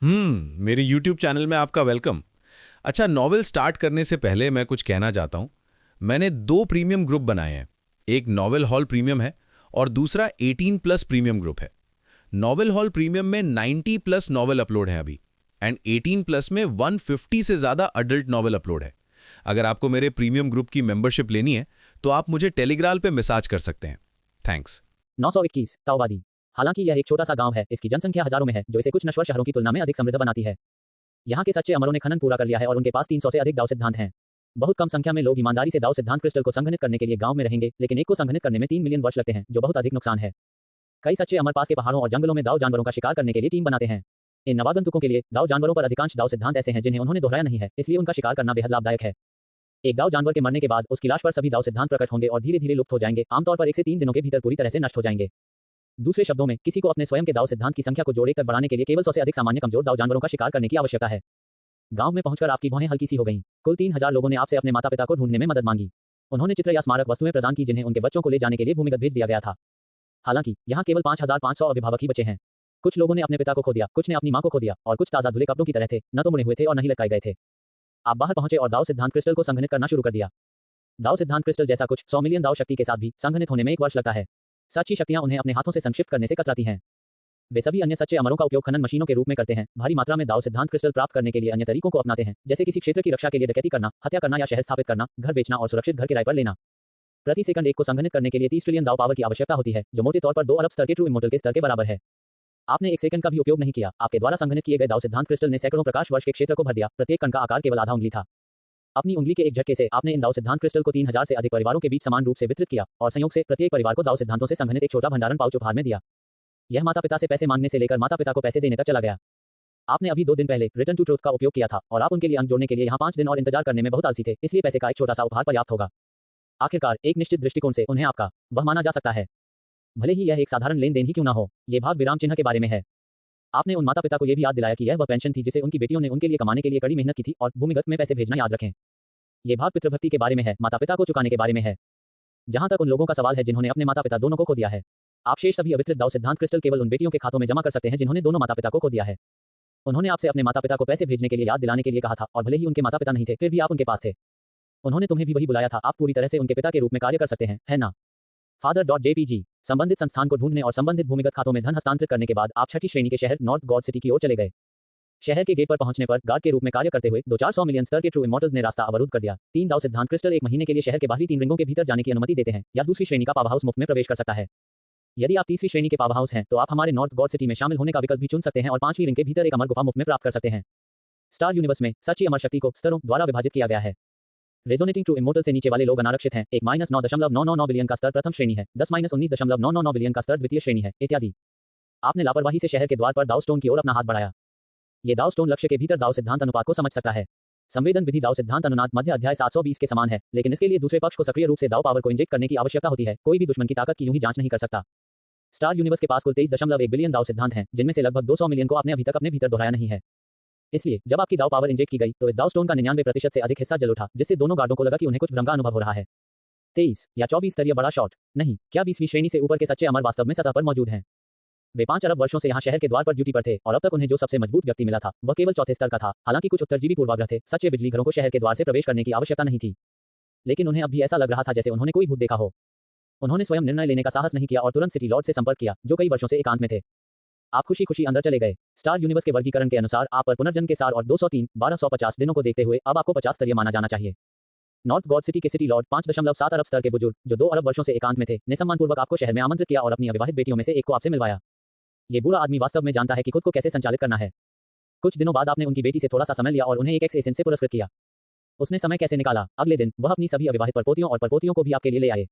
मेरे YouTube channel में आपका वेलकम। अच्छा, नॉवेल स्टार्ट करने से पहले मैं कुछ कहना चाहता हूँ। मैंने दो प्रीमियम ग्रुप बनाए हैं। एक नॉवेल हॉल प्रीमियम है और दूसरा 18 प्लस प्रीमियम ग्रुप है। नॉवेल हॉल प्रीमियम में 90 प्लस नॉवेल अपलोड हैं अभी, एंड 18 प्लस में 150 से ज़्यादा अडल्ट नॉवेल अपलोड है। अगर आपको मेरे प्रीमियम ग्रुप की मेंबरशिप लेनी है तो आप मुझे टेलीग्राम पे मैसेज कर सकते हैं। थैंक्स। 921 ताओवादी। हालांकि यह एक छोटा सा गांव है, इसकी जनसंख्या हजारों में है, जो इसे कुछ नश्वर शहरों की तुलना में अधिक समृद्ध बनाती है। यहाँ के सच्चे अमरों ने खनन पूरा कर लिया है और उनके पास 300 से अधिक दाव सिद्धांत हैं। बहुत कम संख्या में लोग ईमानदारी से दाव सिद्धांत क्रिस्टल को संघनित करने के लिए गांव में रहेंगे, लेकिन एक को संघनित करने में 3 मिलियन वर्ष लगते हैं, जो बहुत अधिक नुकसान है। कई सच्चे अमर पास के पहाड़ों और जंगलों में दाव जानवरों का शिकार करने के लिए टीम बनाते हैं। इन नवागंतुकों के लिए दाव जानवरों पर अधिकांश दाव सिद्धांत ऐसे हैं जिन्हें उन्होंने दोहराया नहीं है, इसलिए उनका शिकार करना बेहद लाभदायक है। एक दाव जानवर के मरने के बाद उसकी लाश पर सभी दाव सिद्धांत प्रकट होंगे और धीरे धीरे लुप्त हो जाएंगे, आमतौर पर 1 से 3 दिनों के भीतर पूरी तरह से नष्ट हो जाएंगे। दूसरे शब्दों में, किसी को अपने स्वयं के दाव सिद्धांत की संख्या को जोड़ 1 तक बढ़ाने के लिए केवल 100 से अधिक सामान्य कमजोर दाव जानवरों का शिकार करने की आवश्यकता है। गांव में पहुंचकर आपकी भौहें हल्की सी हो गईं। कुल 3000 लोगों ने आपसे अपने माता पिता को ढूंढने में मदद मांगी। उन्होंने चित्र या स्मारक वस्तुएं प्रदान की जिन्हें उनके बच्चों को ले जाने के लिए भूमिगत भेज दिया गया था। हालांकि यहाँ केवल 5500 अभिभावक ही बचे हैं। कुछ लोगों ने अपने पिता को खो दिया, कुछ ने अपनी मां को खो दिया, और कुछ ताजा धुले कपड़ों की तरह थे, न तो मुड़े हुए थे और न ही लटकाए गए थे। आप बाहर पहुंचे और दाव सिद्धांत क्रिस्टल को संघनित करना शुरू कर दिया। दाव सिद्धांत क्रिस्टल जैसा कुछ 100 मिलियन दाव शक्ति के साथ भी संघनित होने में 1 वर्ष लगता है। सच्ची शक्तियां उन्हें अपने हाथों से संक्षिप्त करने से कतराती हैं। वे सभी अन्य सच्चे अमरों का उपयोग खनन मशीनों के रूप में करते हैं, भारी मात्रा में दाव सिद्धांत क्रिस्टल प्राप्त करने के लिए अन्य तरीकों को अपनाते हैं, जैसे किसी क्षेत्र की रक्षा के लिए डकैती करना, हत्या करना या शहर स्थापित करना, घर बेचना और सुरक्षित घर किराए पर लेना। प्रति सेकंड एक को संघनित करने के लिए 30 ट्रिलियन दाव पावर की आवश्यकता होती है, जो मोटे तौर पर 2 अरब स्तर के ट्रू इमोर्टल के स्तर के बराबर है। आपने 1 सेकंड का भी उपयोग नहीं किया। आपके द्वारा संघनित किए गए दाव सिद्धांत क्रिस्टल ने सैकड़ों प्रकाश वर्ष के क्षेत्र को भर दिया। प्रत्येक कण का आकार केवल आधा उंगली था। अपनी उंगली के एक झटके से आपने इन दाव सिद्धांत क्रिस्टल को 3000 से अधिक परिवारों के बीच समान रूप से वितरित किया, और संयोग से प्रत्येक परिवार को दाव सिद्धांतों से संघनित एक छोटा भंडारण पाउच उपहार में दिया। यह माता पिता से पैसे मांगने से लेकर माता पिता को पैसे देने तक चला गया। आपने अभी 2 दिन पहले रिटर्न टू ट्रूथ का उपयोग किया था, और आप उनके लिए अंक जोड़ने के लिए यहाँ 5 दिन और इंतजार करने में बहुत आलसी थे, इसलिए पैसे का एक छोटा सा उपहार पर्याप्त होगा। आखिरकार एक निश्चित दृष्टिकोण से उन्हें आपका वह माना जा सकता है, भले ही यह एक साधारण लेन देन ही क्यों ना हो। ये भाग विराम चिन्ह के बारे में है। आपने उन माता पिता को यह भी याद दिलाया कि यह वह पेंशन थी जिसे उनकी बेटियों ने उनके लिए कमाने के लिए कड़ी मेहनत की थी, और भूमिगत में पैसे भेजना याद रखें। ये भाग पितृभक्ति के बारे में है, माता पिता को चुकाने के बारे में है। जहां तक उन लोगों का सवाल है जिन्होंने अपने माता पिता दोनों को खो दिया है, आप शेष सभी अवितरित दाव सिद्धांत क्रिस्टल केवल उन बेटियों के खातों में जमा कर सकते हैं जिन्होंने दोनों माता पिता को खो दिया है। उन्होंने आपसे अपने माता पिता को पैसे भेजने के लिए याद दिलाने के लिए कहा था, और भले ही उनके माता पिता नहीं थे, फिर भी आप उनके पास थे। उन्होंने तुम्हें भी वही बुलाया था। आप पूरी तरह से उनके पिता के रूप में कार्य कर सकते हैं, है ना? father.jpg। संबंधित संस्थान को ढूंढने और संबंधित भूमिगत खातों में धन हस्तांतरित करने के बाद आप 6ठी श्रेणी के शहर नॉर्थ गॉड सिटी की ओर चले गए। शहर के गेट पर पहुंचने पर गार्ड के रूप में कार्य करते हुए 200-400 मिलियन स्तर के ट्रू इमॉर्टल्स ने रास्ता अवरुद्ध कर दिया। 3 दाव सिद्धांत क्रिस्टल 1 महीने के लिए शहर के बाहरी 3 रिंगों के भीतर जाने की अनुमति देते हैं, या दूसरी श्रेणी का पावर हाउस मुफ्त में प्रवेश कर सकता है। यदि आप तीसरी श्रेणी के पावर हाउस हैं, तो आप हमारे नॉर्थ गॉड सिटी में शामिल होने का विकल्प भी चुन सकते हैं और 5वीं रिंग के भीतर एक अमर गुफा मुफ्त में प्राप्त कर सकते हैं। स्टार यूनिवर्स में सच्ची अमर शक्ति को स्तरों द्वारा विभाजित किया गया है। रेजोनेटिंग ट्रू इमोर्टल से नीचे वाले लोग अनारक्षित हैं। एक -9.999 बिलियन का स्तर प्रथम श्रेणी है, 10-19.999 बिलियन का स्तर द्वितीय श्रेणी है, इत्यादि। आपने लापरवाही से शहर के द्वार पर दाव स्टोन की ओर अपना हाथ बढ़ाया। ये दाव स्टोन लक्ष्य के भीतर दाव सिद्धांत अनुपात को समझ सकता है। संवेदन विधि दाव सिद्धांत अनुनाद मध्य अध्याय 720 के समान है, लेकिन इसके लिए दूसरे पक्ष को सक्रिय रूप से दाव पावर को इंजेक्ट करने की आवश्यकता होती है। कोई भी दुश्मन की ताकत की यूं ही जांच नहीं कर सकता। स्टार यूनिवर्स के पास कुल 23.1 बिलियन दाव सिद्धांत हैं, जिनमें से लगभग 200 मिलियन को आपने अभी तक अपने भीतर दोहराया नहीं है। इसलिए जब आपकी दाव पावर इंजेक्ट की गई, तो इस दाव स्टोन का 99% से अधिक हिस्सा जल उठा, जिससे दोनों गार्डों को लगा कि उन्हें कुछ भ्रम का अनुभव हो रहा है। 23 या 24 स्तरीय बड़ा शॉट नहीं, क्या 20वीं श्रेणी से ऊपर के सच्चे अमर वास्तव में सतह पर मौजूद हैं? वे 5 अरब वर्षों से यहाँ शहर के द्वार पर ड्यूटी पर थे, और अब तक उन्हें जो सबसे मजबूत व्यक्ति मिला था वह केवल चौथे स्तर का था। हालांकि कुछ उत्तरजीवी पूर्वाग्रह थे, सच्चे बिजली घरों को शहर के द्वार से प्रवेश करने की आवश्यकता नहीं थी, लेकिन उन्हें अब भी ऐसा लग रहा था जैसे उन्होंने कोई भूत देखा हो। उन्होंने स्वयं निर्णय लेने का साहस नहीं किया और तुरंत सिटी लॉर्ड से संपर्क किया, जो कई वर्षों से एकांत में थे। आप खुशी खुशी अंदर चले गए। स्टार यूनिवर्स के वर्गीकरण के अनुसार आप पर पुनर्जन्म के सार और 203-1250 दिनों को देखते हुए अब आपको 50 स्तरीय माना जाना चाहिए। नॉर्थ गॉड सिटी के सिटी लॉर्ड 5.7 अरब स्तर के बुजुर्ग, जो 2 अरब वर्षों से एकांत में थे, ने सम्मानपूर्वक आपको शहर में आमंत्रित किया और अपनी अविवाहित बेटियों में से एक को आपसे मिलवाया। ये बूढ़ा आदमी वास्तव में जानता है कि खुद को कैसे संचालित करना है। कुछ दिनों बाद आपने उनकी बेटी से थोड़ा सा समय लिया और उन्हें एक एक्स से पुरस्कृत किया। उसने समय कैसे निकाला? अगले दिन वह अपनी सभी अविवाहित परपोतियों और परपोतियों को भी आपके लिए ले आए।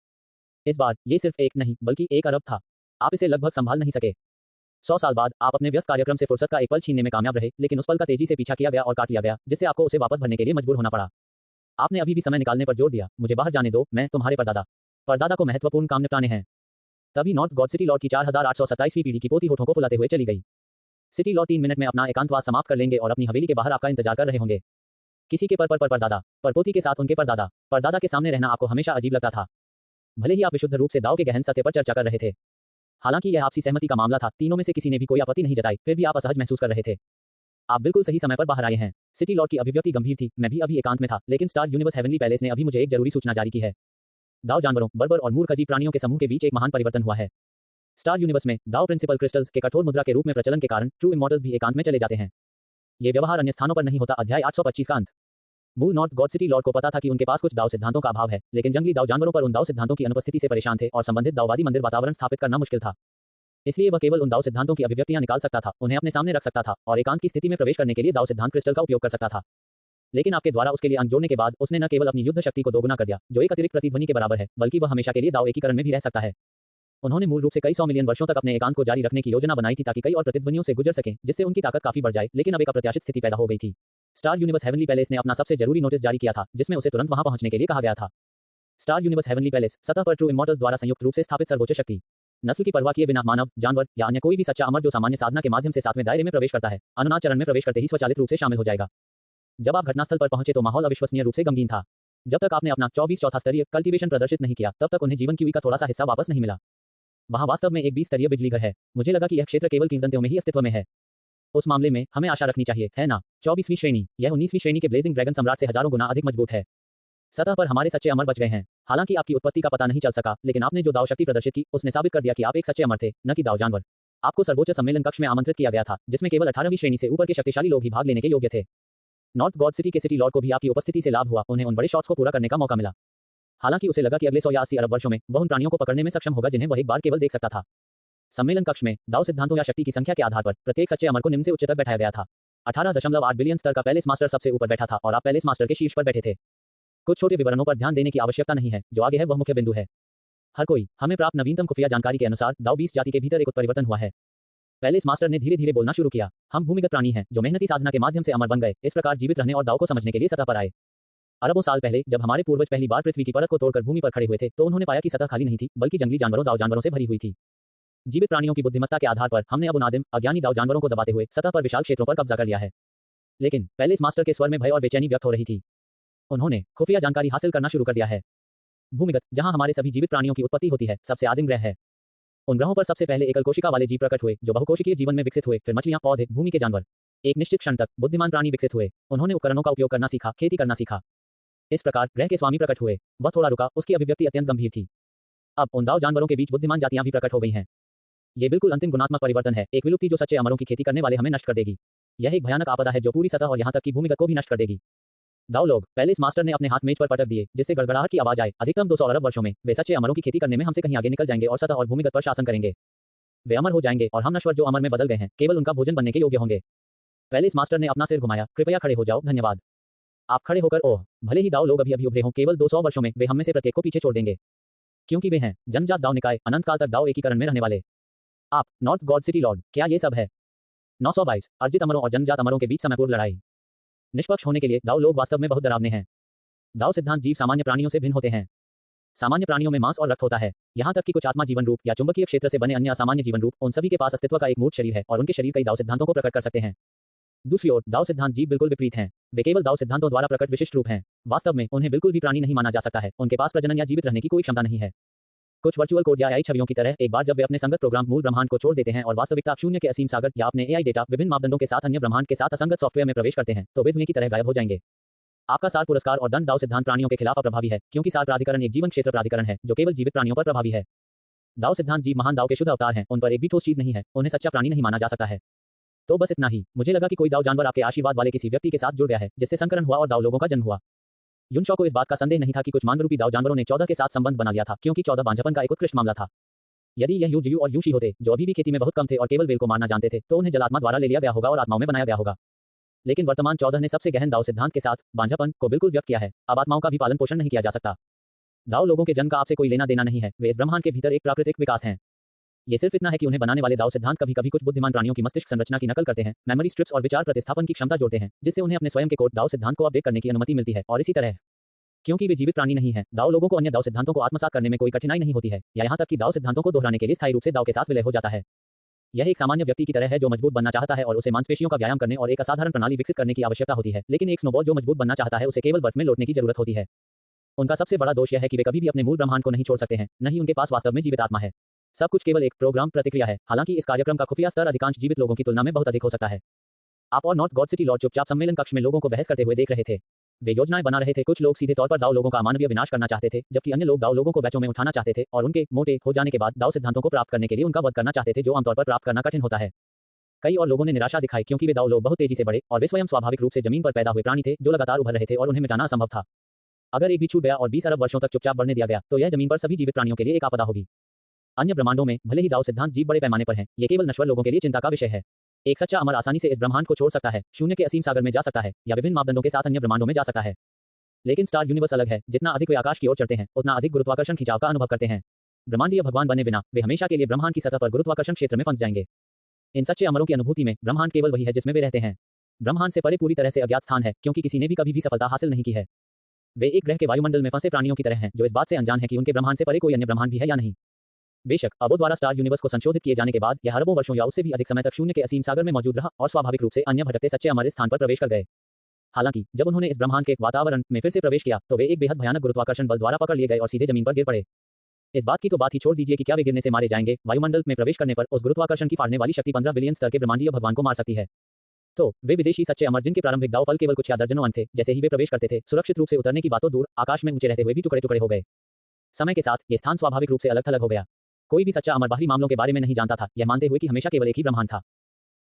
इस बार ये सिर्फ एक नहीं बल्कि 1 अरब था। आप इसे लगभग संभाल नहीं सके। 100 साल बाद आप अपने व्यस्त कार्यक्रम से फुर्सत का एक पल छीनने में कामयाब रहे, लेकिन उस पल का तेजी से पीछा किया गया और काट लिया गया, जिससे आपको उसे वापस भरने के लिए मजबूर होना पड़ा। आपने अभी भी समय निकालने पर जोर दिया। मुझे बाहर जाने दो, मैं तुम्हारे परदादा को महत्वपूर्ण काम निपटाने हैं। तभी नॉर्थ गॉड सिटी लॉर्ड की 4827वीं पीढ़ी की पोती होठों को फुलाते हुए चली गई। सिटी लॉर्ड 3 मिनट में अपना एकांतवास समाप्त कर लेंगे और अपनी हवेली के बाहर आपका इंतजार कर रहे होंगे। किसी के पर परदादा, परपोती के साथ उनके परदादा के सामने रहना आपको हमेशा अजीब लगता था, भले ही आप विशुद्ध रूप से दाव के गहन सत्य पर चर्चा कर रहे थे। हालांकि यह आपसी सहमति का मामला था, तीनों में से किसी ने भी कोई आपत्ति नहीं जताई, फिर भी आप असहज महसूस कर रहे थे। आप बिल्कुल सही समय पर बाहर आए हैं। सिटी लॉर्ड की अभिव्यक्ति गंभीर थी। मैं भी अभी एकांत में था, लेकिन स्टार यूनिवर्स हेवनली पैलेस ने अभी मुझे एक जरूरी सूचना जारी की है। दाव जानवरों, बर्बर और मूर्ख अजीब प्राणियों के समूह के बीच एक महान परिवर्तन हुआ है। स्टार यूनिवर्स में दाव प्रिंसिपल क्रिस्टल्स के कठोर मुद्रा के रूप में प्रचलन के कारण ट्रू इमॉर्टल्स भी एकांत में चले जाते हैं। ये व्यवहार अन्य स्थानों पर नहीं होता। अध्याय 825 का अंत। मूल नॉर्थ गॉड सिटी लॉर्ड को पता था कि उनके पास कुछ दाव सिद्धांतों का अभाव है, लेकिन जंगली दाव जानवरों पर उन दाव सिद्धांतों की अनुपस्थिति से परेशान थे और संबंधित दाववादी मंदिर वातावरण स्थापित करना मुश्किल था। इसलिए वह केवल उन दाव सिद्धांतों की अभिव्यक्तियां निकाल सकता था, उन्हें अपने सामने रख सकता था और एकांत की स्थिति में प्रवेश करने के लिए दाव सिद्धांत क्रिस्टल का उपयोग कर सकता था। लेकिन आपके द्वारा उसके लिए अंक जोड़ने के बाद उसने न केवल अपनी युद्ध शक्ति को दोगुना कर दिया, जो एक अतिरिक्त प्रतिध्वनि के बराबर है, बल्कि वह हमेशा के लिए दाव एकीकरण में भी रह सकता है। उन्होंने मूल रूप से कई 100 मिलियन वर्षों तक अपने एकांत को जारी रखने की योजना बनाई थी ताकि कई और प्रतिध्वनियों से गुजर सकें, जिससे उनकी ताकत काफी बढ़ जाए, लेकिन अब एक अप्रत्याशित स्थिति पैदा हो गई थी। स्टार यूनिवर्स हेवनली पैलेस ने अपना सबसे जरूरी नोटिस जारी किया था, जिसमें उसे तुरंत वहां पहुंचने के लिए कहा गया था। स्टार यूनिवर्स हेवनली पैलेस, सतह पर ट्रू इमॉर्टल्स द्वारा संयुक्त रूप से स्थापित सर्वोच्च शक्ति। नस्ल की परवाह किए बिना मानव, जानवर या अन्य कोई भी सच्चा अमर जो सामान्य साधना के माध्यम से 7वें दायरे में प्रवेश करता है, अनुनाद चरण में प्रवेश करते ही स्वचालित रूप से शामिल हो जाएगा। जब आप घटनास्थल पर पहुंचे तो माहौल अविश्वसनीय रूप से गमगीन था। जब तक आपने अपना 24 चौथा स्तरीय कल्टीवेशन प्रदर्शित नहीं किया, तब तक उन्हें जीवन की हुई का थोड़ा सा हिस्सा वापस नहीं मिला। वहां वास्तव में एक 20 स्तरीय बिजली घर है। मुझे लगा कि यह क्षेत्र केवल किंवदंतियों में ही अस्तित्व में है। उस मामले में हमें आशा रखनी चाहिए, है ना? 24वीं श्रेणी, यह 19वीं श्रेणी के ब्लेजिंग ड्रैगन सम्राट से हजारों गुना अधिक मजबूत है। सतह पर हमारे सच्चे अमर बच गए हैं। हालांकि आपकी उत्पत्ति का पता नहीं चल सका, लेकिन आपने जो दाव शक्ति प्रदर्शित की, उसने साबित कर दिया कि आप एक सच्चे अमर थे, न कि दाव जानवर। आपको सर्वोच्च सम्मेलन कक्ष में आमंत्रित किया गया था, जिसमें केवल 18वीं श्रेणी से ऊपर के शक्तिशाली लोग ही भाग लेने के योग्य थे। नॉर्थ गॉड सिटी के सिटी लॉर्ड को भी आपकी उपस्थिति से लाभ हुआ। उन्हें उन बड़े शॉट्स को पूरा करने का मौका मिला। हालांकि उसे लगा कि अगले 100 या 80 अरब वर्षों में वह उन प्राणियों को पकड़ने में सक्षम होगा जिन्हें वह एक बार केवल देख सकता था। सम्मेलन कक्ष में दाव सिद्धांतों या शक्ति की संख्या के आधार पर प्रत्येक सच्चे अमर को निम्न से उच्च तक बैठाया गया था। 18.8 बिलियन स्तर का पैलेस मास्टर सबसे ऊपर बैठा था और आप पैलेस मास्टर के शीर्ष पर बैठे थे। कुछ छोटे विवरणों पर ध्यान देने की आवश्यकता नहीं है, जो आगे है वह मुख्य बिंदु है। हर कोई हमें प्राप्त नवीनतम खुफिया जानकारी के अनुसार दाव 20 जाति के भीतर एक उत्परिवर्तन हुआ है। पैलेस मास्टर ने धीरे धीरे बोलना शुरू किया। हम भूमिगत प्राणी हैं जो मेहनती साधना के माध्यम से अमर बन गए, इस प्रकार जीवित रहने और दाव को समझने के लिए सतह पर आए। अरबों साल पहले जब हमारे पूर्वज पहली बार पृथ्वी की परत को तोड़कर भूमि पर खड़े हुए थे, तो उन्होंने पाया कि सतह खाली नहीं थी, बल्कि जंगली जानवरों, दाव जानवरों से भरी हुई थी। जीवित प्राणियों की बुद्धिमत्ता के आधार पर हमने अब उन आदिम अज्ञानी दाव जानवरों को दबाते हुए सतह पर विशाल क्षेत्रों पर कब्जा कर लिया है। लेकिन पैलेस मास्टर के स्वर में भय और बेचैनी व्यक्त हो रही थी। उन्होंने खुफिया जानकारी हासिल करना शुरू कर दिया है। भूमिगत, जहां हमारे सभी जीवित प्राणियों की उत्पत्ति होती है, सबसे आदिम ग्रह है। उन ग्रहों पर सबसे पहले एकल कोशिका वाले जीव प्रकट हुए, जो बहुकोशिकीय जीवन में विकसित हुए, फिर मछलियां, पौधे, भूमि के जानवर। एक निश्चित क्षण तक बुद्धिमान प्राणी विकसित हुए। उन्होंने उपकरणों का उपयोग करना सीखा, खेती करना सीखा। इस प्रकार ग्रह के स्वामी प्रकट हुए। वह थोड़ा रुका, उसकी अभिव्यक्ति अत्यंत गंभीर थी। अब उन दाव जानवरों के बीच बुद्धिमान जातियां भी प्रकट हो गई हैं। ये बिल्कुल अंतिम गुणात्मक परिवर्तन है, एक विलुप्ति जो सच्चे अमरों की खेती करने वाले हमें नष्ट कर देगी। यह एक भयानक आपदा है जो पूरी सतह और यहां तक कि भूमिगत को भी नष्ट कर देगी। दाव लोग, पैलेस मास्टर ने अपने हाथ मेज पर पटक दिए, जिससे गड़गड़ाहट की आवाज आए। अधिकतम 200 अरब वर्षों में वे सच्चे अमरों की खेती करने में हमसे कहीं आगे निकल जाएंगे और सतह और भूमिगत पर शासन करेंगे। वे अमर हो जाएंगे और हम नश्वर जो अमर में बदल गए हैं, केवल उनका भोजन बनने के योग्य होंगे। पैलेस मास्टर ने अपना सिर घुमाया। कृपया खड़े हो जाओ, धन्यवाद। आप खड़े होकर, ओह, भले ही दाव लोग अभी अभी उभरे हों, केवल 200 वर्षों में वे हम में से प्रत्येक को पीछे छोड़ देंगे, क्योंकि वे हैं जनजात दाव निकाय, अनंत काल तक दाव एकीकरण में रहने वाले। आप नॉर्थ गॉड सिटी लॉर्ड, क्या ये सब है? 922 अर्जित अमरों और जनजात अमरों के बीच समयपूर्व लड़ाई। निष्पक्ष होने के लिए दाव लोग वास्तव में बहुत डरावने हैं। दाव सिद्धांत जीव सामान्य प्राणियों से भिन्न होते हैं। सामान्य प्राणियों में मांस और रक्त होता है, यहाँ तक कि कुछ आत्मा जीवन रूप या चुंबकीय क्षेत्र से बने अन्य असामान्य जीवन रूप, उन सभी के पास अस्तित्व का एक मूर्त शरीर है और उनके शरीर कई दाव सिद्धांतों को प्रकट कर सकते हैं। दूसरी ओर दाव सिद्धांत जीव बिल्कुल विपरीत हैं। वे केवल दाव सिद्धांतों द्वारा प्रकट विशिष्ट रूप हैं। वास्तव में उन्हें बिल्कुल भी प्राणी नहीं माना जा सकता है। उनके पास प्रजनन या जीवित रहने की कोई क्षमता नहीं है। कुछ वर्चुअल कोड या एआई छवियों की तरह, एक बार जब वे अपने संगत प्रोग्राम मूल ब्रह्मांड को छोड़ देते हैं और वास्तविकता शून्य के असीम सागर या अपने एआई डेटा विभिन्न मापदंडों के साथ अन्य ब्रह्मांड के साथ असंगत सॉफ्टवेयर में प्रवेश करते हैं, तो वे धुएं की तरह गायब हो जाएंगे। आपका सार पुरस्कार और दंड दाव सिद्धांत प्राणियों के खिलाफ अप्रभावी है, क्योंकि सार प्राधिकरण एक जीवन क्षेत्र प्राधिकरण है जो केवल जीवित प्राणियों पर प्रभावी है। दाव सिद्धांत जीव महान दाव के शुद्ध अवतार हैं, उन पर एक भी ठोस चीज नहीं है, उन्हें सच्चा प्राणी नहीं माना जा सकता है। तो बस इतना ही। मुझे लगा कि कोई दाव जानवर आपके आशीर्वाद वाले किसी व्यक्ति के साथ जुड़ गया है, जिससे संकरण हुआ और दाव लोगों का जन्म हुआ। युनशॉ को इस बात का संदेह नहीं था कि कुछ मांगरूपी दाव जानवरों ने 14 के साथ संबंध बना लिया था, क्योंकि 14 बांझपन का एक उत्कृष्ट मामला था। यदि यह यू और यूशी होते, जो अभी भी खेती में बहुत कम थे और केवल वेल को मारना जानते थे, तो उन्हें जलात्मा द्वारा ले लिया गया होगा और आत्माओं में बनाया गया होगा। लेकिन वर्तमान 14 ने सबसे गहन दाव सिद्धांत के साथ बांझपन को बिल्कुल व्यक्त किया है। अब आत्माओं का भी पालन पोषण नहीं किया जा सकता। दाव लोगों के जन्म का आपसे कोई लेना देना नहीं है, वे इस ब्रह्मांड के भीतर एक प्राकृतिक विकास हैं। ये सिर्फ इतना है कि उन्हें बनाने वाले दाव सिद्धांत कभी कभी कुछ बुद्धिमान प्राणियों की मस्तिष्क संरचना की नकल करते हैं, मेमोरी स्ट्रिप्स और विचार प्रतिस्थापन की क्षमता जोड़ते हैं, जिससे उन्हें अपने स्वयं के कोड दाव सिद्धांत को अपडेट करने की अनुमति मिलती है। और इसी तरह, क्योंकि वे जीवित प्राणी नहीं हैं, दाव लोगों को अन्य दाव सिद्धांतों को आत्मसात करने में कोई कठिनाई नहीं होती है, या यहाँ तक कि दाव सिद्धांतों को दोहराने के लिए स्थायी रूप से दाव के साथ विलय हो जाता है। यह एक सामान्य व्यक्ति की तरह है जो मजबूत बनना चाहता है और उसे मांसपेशियों का व्यायाम करने और एक असाधारण प्रणाली विकसित करने की आवश्यकता होती है। लेकिन एक स्नोबॉल जो मजबूत बनना चाहता है, उसे केवल बर्फ में लौटने की जरूरत होती है। उनका सबसे बड़ा दोष यह है कि वे कभी भी अपने मूल ब्रह्मांड को नहीं छोड़ सकते हैं, न ही उनके पास वास्तव में जीवित आत्मा है। सब कुछ केवल एक प्रोग्राम प्रतिक्रिया है। हालांकि इस कार्यक्रम का खुफिया स्तर अधिकांश जीवित लोगों की तुलना में बहुत अधिक हो सकता है। आप और नॉर्थ गॉड सिटी लॉर्ड चुपचाप सम्मेलन कक्ष में लोगों को बहस करते हुए देख रहे थे। वे योजनाएं बना रहे थे। कुछ लोग सीधे तौर पर दाव लोगों का अमानवीय विनाश करना चाहते थे, जबकि अन्य लोग दाव लोगों को बैचों में उठाना चाहते थे और उनके मोटे हो जाने के बाद दाव सिद्धांतों को प्राप्त करने के लिए उनका वध करना चाहते थे, जो आमतौर पर प्राप्त करना कठिन होता है। कई और लोगों ने निराशा दिखाई क्योंकि वे दाव लोग बहुत तेजी से बढ़े और वे स्वयं स्वाभाविक रूप से जमीन पर पैदा हुए प्राणी थे जो लगातार उभर रहे थे और उन्हें मिटाना असंभव था। अगर एक भी छूट गया और 20 अरब वर्षों तक चुपचाप बढ़ने दिया गया तो यह जमीन पर सभी जीवित प्राणियों के लिए एक आपदा होगी। अन्य ब्रह्मांडों में भले ही दाव सिद्धांत जीव बड़े पैमाने पर हैं, ये केवल नश्वर लोगों के लिए चिंता का विषय है। एक सच्चा अमर आसानी से इस ब्रह्मांड को छोड़ सकता है, शून्य के असीम सागर में जा सकता है या विभिन्न मापदंडों के साथ अन्य ब्रह्मांडों में जा सकता है। लेकिन स्टार यूनिवर्स अलग है। जितना अधिक वे आकाश की ओर चढ़ते हैं, उतना अधिक गुरुत्वाकर्षण खिंचाव का अनुभव करते हैं। ब्रह्मांडीय भगवान बने बिना वे हमेशा के लिए ब्रह्मांड की सतह पर गुरुत्वाकर्षण क्षेत्र में फंस जाएंगे। इन सच्चे अमरों की अनुभूति में ब्रह्मांड केवल वही है जिसमें वे रहते हैं। ब्रह्मांड से परे पूरी तरह से अज्ञात स्थान है, क्योंकि किसी ने भी कभी भी सफलता हासिल नहीं की है। वे एक ग्रह के वायुमंडल में फंसे प्राणियों की तरह हैं, जो इस बात से अनजान है कि उनके ब्रह्मांड से परे कोई अन्य ब्रह्मांड भी है या नहीं। बेशक अबो द्वारा स्टार यूनिवर्स को संशोधित किए जाने के बाद यह अरबों वर्षों या उससे भी अधिक समय तक शून्य के असीम सागर में मौजूद रहा और स्वाभाविक रूप से अन्य भटकते सच्चे अमर इस स्थान पर प्रवेश कर गए। हालांकि जब उन्होंने इस ब्रह्मांड के वातावरण में फिर से प्रवेश किया तो वे एक बेहद भयानक गुरुत्वाकर्षण बल द्वारा पकड़ लिए गए और सीधे जमीन पर गिर पड़े। इस बात की तो बात ही छोड़ दीजिए कि क्या वे गिरने से मारे जाएंगे। वायुमंडल में प्रवेश करने पर उस गुरुत्वाकर्षण की फाड़ने वाली शक्ति 15 बिलियन स्तर के ब्रह्मांडीय भगवान को मार सकती है। तो वे विदेशी सच्चे अमर जिनके प्रारंभिक दाव फल केवल कुछ या दर्जनों अंक थे, जैसे ही वे प्रवेश करते थे सुरक्षित रूप से उतरने की बातों दूर, आकाश में ऊंचे रहते हुए भी टुकड़े टुकड़े हो गए। समय के साथ ये स्थान स्वाभाविक रूप से अलग थलग हो गया। कोई भी सच्चा अमर बाहरी मामलों के बारे में नहीं जानता था, यह मानते हुए कि हमेशा केवल एक ही ब्रह्मांड था।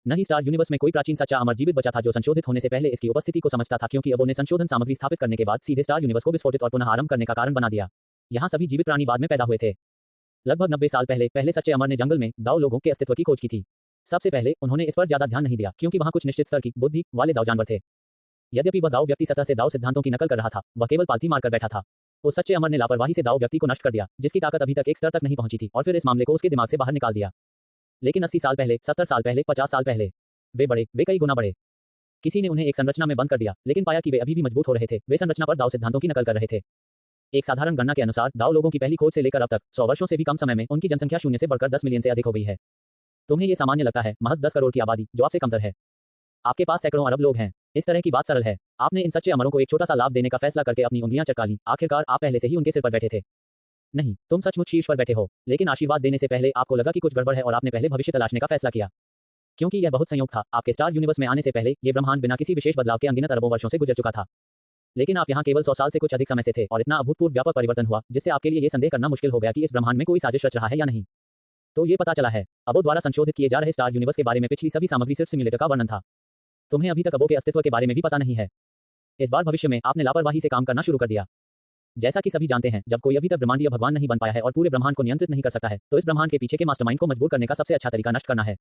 न ही स्टार यूनिवर्स में कोई प्राचीन सच्चा अमर जीवित बचा था जो संशोधित होने से पहले इसकी उपस्थिति को समझता था, क्योंकि अबो ने संशोधन सामग्री स्थापित करने के बाद सीधे स्टार यूनिवर्स को विस्फोटित और पुनः आरंभ करने का कारण बना दिया। यहाँ सभी जीवित प्राणी बाद में पैदा हुए थे। लगभग 90 साल पहले सच्चे अमर ने जंगल में दाव लोगों के अस्तित्व की खोज की थी। सबसे पहले उन्होंने इस पर ज्यादा ध्यान नहीं दिया, क्योंकि वहां कुछ निश्चित स्तर की बुद्धि वाले दाव जानवर थे। यद्यपि वह दाव व्यक्ति सतह से दाव सिद्धांतों की नकल कर रहा था, वह केवल पालती मारकर बैठा था। उस सच्चे अमर ने लापरवाही से दाव व्यक्ति को नष्ट कर दिया, जिसकी ताकत अभी तक एक स्तर तक नहीं पहुंची थी, और फिर इस मामले को उसके दिमाग से बाहर निकाल दिया। लेकिन 80 साल पहले, 70 साल पहले, 50 साल पहले वे कई गुना बढ़े। किसी ने उन्हें एक संरचना में बंद कर दिया, लेकिन पाया कि वे अभी भी मजबूत हो रहे थे। वे संरचना पर दाव सिद्धांतों की नकल कर रहे थे। एक साधारण गणना के अनुसार दाव लोगों की पहली खोज से लेकर अब तक 100 वर्षों से भी कम समय में उनकी जनसंख्या शून्य से बढ़कर 10 मिलियन से अधिक हो गई है। तुम्हें यह सामान्य लगता है, महज 10 करोड़ की आबादी जो आपसे कमतर है। आपके पास सैकड़ों अरब लोग हैं। इस तरह की बात सरल है। आपने इन सच्चे अमरों को एक छोटा सा लाभ देने का फैसला करके अपनी उंगलियां चटका ली। आखिरकार आप पहले से ही उनके सिर पर बैठे थे। नहीं, तुम सचमुच शीर्ष पर बैठे हो, लेकिन आशीर्वाद देने से पहले आपको लगा कि कुछ गड़बड़ है और आपने पहले भविष्य तलाशने का फैसला किया। क्योंकि यह बहुत संयोग था, आपके स्टार यूनिवर्स में आने से पहले ये ब्रह्मांड बिना किसी विशेष बदलाव के अनगिनत अरबों वर्षों से गुजर चुका था। लेकिन आप यहाँ केवल 100 साल से कुछ अधिक समय से थे और इतना अभूतपूर्व व्यापक परिवर्तन हुआ जिससे आपके लिए यह संदेह करना मुश्किल हो गया कि इस ब्रह्मांड में कोई साजिश रच रहा है या नहीं। तो ये पता चला है, अबो द्वारा संशोधित किए जा रहे स्टार यूनिवर्स के बारे में पिछली सभी सामग्री सिर्फ सिम्युलेटर का वर्णन था। तुम्हें अभी तक अबो के अस्तित्व के बारे में भी पता नहीं है। इस बार भविष्य में आपने लापरवाही से काम करना शुरू कर दिया। जैसा कि सभी जानते हैं, जब कोई अभी तक ब्रह्मांडीय भगवान नहीं बन पाया है और पूरे ब्रह्मांड को नियंत्रित नहीं कर सकता है, तो इस ब्रह्मांड के पीछे के मास्टरमाइंड को मजबूर करने का सबसे अच्छा तरीका नष्ट करना है।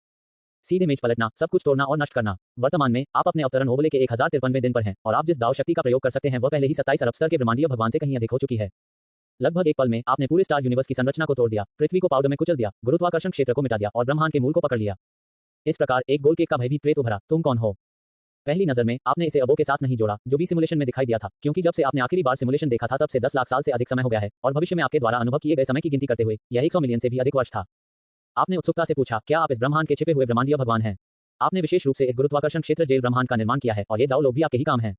सीधे मेज पलटना, सब कुछ तोड़ना और नष्ट करना। वर्तमान में आप अपने अवतरण ओवले के 1053वें दिन पर हैं और आप जिस दाव शक्ति का प्रयोग कर सकते हैं वह पहले ही 27 अरब स्तर के ब्रह्मांडीय भगवान से कहीं अधिक हो चुकी है। लगभग एक पल में आपने पूरे स्टार यूनिवर्स की संरचना को तोड़ दिया, पृथ्वी को पाउडर में कुचल दिया, गुरुत्वाकर्षण क्षेत्र को मिटा दिया और ब्रह्मांड के मूल को पकड़ लिया। इस प्रकार एक गोल केक का भयभीत प्रेत उभरा। तुम कौन हो? पहली नजर में आपने इसे अबो के साथ नहीं जोड़ा, जो भी सिमुलेशन में दिखाई दिया था, क्योंकि जब से आपने आखिरी बार सिमुलेशन देखा था तब से 10 लाख साल से अधिक समय हो गया है और भविष्य में आपके द्वारा अनुभव किए गए समय की गिनती करते हुए यह 100 मिलियन से भी अधिक वर्ष था। आपने उत्सुकता से पूछा, क्या आप इस ब्रह्मांड के छिपे हुए ब्रह्मांडीय भगवान हैं? आपने विशेष रूप से इस गुरुत्वाकर्षण क्षेत्र जेल ब्रह्मांड का निर्माण किया है और ये दाव लोग भी आपके ही काम हैं।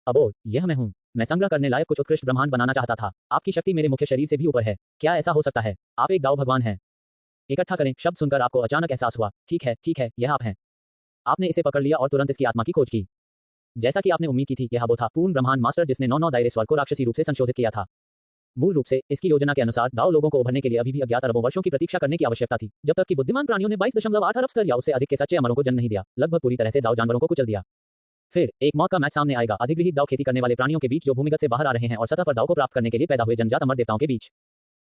अबो, यह मैं हूँ। मैं संग्रह करने लायक कुछ उत्कृष्ट ब्रह्मांड बनाना चाहता था। आपकी शक्ति मेरे मुख्य शरीर से भी ऊपर है। क्या ऐसा हो सकता है? आप एक दाव भगवान हैं। इकट्ठा करें। शब्द सुनकर आपको अचानक एहसास हुआ, ठीक है, यह आप हैं। आपने इसे पकड़ लिया और तुरंत इसकी आत्मा की खोज की। जैसा कि आपने उम्मीद की थी, यह अबो था, पूर्ण ब्रह्मांड मास्टर जिसने 9 दायरे स्वर को राक्षसी रूप से संशोधित किया था। मूल रूप से इसकी योजना के अनुसार दाव लोगों को उभरने के लिए अभी भी अज्ञात अरबों वर्षों की प्रतीक्षा करने की आवश्यकता थी, जब तक कि बुद्धिमान प्राणियों ने 22.8 अरब स्तर या उससे अधिक के सच्चे अमरों को जन्म नहीं दिया। लगभग पूरी तरह से दाव जानवरों को कुचल दिया। फिर एक मौत का मैच सामने आएगा, अधिग्रहित दाव खेती करने वाले प्राणियों के बीच जो भूमिगत से बाहर आ रहे हैं और सतह पर दाव को प्राप्त करने के लिए पैदा हुए जनजात अमर देवताओं के बीच।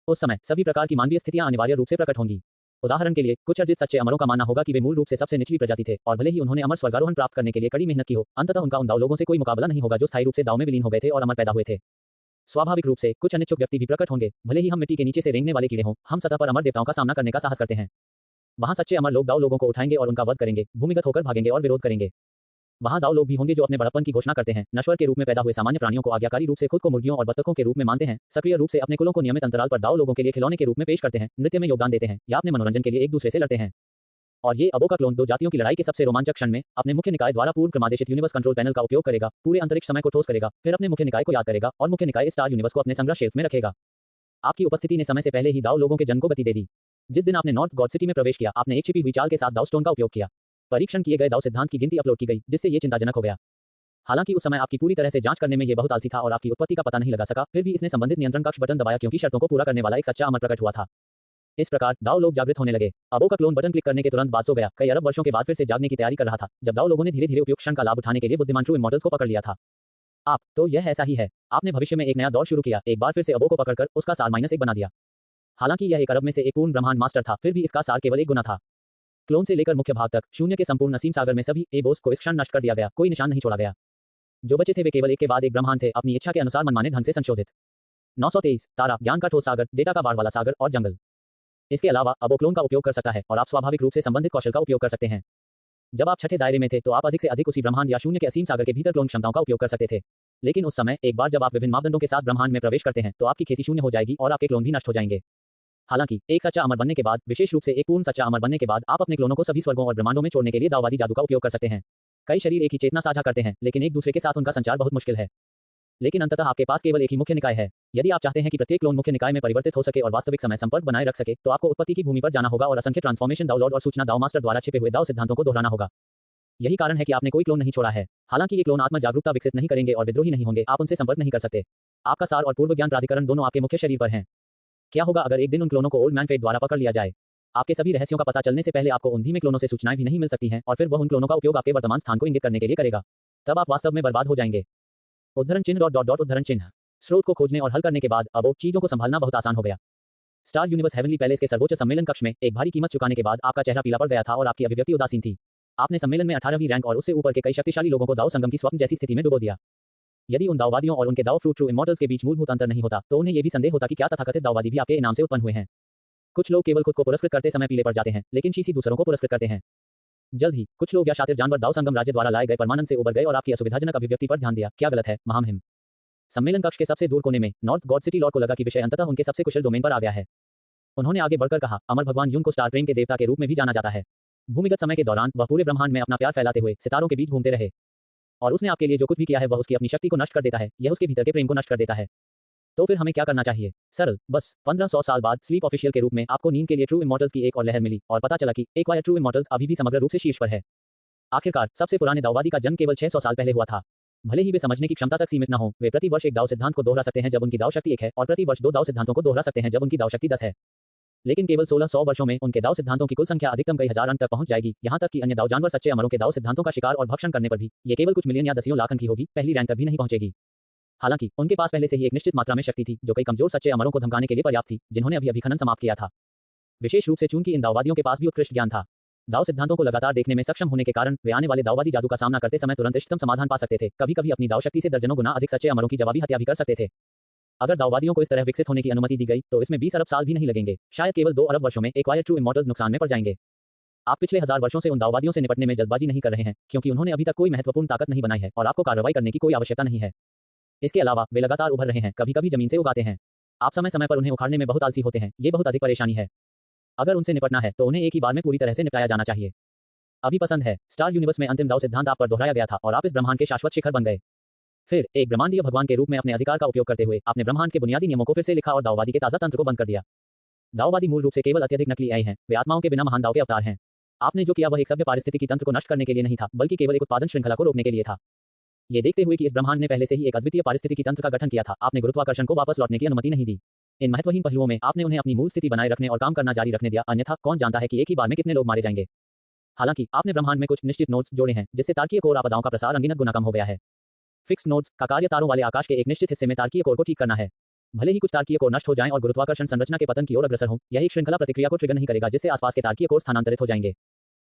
उस समय सभी प्रकार की मानवीय स्थितियां अनिवार्य रूप से प्रकट होंगी। उदाहरण के लिए कुछ अर्जित सच्चे अमरों का मानना होगा कि वे मूल रूप से सबसे निचली प्रजाति थे और भले ही उन्होंने अमर स्वर्गारोहण प्राप्त करने के लिए कड़ी मेहनत की हो, अंततः उनका उन दाव लोगों से कोई मुकाबला नहीं होगा जो स्थायी रूप से दाव में विलीन हो गए थे और अमर पैदा हुए थे। स्वाभाविक रूप से कुछ अनिच्छुक व्यक्ति भी प्रकट होंगे, भले ही हम मिट्टी के नीचे से रेंगने वाले कीड़े हों, हम सतह पर अमर देवताओं का सामना करने का साहस करते हैं। वहां सच्चे अमर लोग दाव लोगों को उठाएंगे और उनका वध करेंगे, भूमिगत होकर भागेंगे और विरोध करेंगे। वहां दाव लोग भी होंगे जो अपने बड़प्पन की घोषणा करते हैं, नश्वर के रूप में पैदा हुए सामान्य प्राणियों को आज्ञाकारी रूप से खुद को मुर्गियों और बत्तखों के रूप में मानते हैं, सक्रिय रूप से अपने कुलों को नियमित अंतराल पर दाव लोगों के लिए खिलौने के रूप में पेश करते हैं, नृत्य में योगदान देते हैं या अपने मनोरंजन के लिए एक दूसरे से लड़ते हैं। और ये अबो का क्लोन दो जातियों की लड़ाई के सबसे रोमांचक क्षण में अपने मुख्य निकाय द्वारा पूर्व क्रमादेशित यूनिवर्स कंट्रोल पैनल का उपयोग करेगा, पूरे अंतरिक्ष समय को ठोस करेगा, फिर अपने मुख्य निकाय को याद करेगा और मुख्य निकाय स्टार यूनिवर्स को अपने संग्रह शेल्फ में रखेगा। आपकी उपस्थिति ने समय से पहले ही दाव लोगों के जन्म को गति दे दी। जिस दिन आपने नॉर्थ गॉड सिटी में प्रवेश किया, आपने एक छिपी हुई चाल के साथ दाव स्टोन का उपयोग किया। परीक्षण किए गए दाव सिद्धांत की गिनती अपलोड की गई, जिससे ये चिंताजनक हो गया। हालांकि उस समय आपकी पूरी तरह से जांच करने में ये बहुत आलसी था और आपकी उत्पत्ति का पता नहीं लगा सका, फिर भी इसने संबंधित नियंत्रण कक्ष बटन दबाया क्योंकि शर्तों को पूरा करने वाला एक सच्चा अमर प्रकट हुआ था। इस प्रकार दाव लोग जागृत होने लगे। अबो का क्लोन बटन क्लिक करने के तुरंत बाद सो गया। कई अरब वर्षों के बाद फिर से जागने की तैयारी कर रहा था, जब दाव लोगों ने धीरे धीरे उपयुक्त क्षण का लाभ उठाने के लिए बुद्धिमान ट्रू इमॉर्टल्स को पकड़ लिया था। आप तो यह ऐसा ही है। आपने भविष्य में एक नया दौर शुरू किया, एक बार फिर से अबो को पकड़कर उसका सार -1 बना दिया। हालांकि यह एक अरब में से एक पूर्ण ब्रह्मांड मास्टर था, फिर भी इसका सार केवल एक गुना था। क्लोन से लेकर मुख्य भाग तक शून्य के संपूर्ण असीम सागर में सभी एबोस को इस क्षण नष्ट कर दिया गया, कोई निशान नहीं छोड़ा गया। जो बचे थे वे केवल एक के बाद एक ब्रह्मांड थे, अपनी इच्छा के अनुसार मनमाने ढंग से संशोधित। 923 तारा, ज्ञान का ठोस सागर, डेटा का बाढ़ वाला सागर और जंगल। इसके अलावा अबो क्लोन का उपयोग कर सकता है और आप स्वाभाविक रूप से संबंधित कौशल का उपयोग कर सकते हैं। जब आप छठे दायरे में थे तो आप अधिक से अधिक उसी ब्रह्मांड या शून्य के असीम सागर के भीतर क्लोन क्षमताओं का उपयोग कर सकते थे। लेकिन उस समय एक बार जब आप विभिन्न मापदंडों के साथ ब्रह्मांड में प्रवेश करते हैं तो आपकी खेती शून्य हो जाएगी और आपके क्लोन भी नष्ट हो जाएंगे। हालांकि एक सच्चा अमर बनने के बाद, विशेष रूप से एक पूर्ण सच्चा अमर बनने के बाद, आप अपने क्लोनों को सभी स्वर्गों और ब्रह्मांडों में छोड़ने के लिए दाववादी जादू का उपयोग कर सकते हैं। कई शरीर एक ही चेतना साझा करते हैं, लेकिन एक दूसरे के साथ उनका संचार बहुत मुश्किल है। लेकिन अंततः आपके पास केवल एक ही मुख्य निकाय है। यदि आप चाहते हैं कि प्रत्येक क्लोन मुख्य निकाय में परिवर्तित हो सके और वास्तविक समय संपर्क बनाए रख सके, तो आपको उत्पत्ति की भूमि पर जाना होगा और असंख्य ट्रांसफॉर्मेशन डाउनलोड और सूचना दाव मास्टर द्वारा छिपे हुए दाव सिद्धांतों को दोहराना होगा। यही कारण है कि आपने कोई क्लोन नहीं छोड़ा है। हालांकि ये क्लोन आत्म जागरूकता विकसित नहीं करेंगे और विद्रोही नहीं होंगे, आप उनसे संपर्क नहीं कर सकते। आपका सार और पूर्व ज्ञान प्राधिकरण दोनों आपके मुख्य शरीर पर हैं। क्या होगा अगर एक दिन उन क्लोनों को ओल्ड मैन फेट द्वारा पकड़ लिया जाए? आपके सभी रहस्यों का पता चलने से पहले आपको उन धीमे क्लोनों से सूचनाएं भी नहीं मिल सकती हैं और फिर वह उन क्लोनों का उपयोग आपके वर्तमान स्थान को इंगित करने के लिए करेगा। तब आप वास्तव में बर्बाद हो जाएंगे। उद्धरण चिन्ह उद्धरण चिन्ह। स्रोत को खोजने और हल करने के बाद अब चीजों को संभालना बहुत आसान हो गया। स्टार यूनिवर्स हेवनली पैलेस के सर्वोच्च सम्मेलन कक्ष में एक भारी कीमत चुकाने के बाद आपका चेहरा पीला पड़ गया था और आपकी अभिव्यक्ति उदासीन थी। आपने सम्मेलन में 18वीं रैंक और उससे ऊपर के कई शक्तिशाली लोगों को दाव संगम की स्वप्न जैसी स्थिति में डुबो दिया। यदि उन दाववादियों और उनके दाव फ्रूट ट्रू इमॉर्टल्स के बीच मूलभूत अंतर नहीं होता, तो उन्हें यह भी संदेह होता कि क्या तथाकथित दाववादी भी आपके इनाम से उत्पन्न हुए हैं। कुछ लोग केवल खुद को पुरस्कृत करते समय पीले पड़ जाते हैं, लेकिन शीशी दूसरों को पुरस्कृत करते हैं। जल्द ही कुछ लोग या शातिर जानवर दाव संगम राज्य द्वारा लाए गए परमानंद से उबर गए और आपकी असुविधाजनक अभिव्यक्ति पर ध्यान दिया। क्या गलत है, महामहिम? सम्मेलन कक्ष के सबसे दूर कोने में नॉर्थ गॉड सिटी लॉर्ड को लगा कि विषय अंततः उनके सबसे कुशल डोमेन पर आ गया है। उन्होंने आगे बढ़कर कहा, अमर भगवान यूंग को स्टार प्रेम के देवता के रूप में भी जाना जाता है। भूमिगत समय के दौरान वह पूरे ब्रह्मांड में अपना प्यार फैलाते हुए सितारों के बीच घूमते रहे और उसने आपके लिए जो कुछ भी किया है वह उसकी अपनी शक्ति को नष्ट कर देता है। यह उसके भीतर के प्रेम को नष्ट कर देता है। तो फिर हमें क्या करना चाहिए? सरल, बस 1500 साल बाद स्लीप ऑफिशियल के रूप में आपको नींद के लिए ट्रू इमॉर्टल्स की एक और लहर मिली और पता चला कि एक वायर ट्रू इमॉर्टल्स अभी भी समग्र रूप से शीर्ष पर है। आखिरकार सबसे पुराने दाववादी का जन्म केवल 600 साल पहले हुआ था। भले ही वे समझने की क्षमता तक सीमित न हो, वे प्रति वर्ष एक दाव सिद्धांत को दोहरा सकते हैं जब उनकी दाव शक्ति 1 है और प्रति वर्ष 2 दाव सिद्धांतों को दोहरा सकते हैं जब उनकी दाव शक्ति 10 है। लेकिन केवल 1600 वर्षों में उनके दाव सिद्धांतों की कुल संख्या अधिकतम कई हजार अंक तक पहुंच जाएगी। यहां तक कि अन्य दाव जानवर सच्चे अमरों के दाव सिद्धांतों का शिकार और भक्षण करने पर भी ये केवल कुछ मिलियन या दसियों लाख अंक की होगी, पहली रैंक तक भी नहीं पहुंचेगी। हालांकि उनके पास पहले से ही एक निश्चित मात्रा में शक्ति थी जो कई कमजोर सच्चे अमरों को धमकाने के लिए पर्याप्त थी, जिन्होंने अभी खनन समाप्त किया था। विशेष रूप से चूंकि इन दाववादियों के पास भी उत्कृष्ट ज्ञान था, दाव सिद्धांतों को लगातार देखने में सक्षम होने के कारण वे आने वाले दाववादी जादू का सामना करते समय तुरंत इष्टतम समाधान पा सकते थे। कभी कभी अपनी दाव शक्ति से दर्जनों गुना अधिक सच्चे अमरों की जवाबी हत्या भी कर सकते थे। अगर दाववादियों को इस तरह विकसित होने की अनुमति दी गई तो इसमें 20 अरब साल भी नहीं लगेंगे। शायद केवल 2 अरब वर्षों में एक वायर ट्रू इमॉर्टल्स नुकसान में पड़ जाएंगे। आप पिछले 1000 वर्षों से उन दाववादियों से निपटने में जल्दबाजी नहीं कर रहे हैं, क्योंकि उन्होंने अभी तक कोई महत्वपूर्ण ताकत नहीं बनाई है और आपको कार्रवाई करने की कोई आवश्यकता नहीं है। इसके अलावा वे लगातार उभर रहे हैं, कभी कभी जमीन से उगाते हैं। आप समय समय पर उन्हें उखाड़ने में बहुत आलसी होते हैं। ये बहुत अधिक परेशानी है। अगर उनसे निपटना है तो उन्हें एक ही बार में पूरी तरह से निपटाया जाना चाहिए। अभी पसंद है, स्टार यूनिवर्स में अंतिम दाव सिद्धांत आप पर दोहराया गया था और आप इस ब्रह्मांड के शाश्वत शिखर बन गए। फिर एक ब्रह्मांडीय भगवान के रूप में अपने अधिकार का उपयोग करते हुए आपने ब्रह्मांड के बुनियादी नियमों को फिर से लिखा और दाववादी के ताजा तंत्र को बंद कर दिया। दाववादी मूल रूप से केवल अत्यधिक नकली आई हैं, वे आत्माओं के बिना महान दाव के अवतार हैं। आपने जो किया वह एक सभ्य पारिस्थितिकी तंत्र को नष्ट करने के लिए नहीं था, बल्कि केवल एक उत्पादन श्रृंखला को रोकने के लिए था। ये देखते हुए कि इस ब्रह्मांड ने पहले से ही एक अद्वितीय पारिस्थितिकी तंत्र का गठन किया था, आपने गुरुत्वाकर्षण को वापस लौटने की अनुमति नहीं दी। इन महत्वहीन पहलुओं में आपने उन्हें अपनी मूल स्थिति बनाए रखने और काम करना जारी रखने दिया, अन्यथा कौन जानता है कि एक ही बार में कितने लोग मारे जाएंगे। हालांकि आपने ब्रह्मांड में कुछ निश्चित नोड्स जोड़े हैं, जिससे तार्किक कोर आपदाओं का प्रसार अनगिनत गुना कम हो गया है। फिक्स नोड्स का कार्य तारों वाले आकाश के एक निश्चित हिस्से में तार्किक कोर को ठीक करना है। भले ही कुछ तार्किक कोर नष्ट हो जाएं और गुरुत्वाकर्षण संरचना के पतन की ओर अग्रसर हो, यह एक श्रृंखला प्रतिक्रिया को ट्रिगर नहीं करेगा जिससे आसपास के तार्किक कोर स्थानांतरित हो जाएंगे।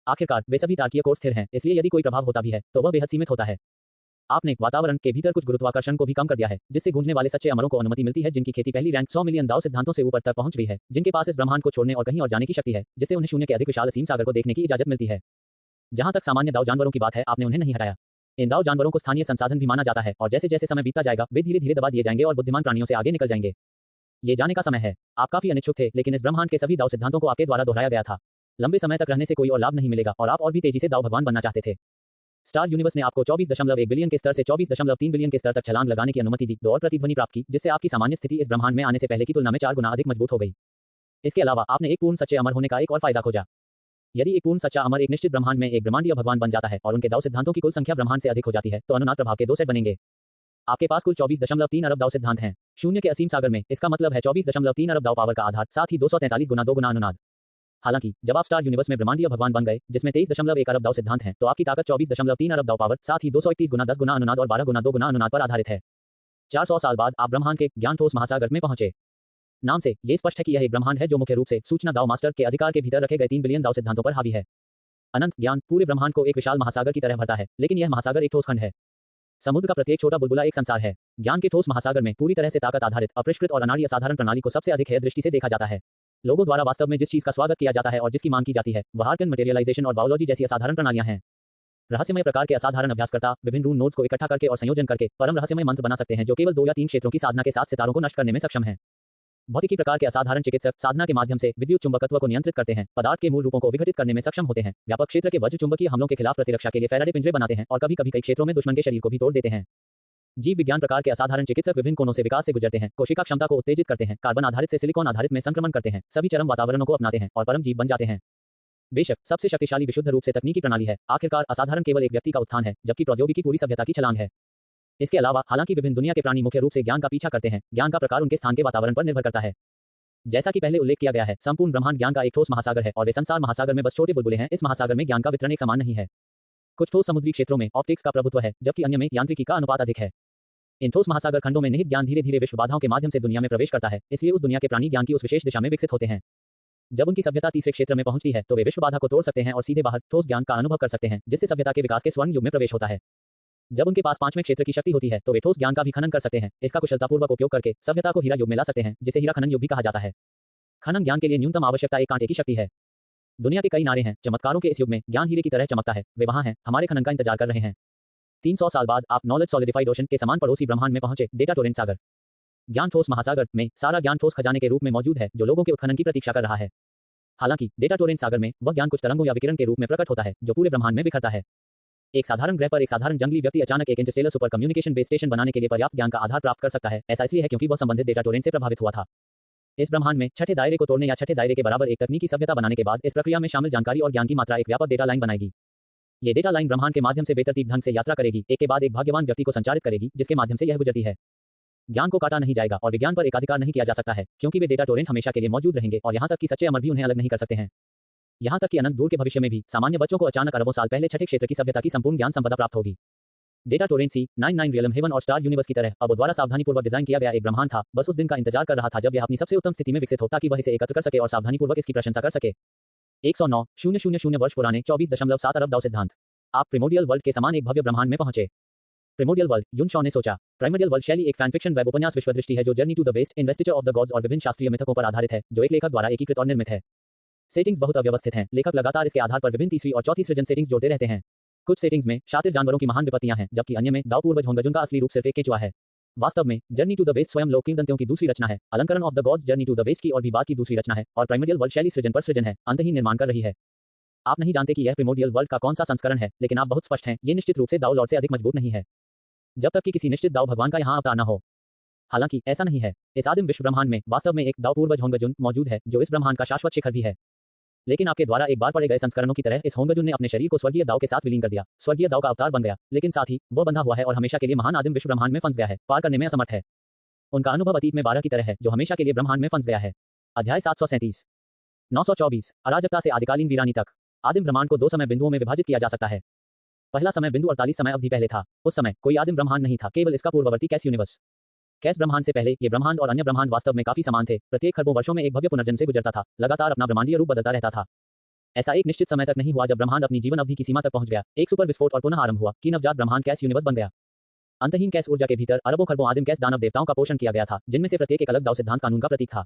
आखिरकार वे सभी तार्किक कोर स्थिर हैं, इसलिए यदि कोई प्रभाव होता भी है तो वह बेहद सीमित होता है। आपने वातावरण के भीतर कुछ गुरुत्वाकर्षण को भी कम कर दिया है, जिससे गूंजने वाले सच्चे अमरों को अनुमति मिलती है जिनकी खेती पहली रैंक 100 मिलियन दाव सिद्धांतों से ऊपर तक पहुंच गई है, जिनके पास इस ब्रह्मांड को छोड़ने और कहीं और जाने की शक्ति है, जिससे उन्हें शून्य के अधिक विशाल असीम सागर को देखने की इजाजत मिलती है। जहां तक सामान्य दाव जानवरों की बात है, आपने उन्हें नहीं हटाया। इन दाव जानवरों को स्थानीय संसाधन भी माना जाता है और जैसे जैसे समय बीतता जाएगा वे धीरे धीरे दबा दिए जाएंगे और बुद्धिमान प्राणियों से आगे निकल जाएंगे। ये जाने का समय है। आप काफी अनिच्छुक थे, लेकिन इस ब्रह्मांड के सभी दाव सिद्धांतों को आपके द्वारा दोहराया गया था। लंबे समय तक रहने से कोई और लाभ नहीं मिलेगा और आप और भी तेजी से दाव भगवान बनना चाहते थे। स्टार यूनिवर्स ने आपको 24.1 बिलियन के स्तर से 24.3 बिलियन के स्तर तक छलांग लगाने की अनुमति दी, 2 और प्रतिध्वनि प्राप्त की, जिससे आपकी सामान्य स्थिति इस ब्रह्मांड में आने से पहले की तुलना में 4 गुना अधिक मजबूत हो गई। इसके अलावा आपने एक पूर्ण सच्चे अमर होने का एक और फायदा खोजा। यदि एक पूर्ण सच्चा अमर एक निश्चित ब्रह्मांड में एक ब्रह्मांडीय भगवान बन जाता है और उनके दाव सिद्धांतों की कुल संख्या ब्रह्मांड से अधिक हो जाती है तो अनुनाद प्रभाव के 2 सेट बनेंगे। आपके पास कुल 24.3 अरब दाव सिद्धांत हैं। शून्य के असीम सागर में, इसका मतलब है 24.3 अरब दाव पावर का आधार, साथ ही 243 गुना 2 गुना अनुनाद। हालांकि जब आप स्टार यूनिवर्स में ब्रह्मांडीय भगवान बन गए जिसमें 23.1 अरब दाव सिद्धांत हैं, तो आपकी ताकत 24.3 अरब दाव पावर, साथ ही 231 गुना 10 गुना अनुनाद और 12 गुना 2 गुना अनुनाद पर आधारित है। 400 साल बाद आप ब्रह्मांड के ज्ञान ठोस महासागर में पहुंचे। नाम से ये स्पष्ट है कि यह एक ब्रह्मांड है जो मुख्य रूप से सूचना दाव मास्टर के अधिकार के भीतर रखे गए 3 बिलियन दाव सिद्धांतों पर हावी है। अनंत ज्ञान पूरे ब्रह्मांड को एक विशाल महासागर की तरह भरता है, लेकिन यह महासागर एक ठोस खंड है। समुद्र का प्रत्येक छोटा बुलबुला एक संसार है। ज्ञान के ठोस महासागर में पूरी तरह से ताकत आधारित, अपरिष्कृत और अनाड़ी असाधारण प्रणाली को सबसे अधिक है दृष्टि से देखा जाता है। लोगों द्वारा वास्तव में जिस चीज का स्वागत किया जाता है और जिसकी मांग की जाती है वह आर्कन मटेरियलाइजेशन और बायोलॉजी जैसी असाधारण प्रणालियां हैं। रहस्यमय प्रकार के असाधारण अभ्यासकर्ता विभिन्न रून नोड्स को इकट्ठा करके और संयोजन करके परम रहस्यमय मंत्र बना सकते हैं जो केवल 2 या 3 क्षेत्रों की साधना के साथ सितारों को नष्ट करने में सक्षम है। भौतिकी प्रकार के असाधारण चिकित्सक साधना के माध्यम से विद्युत चुंबकत्व को नियंत्रित करते हैं, पदार्थ के मूल रूपों को विघटित करने में सक्षम होते हैं, व्यापक क्षेत्र के वज्र चुंबकीय हमलों के खिलाफ प्रतिरक्षा के लिए फैराडे पिंजरे बनाते हैं और कभी-कभी कई क्षेत्रों में दुश्मन के शरीर को भी तोड़ देते हैं। जीव विज्ञान प्रकार के असाधारण चिकित्सक विभिन्न कोणों से विकास से गुजरते हैं, कोशिका क्षमता को उत्तेजित करते हैं, कार्बन आधारित से सिलिकॉन आधारित में संक्रमण करते हैं, सभी चरम वातावरणों को अपनाते हैं और परम जीव बन जाते हैं। बेशक सबसे शक्तिशाली विशुद्ध रूप से तकनीकी प्रणाली है, आखिरकार असाधारण केवल एक व्यक्ति का उत्थान है, जबकि प्रौद्योगिकी पूरी सभ्यता की छलांग है। इसके अलावा हालांकि विभिन्न दुनिया के प्राणी मुख्य रूप से ज्ञान का पीछा करते हैं, ज्ञान का प्रकार उनके स्थान के वातावरण पर निर्भर करता है। जैसा कि पहले उल्लेख किया गया है, संपूर्ण ब्रह्मांड ज्ञान का एक ठोस महासागर है और वे संसार महासागर में बस छोटे बुलबुले हैं। इस महासागर में ज्ञान का वितरण एक समान नहीं है। कुछ ठोस समुद्री क्षेत्रों में ऑप्टिक्स का प्रभुत्व है, जबकि अन्य में यांत्रिकी का अनुपात अधिक है। इन ठोस महासागर खंडों में निहित ज्ञान धीरे धीरे विश्व बाधाओं के माध्यम से दुनिया में प्रवेश करता है, इसलिए उस दुनिया के प्राणी ज्ञान की उस विशेष दिशा में विकसित होते हैं। जब उनकी सभ्यता तीसरे क्षेत्र में पहुंचती है तो वे विश्व बाधा को तोड़ सकते हैं और सीधे बाहर ठोस ज्ञान का अनुभव कर सकते हैं, जिससे सभ्यता के विकास के स्वर्ण युग में प्रवेश होता है। जब उनके पास 5वें क्षेत्र की शक्ति होती है तो वे ठोस ज्ञान का भी खनन कर सकते हैं। इसका कुशलतापूर्वक उपयोग करके सभ्यता को हीरा युग में ला सकते हैं, जिसे हीरा खनन युग भी कहा जाता है। खनन ज्ञान के लिए न्यूनतम आवश्यकता एक कांटे की शक्ति है। दुनिया के कई नारे हैं, चमत्कारों के इस युग में ज्ञान हीरे की तरह चमकता है। वे वहां हैं, हमारे खनन का इंतजार कर रहे हैं। 300 साल बाद आप नॉलेज सॉलिडिफाइड ओशन के समान पड़ोसी ब्रह्मांड में पहुंचे, डेटा टोरेंट सागर। ज्ञान ठोस महासागर में सारा ज्ञान ठोस खजाने के रूप में मौजूद है जो लोगों के उत्खनन की प्रतीक्षा कर रहा है। हालांकि डेटा टोरेंट सागर में वह ज्ञान कुछ तरंगों या विकिरण के रूप में प्रकट होता है जो पूरे ब्रह्मांड में बिखरता है। एक साधारण ग्रह पर एक साधारण जंगली व्यक्ति अचानक एक Interstellar super communication base station बनाने के लिए पर्याप्त ज्ञान का आधार प्राप्त कर सकता है। ऐसा इसलिए है क्योंकि वह संबंधित डेटा टोरेंट से प्रभावित हुआ था। इस ब्रह्मांड में छठे दायरे को तोड़ने या छठे दायरे के बराबर एक तकनीकी सभ्यता बनाने के बाद इस प्रक्रिया में शामिल जानकारी और ज्ञान की मात्रा एक व्यापक डेटा लाइन बनाएगी। ये डेटा लाइन ब्रह्मांड के माध्यम से बेतरतीब ढंग से यात्रा करेगी, एक के बाद एक भाग्यवान व्यक्ति को संचारित करेगी जिसके माध्यम से यह गुजरती है। ज्ञान को काटा नहीं जाएगा और विज्ञान पर एकाधिकार नहीं किया जा सकता है, क्योंकि वे डेटा टोरेंट हमेशा के लिए मौजूद रहेंगे और यहाँ तक कि सच्चे अमर भी उन्हें अलग नहीं कर सकते हैं। यहाँ तक कि अनंत दूर के भविष्य में भी सामान्य बच्चों को अचानक अरबों साल पहले छठे क्षेत्र की सभ्यता की संपूर्ण ज्ञान संपदा प्राप्त होगी। Data torrent C99 realm heaven और स्टार यूनिवर्स की तरह अब द्वारा सावधानीपूर्वक डिजाइन किया गया एक ब्रह्मांड था, बस उस दिन का इंतजार कर रहा था जब यह अपनी सबसे उत्तम स्थिति में विकसित हो ताकि वह इसे एकत्र कर सके और सावधानीपूर्वक इसकी प्रशंसा कर सके। 109,000 वर्ष पुराने 24.7 अरब दाव सिद्धांत। आप प्रिमोडियल वर्ल्ड के समान एक भव्य ब्रह्मांड में पहुंचे। प्रिमोडियल वर्ल्ड, युन शॉ ने सोचा। प्राइमोडियल वर्ल्ड शैली एक फैन फिक्शन वेब उपन्यास विश्वदृष्टि है जो journey to the west, investiture of the gods और विभिन्न शास्त्रीय मिथकों पर आधारित है जो एक लेखक द्वारा एकीकृत और निर्मित है। सेटिंग्स बहुत अव्यवस्थित हैं। लेखक लगातार इसके आधार पर विभिन्न तीसरी और चौथी सृजन सेटिंग्स जोड़ते रहते हैं। कुछ सेटिंग्स में शातिर जानवरों की महान विपत्तियां हैं, जबकि अन्य में दाव पूर्वज होंगजुन का असली रूप सिर्फ एक केचुआ है। वास्तव में जर्नी टू द वेस्ट स्वयं लोक किंवदंतियों की दूसरी रचना है। अलंकरण of the gods journey to the west की और भी बाद की दूसरी रचना है और प्राइमोडियल वर्ल्ड शैली सृजन पर सृजन है, अंतहीन निर्माण कर रही है। आप नहीं जानते कि यह प्रिमोडियल वर्ल्ड का कौन सा संस्करण है, लेकिन आप बहुत स्पष्ट हैं, ये निश्चित रूप से दाव लॉर्ड से अधिक मजबूत नहीं है, जब तक कि किसी निश्चित दाव भगवान का यहाँ अवतार न हो। हालांकि ऐसा नहीं है। इस आदिम विश्व ब्रह्मांड में वास्तव में एक दाव पूर्वज होंगजुन मौजूद है जो इस ब्रह्मांड का शाश्वत शिखर भी है। लेकिन आपके द्वारा एक बार पढ़े गए संस्करणों की तरह इस होंगजुन ने अपने शरीर को स्वर्गीय दाव के साथ विलीन कर दिया, स्वर्गीय दाव का अवतार बन गया, लेकिन साथ ही वह बंधा हुआ है और हमेशा के लिए महान आदिम विश्व ब्रह्मांड में फंस गया है, पार करने में असमर्थ है। उनका अनुभव अतीत में 12 की तरह है जो हमेशा के लिए ब्रह्मांड में फंस गया है। अध्याय 737। 924 अराजकता से आदिकालीन वीरानी तक। आदिम ब्रह्मांड को 2 समय बिंदुओं में विभाजित किया जा सकता है। पहला समय बिंदु 48 समय अवधि पहले था। उस समय कोई आदिम ब्रह्मांड नहीं था, केवल इसका पूर्ववर्ती कैस यूनिवर्स। कैस ब्रह्मांड से पहले ये ब्रह्मांड और अन्य ब्रह्मांड वास्तव में काफी समान थे। प्रत्येक खरबों वर्षों में एक भव्य पुनर्जन्म से गुजरता था, लगातार अपना ब्रह्मांडीय रूप बदलता रहता था। ऐसा एक निश्चित समय तक नहीं हुआ जब ब्रह्मांड अपनी जीवन अवधि की सीमा तक पहुंच गया, एक सुपर विस्फोट और पुनः आरंभ हुआ कि नवजात ब्रह्मांड कैस यूनिवर्स बन गया। अंतहीन कैस ऊर्जा के भीतर अरबों खरबों आदिम कैस दानव देवताओं का पोषण किया गया था, जिनमें से प्रत्येक एक अलग दाव सिद्धांत कानून का प्रतीक था।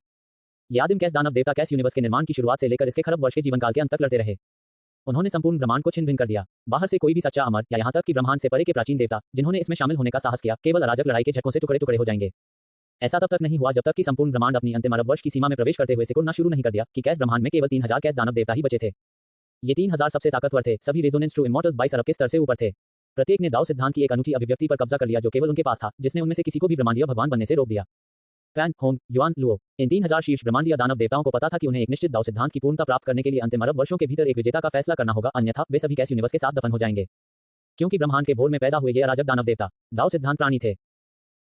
ये आदिम कैस दानव देवता कैस यूनिवर्स के निर्माण की शुरुआत से लेकर इसके खरब वर्ष के जीवनकाल के अंत तक लड़ते रहे। उन्होंने संपूर्ण ब्रह्मांड को छिन्न भिन्न कर दिया। बाहर से कोई भी सच्चा अमर या यहाँ तक कि ब्रह्मांड से परे के प्राचीन देवता जिन्होंने इसमें शामिल होने का साहस किया, केवल अराजक लड़ाई के झटकों से टुकड़े टुकड़े हो जाएंगे। ऐसा तब तक नहीं हुआ जब तक कि संपूर्ण ब्रह्मांड अपनी अंतिम अरब वर्ष की सीमा में प्रवेश करते हुए सिकुड़ना शुरू नहीं कर दिया कि कैस ब्रह्मांड में केवल 3000 कैस दानव देवता ही बचे थे। ये 3000 सबसे ताकतवर थे, सभी रेजोनेंस टू इमॉर्टल्स 22 अरब के स्तर से ऊपर थे। प्रत्येक ने दाव सिद्धांत की एक अनूठी अभिव्यक्ति पर कब्जा कर लिया जो केवल उनके पास था, जिसने उनमें से किसी को भी ब्रह्मांडीय भगवान बनने से रोक दिया। पैन, होंग, युआन, लुओ, इन 3000 शीर्ष ब्रह्मांडीय दानव देवताओं को पता था कि उन्हें एक निश्चित दाव सिद्धांत की पूर्णता प्राप्त करने के लिए अंतिम अरब वर्षों के भीतर एक विजेता का फैसला करना होगा, अन्यथा वे सभी कैस यूनिवर्स के साथ दफन हो जाएंगे। क्योंकि ब्रह्मांड के भोर में पैदा हुए ये अराजक दानव देवता दाव सिद्धांत प्राणी थे।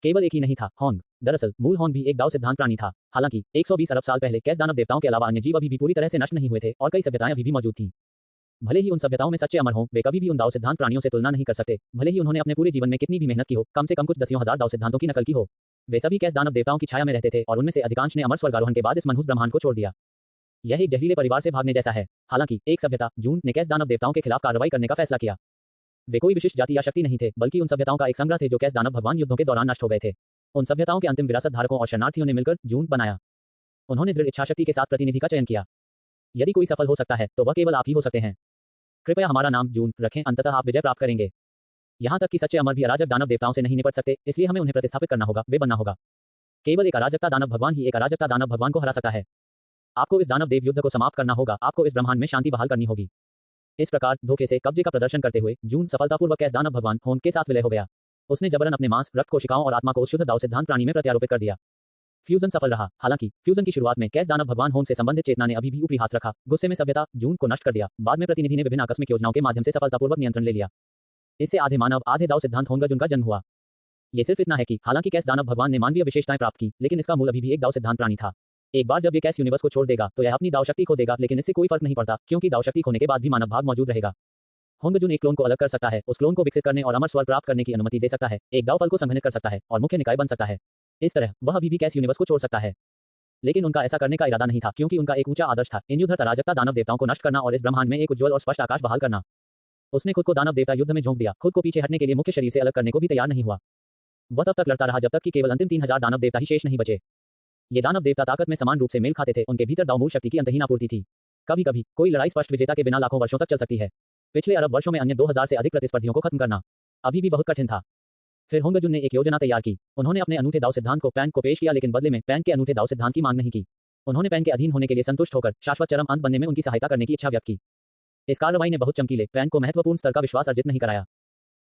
केवल एक ही नहीं था, होंग। दरअसल मूल होंग भी एक दाव सिद्धांत प्राणी था। हालांकि 120 अरब साल पहले कैस दानव देवताओं के अलावा अन्य जीव अभी भी पूरी तरह से नष्ट नहीं हुए थे और कई सभ्यताएं अभी भी मौजूद थीं। भले ही उन सभ्यताओं में सच्चे अमर हों, वे कभी भी उन दाव सिद्धांत प्राणियों से तुलना नहीं कर सकते। भले ही उन्होंने अपने पूरे जीवन में कितनी भी मेहनत की हो, कम से कम कुछ दसियों हजार दाव सिद्धांतों की नकल की हो, वे सभी कैस दानव देवताओं की छाया में रहते थे और उनमें से अधिकांश ने अमर स्वर्गारोहण के बाद इस मनहूस ब्रह्मांड को छोड़ दिया। यह एक जहरीले परिवार से भागने जैसा है। हालांकि एक सभ्यता, जून, ने कैस दानव देवताओं के खिलाफ कार्रवाई करने का फैसला किया। वे कोई विशिष्ट जाति या शक्ति नहीं थे, बल्कि उन सभ्यताओं का एक संग्रह थे जो कैस दानव भगवान युद्धों के दौरान नष्ट हो गए थे। उन सभ्यताओं के अंतिम विरासत धारकों और शरणार्थियों ने मिलकर जून बनाया। उन्होंने दृढ़ इच्छाशक्ति के साथ प्रतिनिधि का चयन किया। यदि कोई सफल हो सकता है तो वह केवल आप ही हो सकते हैं। कृपया हमारा नाम जून रखें, अंततः आप विजय प्राप्त करेंगे। यहां तक कि सच्चे अमर भी अराजक दानव देवताओं से नहीं निपट सकते, इसलिए हमें उन्हें प्रतिस्थापित करना होगा, वे बनना होगा। केवल एक अराजकता दानव भगवान ही एक अराजकता दानव भगवान को हरा सकता है। आपको इस दानव देव युद्ध को समाप्त करना होगा, आपको इस ब्रह्मांड में शांति बहाल करनी होगी। इस प्रकार धोखे से कब्जे का प्रदर्शन करते हुए जून सफलतापूर्वक कैस दानव भगवान होंग के साथ विलय हो गया। उसने जबरन अपने मांस, रक्त कोशिकाओं और आत्मा को शुद्ध दाव सिद्धांत प्राणी में प्रत्यारोपित कर दिया। फ्यूजन सफल रहा। हालांकि फ्यूजन की शुरुआत में कैस दानव भगवान होंग से संबंधित चेतना ने अभी भी ऊपरी हाथ रखा। गुस्से में सभ्यता जून को नष्ट कर दिया। बाद में प्रतिनिधि ने विभिन्न आकस्मिक योजनाओं के माध्यम से सफलतापूर्वक नियंत्रण ले लिया। इससे आधे मानव आधे दाव सिद्धांत होंगजुन का जन्म हुआ। ये सिर्फ इतना है कि हालांकि कैस दानव भगवान ने मानवीय विशेषताएं प्राप्त की, लेकिन इसका मूल अभी भी एक दाव सिद्धांत प्राणी था। एक बार जब ये कैस यूनिवर्स को छोड़ देगा तो यह अपनी दाव शक्ति खो देगा, लेकिन इससे कोई फर्क नहीं पड़ता, क्योंकि दाव शक्ति खोने के बाद भी मानव भाग मौजूद रहेगा। होंगजुन एक क्लोन को अलग कर सकता है, उस क्लोन को विकसित करने और अमर स्वर्ग प्राप्त करने की अनुमति दे सकता है, एक दाव फल को संघनित कर सकता है और मुख्य निकाय बन सकता है। इस तरह वह अभी भी कैस यूनिवर्स को छोड़ सकता है। लेकिन उनका ऐसा करने का इरादा नहीं था, क्योंकि उनका एक ऊंचा आदर्श था, इन युद्ध अराजकता दानव देवताओं को नष्ट करना और इस ब्रह्मांड में एक उज्ज्वल और स्पष्ट आकाश बहाल करना। उसने खुद को दानव देवता युद्ध में झोंक दिया, खुद को पीछे हटने के लिए मुख्य शरीर से अलग करने को भी तैयार नहीं हुआ। वह तब तक लड़ता रहा जब तक कि केवल अंतिम 3000 दानव देवता ही शेष नहीं बचे। ये दानव देवता ताकत में समान रूप से मेल खाते थे, उनके भीतर दावमूल शक्ति की अंतहीन आपूर्ति थी। कभी कभी कोई लड़ाई स्पष्ट विजेता के बिना लाखों वर्षों तक चल सकती है। पिछले अरब वर्षों में अन्य 2000 से अधिक प्रतिस्पर्धियों को खत्म करना अभी भी बहुत कठिन था। फिर होंगजुन ने एक योजना तैयार की। उन्होंने अपने अनूठे दाव सिद्धांत को पैन को पेश किया, लेकिन बदले में पैन के अनूठे दाव सिद्धांत की मांग नहीं की। उन्होंने पैन के अधीन होने के लिए संतुष्ट होकर शाश्वत चरम अंत बनने में उनकी सहायता करने की इच्छा व्यक्त की। इस कार्रवाई ने बहुत चमकीले पैन को महत्वपूर्ण स्तर का विश्वास अर्जित नहीं कराया।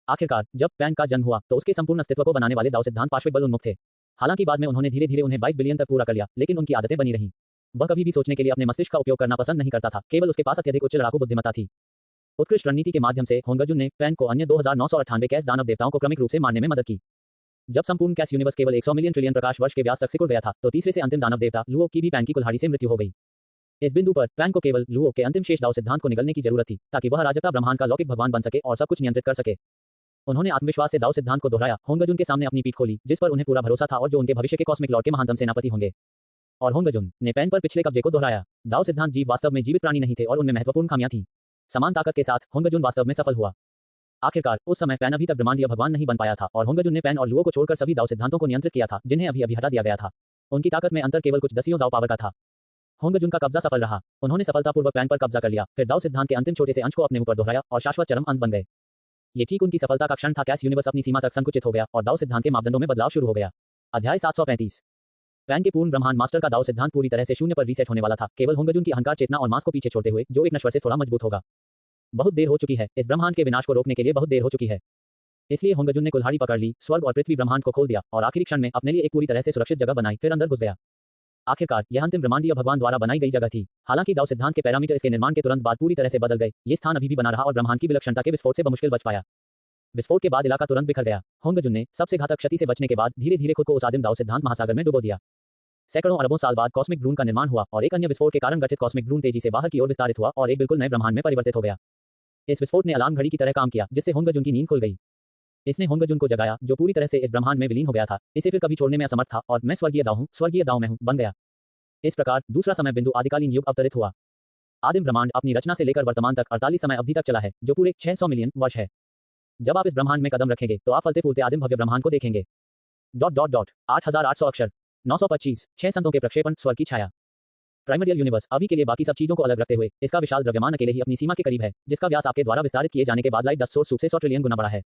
आखिरकार जब पैन का जन्म हुआ तो उसके संपूर्ण अस्तित्व को बनाने वाले दाव सिद्धांत पाशविक बल उन्मुख थे। हालांकि बाद में उन्होंने धीरे धीरे उन्हें 22 बिलियन तक पूरा कर लिया, लेकिन उनकी आदतें बनी रहीं। वह कभी भी सोचने के लिए अपने मस्तिष्क का उपयोग करना पसंद नहीं करता था, केवल उसके पास अत्यधिक उच्च लड़ाकू बुद्धिमत्ता थी। उत्कृष्ट रणनीति के माध्यम से होंगजुन ने पैन को अन्य 2998 कैस दानव देवताओं को क्रमिक रूप से मारने में मदद की। जब संपूर्ण कैस यूनिवर्स केवल 100 मिलियन ट्रिलियन प्रकाश वर्ष के व्यास तक सिकुड़ गया था, तो तीसरे से अंतिम दानव देवता लुओ की भी पैन की कुल्हाड़ी से मृत्यु हो गई। इस बिंदु पर पैन को केवल लुओ के अंतिम शेष दाव सिद्धांत को निगलने की जरूरत थी, ताकि वह राजता ब्रह्मांड का लौकिक भगवान बन सके और सब कुछ नियंत्रित कर सके। उन्होंने आत्मविश्वास से दाव सिद्धांत को दोहराया, होंगजुन के सामने अपनी पीठ खोली, जिस पर उन्हें पूरा भरोसा था और जो उनके भविष्य के कॉस्मिक लॉर्ड के महानतम सेनापति होंगे। और होंगजुन ने पैन पर पिछले कब्जे को दोहराया। दाव सिद्धांत जीव वास्तव में जीवित प्राणी नहीं थे और उनमें महत्वपूर्ण खामियां थीं। समान ताकत के साथ होंगजुन वास्तव में सफल हुआ। आखिरकार उस समय पैन अभी तक ब्रह्मांडीय भगवान नहीं बन पाया था और होंगजुन ने पैन और लुओ को छोड़कर सभी दाव सिद्धांतों को नियंत्रित किया था, जिन्हें अभी अभी हटा दिया गया था। उनकी ताकत में अंतर केवल कुछ दसियों दाव पावर का था। होंगजुन का कब्जा सफल रहा। उन्होंने सफलतापूर्वक पैन पर कब्जा कर लिया, फिर दाव सिद्धांत के अंतिम छोटे से अंश को अपने ऊपर दोहराया और शाश्वत चरम अंत बन गए। ये ठीक उनकी सफलता का क्षण था। कैस यूनिवर्स अपनी सीमा तक संकुचित हो गया और दाव सिद्धांत के मापदंडों में बदलाव शुरू हो गया। अध्याय 735। पैन के पूर्ण ब्रह्मांड मास्टर का दाव सिद्धांत पूरी तरह से शून्य पर रीसेट होने वाला था, केवल होंगजुन की अहंकार चेतना और मांस को पीछे छोड़ते हुए, जो एक नश्वर से थोड़ा मजबूत होगा। बहुत देर हो चुकी है, इस ब्रह्मांड के विनाश को रोकने के लिए बहुत देर हो चुकी है। इसलिए होंगजुन ने कुल्हाड़ी पकड़ ली, स्वर्ग और पृथ्वी ब्रह्मांड को खोल दिया और आखिरी क्षण में अपने लिए एक पूरी तरह से सुरक्षित जगह बनाई, फिर अंदर घुस गया। आखिरकार यह अंतिम ब्रह्मांडीय भगवान द्वारा बनाई गई जगह थी। हालांकि दाव सिद्धांत के पैरामीटर इसके निर्माण के तुरंत बाद पूरी तरह से बदल गए। ये स्थान अभी भी बना रहा और ब्रह्मांड की विलक्षणता के विस्फोट से बमुश्किल बच पाया। विस्फोट के बाद इलाका तुरंत बिखर गया। होंगजुन ने सबसे घातक क्षति से बचने के बाद धीरे धीरे खुद को उस आदिम दाव सिद्धांत महासागर में डुबो दिया। सैकड़ों अरबों साल बाद कॉस्मिक ड्रून का निर्माण हुआ और एक अन्य विस्फोट के कारण गठित कॉस्मिक ड्रून तेजी से बाहर की ओर विस्तारित हुआ और एक बिल्कुल नए ब्रह्मांड में परिवर्तित हो गया। इस विस्फोट ने अलार्म घड़ी की तरह काम किया, जिससे होंगजुन की नींद खुल गई। इसने होंगजुन को जगाया, जो पूरी तरह से इस ब्रह्मांड में विलीन हो गया था, इसे फिर कभी छोड़ने में असमर्थ था और मैं स्वर्गीय दाव हूं, स्वर्गीय दाव मैं हूं बन गया। इस प्रकार दूसरा समय बिंदु आदिकालीन युग अवतरित हुआ। आदिम ब्रह्मांड अपनी रचना से लेकर वर्तमान तक 48 समय अवधि तक चला है, जो पूरे 600 मिलियन वर्ष है। जब आप इस ब्रह्मांड में कदम रखेंगे तो आप फलते फूलते आदिम भव्य ब्रह्मांड को देखेंगे। 8800 अक्षर, 925, 6 संतों के प्रक्षेपण, स्वर्ग की छाया। प्राइमरियल यूनिवर्स अभी के लिए बाकी सब चीजों को अलग रखते हुए इसका विशाल द्रव्यमान अकेले ही अपनी सीमा के करीब है, जिसका व्यास आपके द्वारा विस्तारित किए जाने के बाद लाइट 10 सोर्स से 100 ट्रिलियन गुना बड़ा है।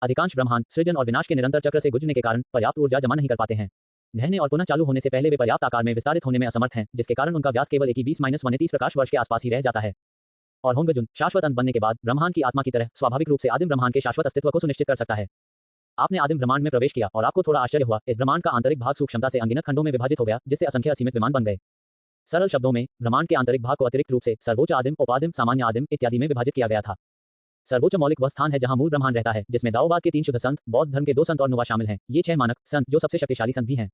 अधिकांश ब्रह्मांड सृजन और विनाश के निरंतर चक्र से गुजरने के कारण पर्याप्त ऊर्जा जमा नहीं कर पाते हैं। ढहने और पुनः चालू होने से पहले वे पर्याप्त आकार में विस्तारित होने में असमर्थ हैं, जिसके कारण उनका व्यास केवल 21-130 प्रकाश वर्ष के आसपास ही रह जाता है। और होंगजुन शाश्वत अंत बनने के बाद ब्रह्मांड की आत्मा की तरह स्वाभाविक रूप से आदिम ब्रह्मांड के शाश्वत अस्तित्व को सुनिश्चित कर सकता है। आपने आदिम ब्रह्मांड में प्रवेश किया और आपको थोड़ा आश्चर्य हुआ। इस ब्रह्मांड का आंतरिक भाग सूक्ष्म क्षमता से अनगिनत खंडों में विभाजित हो गया, जिससे असंख्य असीमित विमान बन गए। सरल शब्दों में, ब्रह्मांड के आंतरिक भाग को अतिरिक्त रूप से सर्वोच्च आदिम, उपादिम, सामान्य आदिम इत्यादि में विभाजित किया गया था। सर्वोच्च मौलिक वह स्थान है जहां मूल ब्रह्मांड रहता है, जिसमें दाओवाद के 3 शुद्ध संत, बौद्ध धर्म के 2 संत और नुवा शामिल हैं। ये 6 मानक संत जो सबसे शक्तिशाली संत भी हैं।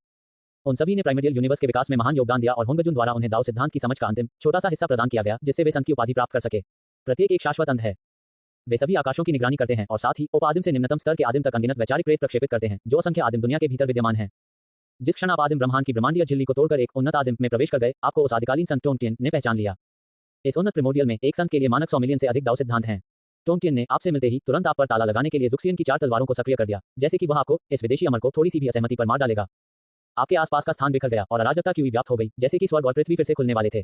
उन सभी ने प्राइमर्डियल यूनिवर्स के विकास में महान योगदान दिया और होंगजुन द्वारा उन्हें दाओ सिद्धांत की समझ का अंतिम छोटा सा हिस्सा प्रदान किया गया, जिससे वे संत की उपाधि प्राप्त कर सके। प्रत्येक एक शाश्वत अंत है। वे सभी आकाशों की निगरानी करते हैं और साथ ही उपादिम से निम्नतम स्तर के आदिम तक अनगिनत वैचारिक प्रेत प्रक्षेपित करते हैं, जो असंख्य आदिम दुनिया के भीतर विद्यमान हैं। जिस क्षण आप आदिम ब्रह्मांड की ब्रह्मांडीय झिल्ली को तोड़कर एक उन्नत आदिम में प्रवेश कर गए, आपको उस आदिकालीन संत टोंगटियन ने पहचान लिया। इस उन्नत प्रिमोडियल में एक संत के लिए मानक 100 मिलियन से अधिक दाओ सिद्धांत हैं। टोंगटियन ने आपसे मिलते ही तुरंत आप पर ताला लगाने के लिए ज़ुक्सियन की 4 तलवारों को सक्रिय कर दिया, जैसे कि वह आपको, इस विदेशी अमर को, थोड़ी सी भी असहमति पर मार डालेगा। आपके आसपास का स्थान बिखर गया और अराजकता की हुई व्याप्त हो गई, जैसे कि स्वर्ग और पृथ्वी फिर से खुलने वाले थे।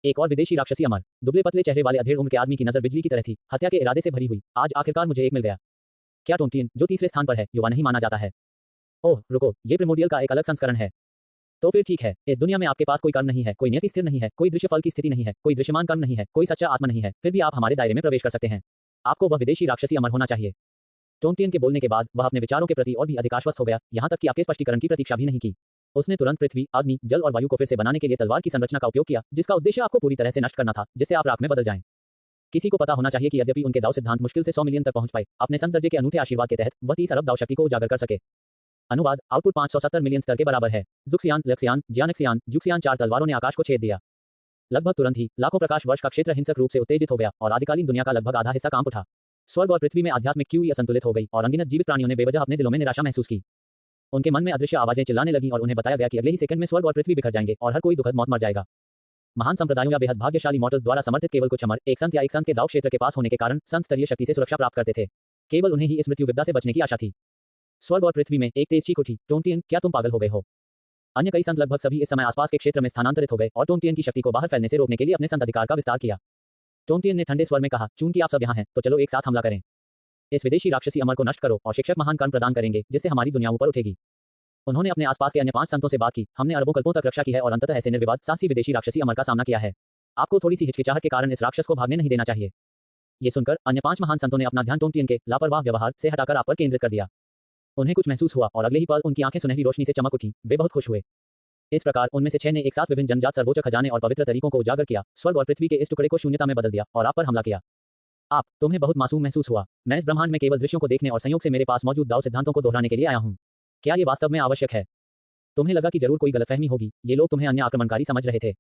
एक और विदेशी राक्षसी अमर, दुबले पतले चेहरे वाले अधेड़ उम्र के आदमी की नजर बिजली की तरह थी, हत्या के इरादे से भरी हुई। आज आखिरकार मुझे एक मिल गया। क्या टोंगटियन, जो तीसरे स्थान पर है, युवा नहीं माना जाता है? ओह रुको, ये प्रिमोडियल का एक अलग संस्करण है। तो फिर ठीक है, इस दुनिया में आपके पास कोई कर्म नहीं है, कोई नियति स्थिर नहीं है, कोई दृश्य फल की स्थिति नहीं है, कोई दृश्यमान कर्म नहीं है, कोई सच्चा आत्मा नहीं है, फिर भी आप हमारे दायरे में प्रवेश कर सकते हैं। आपको वह विदेशी राक्षसी अमर होना चाहिए। टोंगटियन के बोलने के बाद वह अपने विचारों के प्रति और भी अधिक आश्वस्त हो गया, यहाँ तक कि आपके स्पष्टीकरण की प्रतीक्षा भी नहीं की। उसने तुरंत पृथ्वी, अग्नि, जल और वायु को फिर से बनाने के लिए तलवार की संरचना का उपयोग किया, जिसका उद्देश्य आपको पूरी तरह से नष्ट करना था, जिससे आप राख में बदल जाएं। किसी को पता होना चाहिए कि यद्यपि उनके दाव सिद्धांत मुश्किल से 100 मिलियन तक पहुंच पाए, अपने संत दर्जे के अनूठे आशीर्वाद के तहत वह 30 अरब दाव शक्ति को उजागर कर सके। अनुवाद, आउटपुट 570 मिलियन स्तर के बराबर है। ज़ुक्सियान, लक्सियान, जियानक्सियान, जुक्सियान 4 तलवारों ने आकाश को छेद दिया। लगभग तुरंत ही लाखों प्रकाश वर्ष का क्षेत्र हिंसक रूप से उत्तेजित हो गया और आदिकालीन दुनिया का लगभग आधा हिस्सा कांप उठा। स्वर्ग और पृथ्वी में आध्यात्मिक क्यूई असंतुलित हो गई और अनगिनत जीवित प्राणियों ने बेवजह अपने दिलों में निराशा महसूस की। उनके मन में अदृश्य आवाजें चिल्लाने लगीं और उन्हें बताया गया कि अगले ही सेकंड में स्वर्ग और पृथ्वी बिखर जाएंगे और हर कोई दुखद मौत मर जाएगा। महान संप्रदायों या बेहद भाग्यशाली मॉर्टल्स द्वारा समर्थित केवल कुछ अमर, एक संत या एक संत के दाव क्षेत्र के पास होने के कारण संत स्तरीय शक्ति से सुरक्षा प्राप्त करते थे। केवल उन्हें ही इस मृत्यु विपदा से बचने की आशा थी। स्वर्ग और पृथ्वी में एक तेज चीख उठी, टोंगटियन, क्या तुम पागल हो गए हो? अन्य कई संत लगभग सभी इस समय आसपास के क्षेत्र में स्थानांतरित हो गए और टोंगटियन की शक्ति को बाहर फैलने से रोकने के लिए अपने संत अधिकार का विस्तार किया। टोंगटियन ने ठंडे स्वर में कहा, चूंकि आप सब यहाँ हैं, तो चलो एक साथ हमला करें। इस विदेशी राक्षसी अमर को नष्ट करो और शिक्षक महान कर्म प्रदान करेंगे, जिससे हमारी दुनिया ऊपर उठेगी। उन्होंने अपने आसपास के अन्य 5 संतों से बात की। हमने अरबों कल्पों तक रक्षा की है और अंततः ऐसे निर्विवाद साहसी विदेशी राक्षसी अमर का सामना किया है। आपको थोड़ी सी हिचकिचाहट के कारण इस राक्षस को भागने नहीं देना चाहिए। ये सुनकर अन्य 5 महान संतों ने अपना ध्यान टोंगटियन के लापरवाह व्यवहार से हटाकर आप पर केंद्रित कर दिया। उन्हें कुछ महसूस हुआ और अगले ही पल उनकी आंखें सुनहरी रोशनी से चमक उठी। वे बहुत खुश हुए। इस प्रकार उनमें से 6 ने एक साथ विभिन्न जनजात सर्वोच्च खजाने और पवित्र तरीकों को उजागर किया, स्वर्ग और पृथ्वी के इस टुकड़े को शून्यता में बदल दिया और आप पर हमला किया। तुम्हें बहुत मासूम महसूस हुआ। मैं इस ब्रह्मांड में केवल दृश्यों को देखने और संयोग से मेरे पास मौजूद दाव सिद्धांतों को दोहराने के लिए आया हूँ। क्या ये वास्तव में आवश्यक है? तुम्हें लगा कि जरूर कोई गलतफहमी होगी, ये लोग तुम्हें अन्य आक्रमणकारी समझ रहे थे।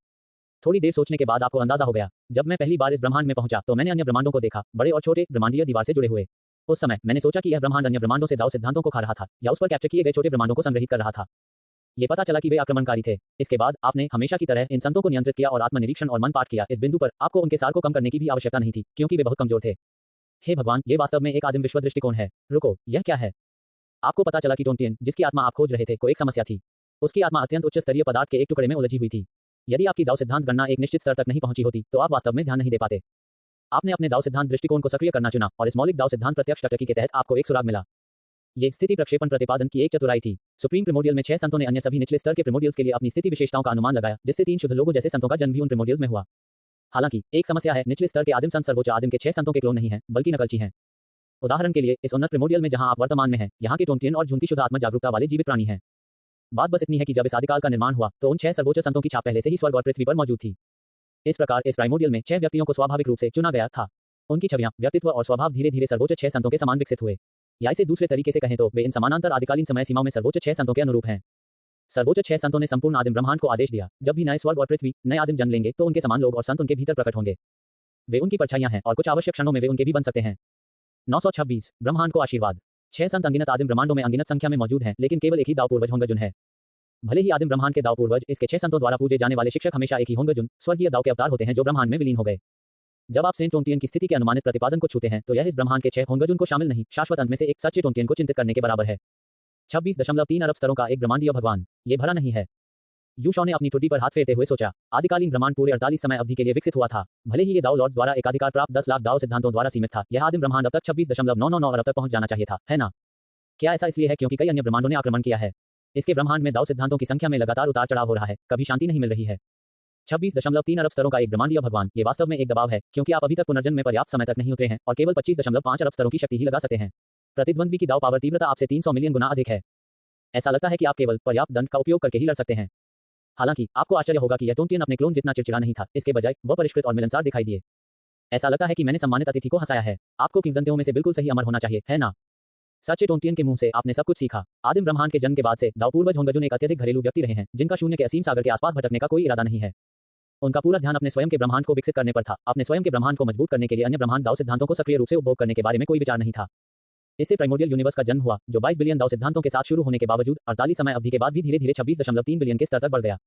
थोड़ी देर सोचने के बाद आपको अंदाजा हो गया। जब मैं पहली बार इस ब्रह्मांड में पहुंचा तो मैंने अन्य ब्रह्मांडों को देखा, बड़े और छोटे, ब्रह्मांडीय दीवार से जुड़े हुए। उस समय मैंने सोचा कि यह ब्रह्मांड अन्य ब्रह्मांडों से दाव सिद्धांतों को खा रहा था या उस पर कैप्चर किए गए छोटे ब्रह्मांडों को संग्रहित कर रहा था। ये पता चला कि वे आक्रमणकारी थे। इसके बाद आपने हमेशा की तरह इन संतों को नियंत्रित किया और आत्मनिरीक्षण और मन पाठ किया। इस बिंदु पर आपको उनके सार को कम करने की भी आवश्यकता नहीं थी, क्योंकि वे बहुत कमजोर थे। हे भगवान, ये वास्तव में एक आदिम विश्व दृष्टिकोण है। रुको, यह क्या है? आपको पता चला कि टोंगटियन, जिसकी आत्मा आप खोज रहे थे, को एक समस्या थी। उसकी आत्मा अत्यंत उच्च स्तरीय पदार्थ के एक टुकड़े में उलझी हुई थी। यदि आपकी दाव सिद्धांत गणना एक निश्चित स्तर तक नहीं पहुंची होती, तो आप वास्तव में ध्यान नहीं दे पाते। आपने अपने दाव सिद्धांत दृष्टिकोण को सक्रिय करना चुना और इस मौलिक दाव सिद्धांत प्रत्यक्ष टकटकी के तहत आपको एक सुराग मिला। ये स्थिति प्रक्षेपण प्रतिपादन की एक चतुराई थी। सुप्रीम प्रिमोडियल में 6 संतों ने अन्य सभी निचले स्तर के प्रिमोडियल्स के लिए अपनी स्थिति विशेषताओं का अनुमान लगाया, जिससे 3 शुद्ध लोगों जैसे संतों का जन्म भी उन प्रिमोडियल्स में हुआ। हालांकि एक समस्या है, निचले स्तर के आदिम संत सर्वोच्च आदिम के 6 संतों के क्लोन नहीं हैं, बल्कि नकलची हैं। उदाहरण के लिए, इस उन्नत प्रिमोडियल में जहां आप वर्तमान में हैं, यहाँ के टोंगटियन और झुंती शुद्ध आत्म जागरूकता वाले जीवित प्राणी हैं। बात बस इतनी है कि जब इस आदिकाल का निर्माण हुआ, तो उन 6 सर्वोच्च संतों की छाप पहले से ही स्वर्ग और पृथ्वी पर मौजूद थी। इस प्रकार इस प्राइमोडियल में 6 व्यक्तियों को स्वाभाविक रूप से चुना गया था। उनकी छवियां, व्यक्तित्व और स्वभाव धीरे धीरे सर्वोच्च 6 संतों के समान विकसित हुए। या इसे दूसरे तरीके से कहें तो वे इन समानांतर आदिकालीन समय सीमाओं में सर्वोच्च 6 संतों के अनुरूप हैं। सर्वोच्च 6 संतों ने संपूर्ण आदिम ब्रह्मांड को आदेश दिया, जब भी नए स्वर्ग और पृथ्वी, नए आदिम जन्म लेंगे, तो उनके समान लोग और संत उनके भीतर प्रकट होंगे। वे उनकी परछाइयां हैं और कुछ आवश्यक क्षणों में वे उनके भी बन सकते हैं। 926 ब्रह्मांड को आशीर्वाद। 6 संत अनगिनत आदिम ब्रह्मांडों में अनगिनत संख्या में मौजूद हैं, लेकिन केवल एक ही दाव पूर्वज होंगजुन है। भले ही आदिम ब्रह्मांड के दाव पूर्वज, इसके 6 संतों द्वारा पूजे जाने वाले शिक्षक हमेशा एक ही होंगजुन, स्वर्गीय दाव के अवतार होते हैं, जो ब्रह्मांड में विलीन हो गए। जब आप सेंट टोंगटियन की स्थिति के अनुमानित प्रतिपादन को छूते हैं, तो यह इस ब्रह्मांड के 6 होंगजुन को शामिल नहीं, शाश्वत अंत में से एक सच्चे टोंगटियन को चिंतित करने के बराबर है। 26.3 अरब स्तरों का एक ब्रह्मांडीय भगवान, ये भरा नहीं है। यू शॉ ने अपनी ठुड्डी पर हाथ फेरते हुए सोचा। आदिकालीन ब्रह्मांड पूरे 48 समय अवधि के लिए विकसित हुआ था। भले ही ये दाव लॉर्ड्स द्वारा एकाधिकार प्राप्त 10 लाख दाव सिद्धांतों द्वारा सीमित था, यह आदिम ब्रह्मांड अब तक 26.999 अरब तक पहुंच जाना चाहिए था, है ना? क्या ऐसा इसलिए है क्योंकि कई अन्य ब्रह्मांडों ने आक्रमण किया है? इसके ब्रह्मांड में दाव सिद्धांतों की संख्या में लगातार उतार चढ़ाव हो रहा है, कभी शांति नहीं मिल रही है। 26.3 अरब स्तरों का एक ब्रह्मांडीय भगवान, ये वास्तव में एक दबाव है, क्योंकि आप अभी तक पुनर्जन्म में पर्याप्त समय तक नहीं उतरे हैं और केवल 25.5 अरब स्तरों की शक्ति ही लगा सकते हैं। प्रतिद्वंद्वी की दाव पावर तीव्रता आपसे 300 मिलियन गुना अधिक है। ऐसा लगता है कि आप केवल पर्याप्त दंड का उपयोग करके ही लड़ सकते हैं। हालांकि आपको आश्चर्य होगा कि यह टोंटियन अपने क्लोन जितना चिड़चिड़ा नहीं था, इसके बजाय वह परिष्कृत और मिलनसार दिखाई दिए। ऐसा लगता है कि मैंने सम्मानित अतिथि को हंसाया है। आपको किंवदंतियों में से बिल्कुल सही अमर होना चाहिए, है ना? सच्चे टोंटियन के मुंह से आपने सब कुछ सीखा। आदिम ब्रह्मांड के जन्म के बाद से दाव पूर्वज होंगजुन एक अत्यधिक घरेलू व्यक्ति रहे हैं, जिनका शून्य के असीम सागर के आसपास भटकने का कोई इरादा नहीं है। उनका पूरा ध्यान अपने स्वयं के ब्रह्मांड को विकसित करने पर था। अपने स्वयं के ब्रह्मांड को मजबूत करने के लिए अन्य ब्रह्मांड दाव सिद्धांतों को सक्रिय रूप से उपभोग करने के बारे में कोई विचार नहीं था। इससे प्राइमोर्डियल यूनिवर्स का जन्म हुआ, जो 22 बिलियन दाव सिद्धांतों के साथ शुरू होने के बावजूद 48 समय अवधि के बाद भी धीरे-धीरे 26.3 बिलियन के स्तर तक बढ़ गया।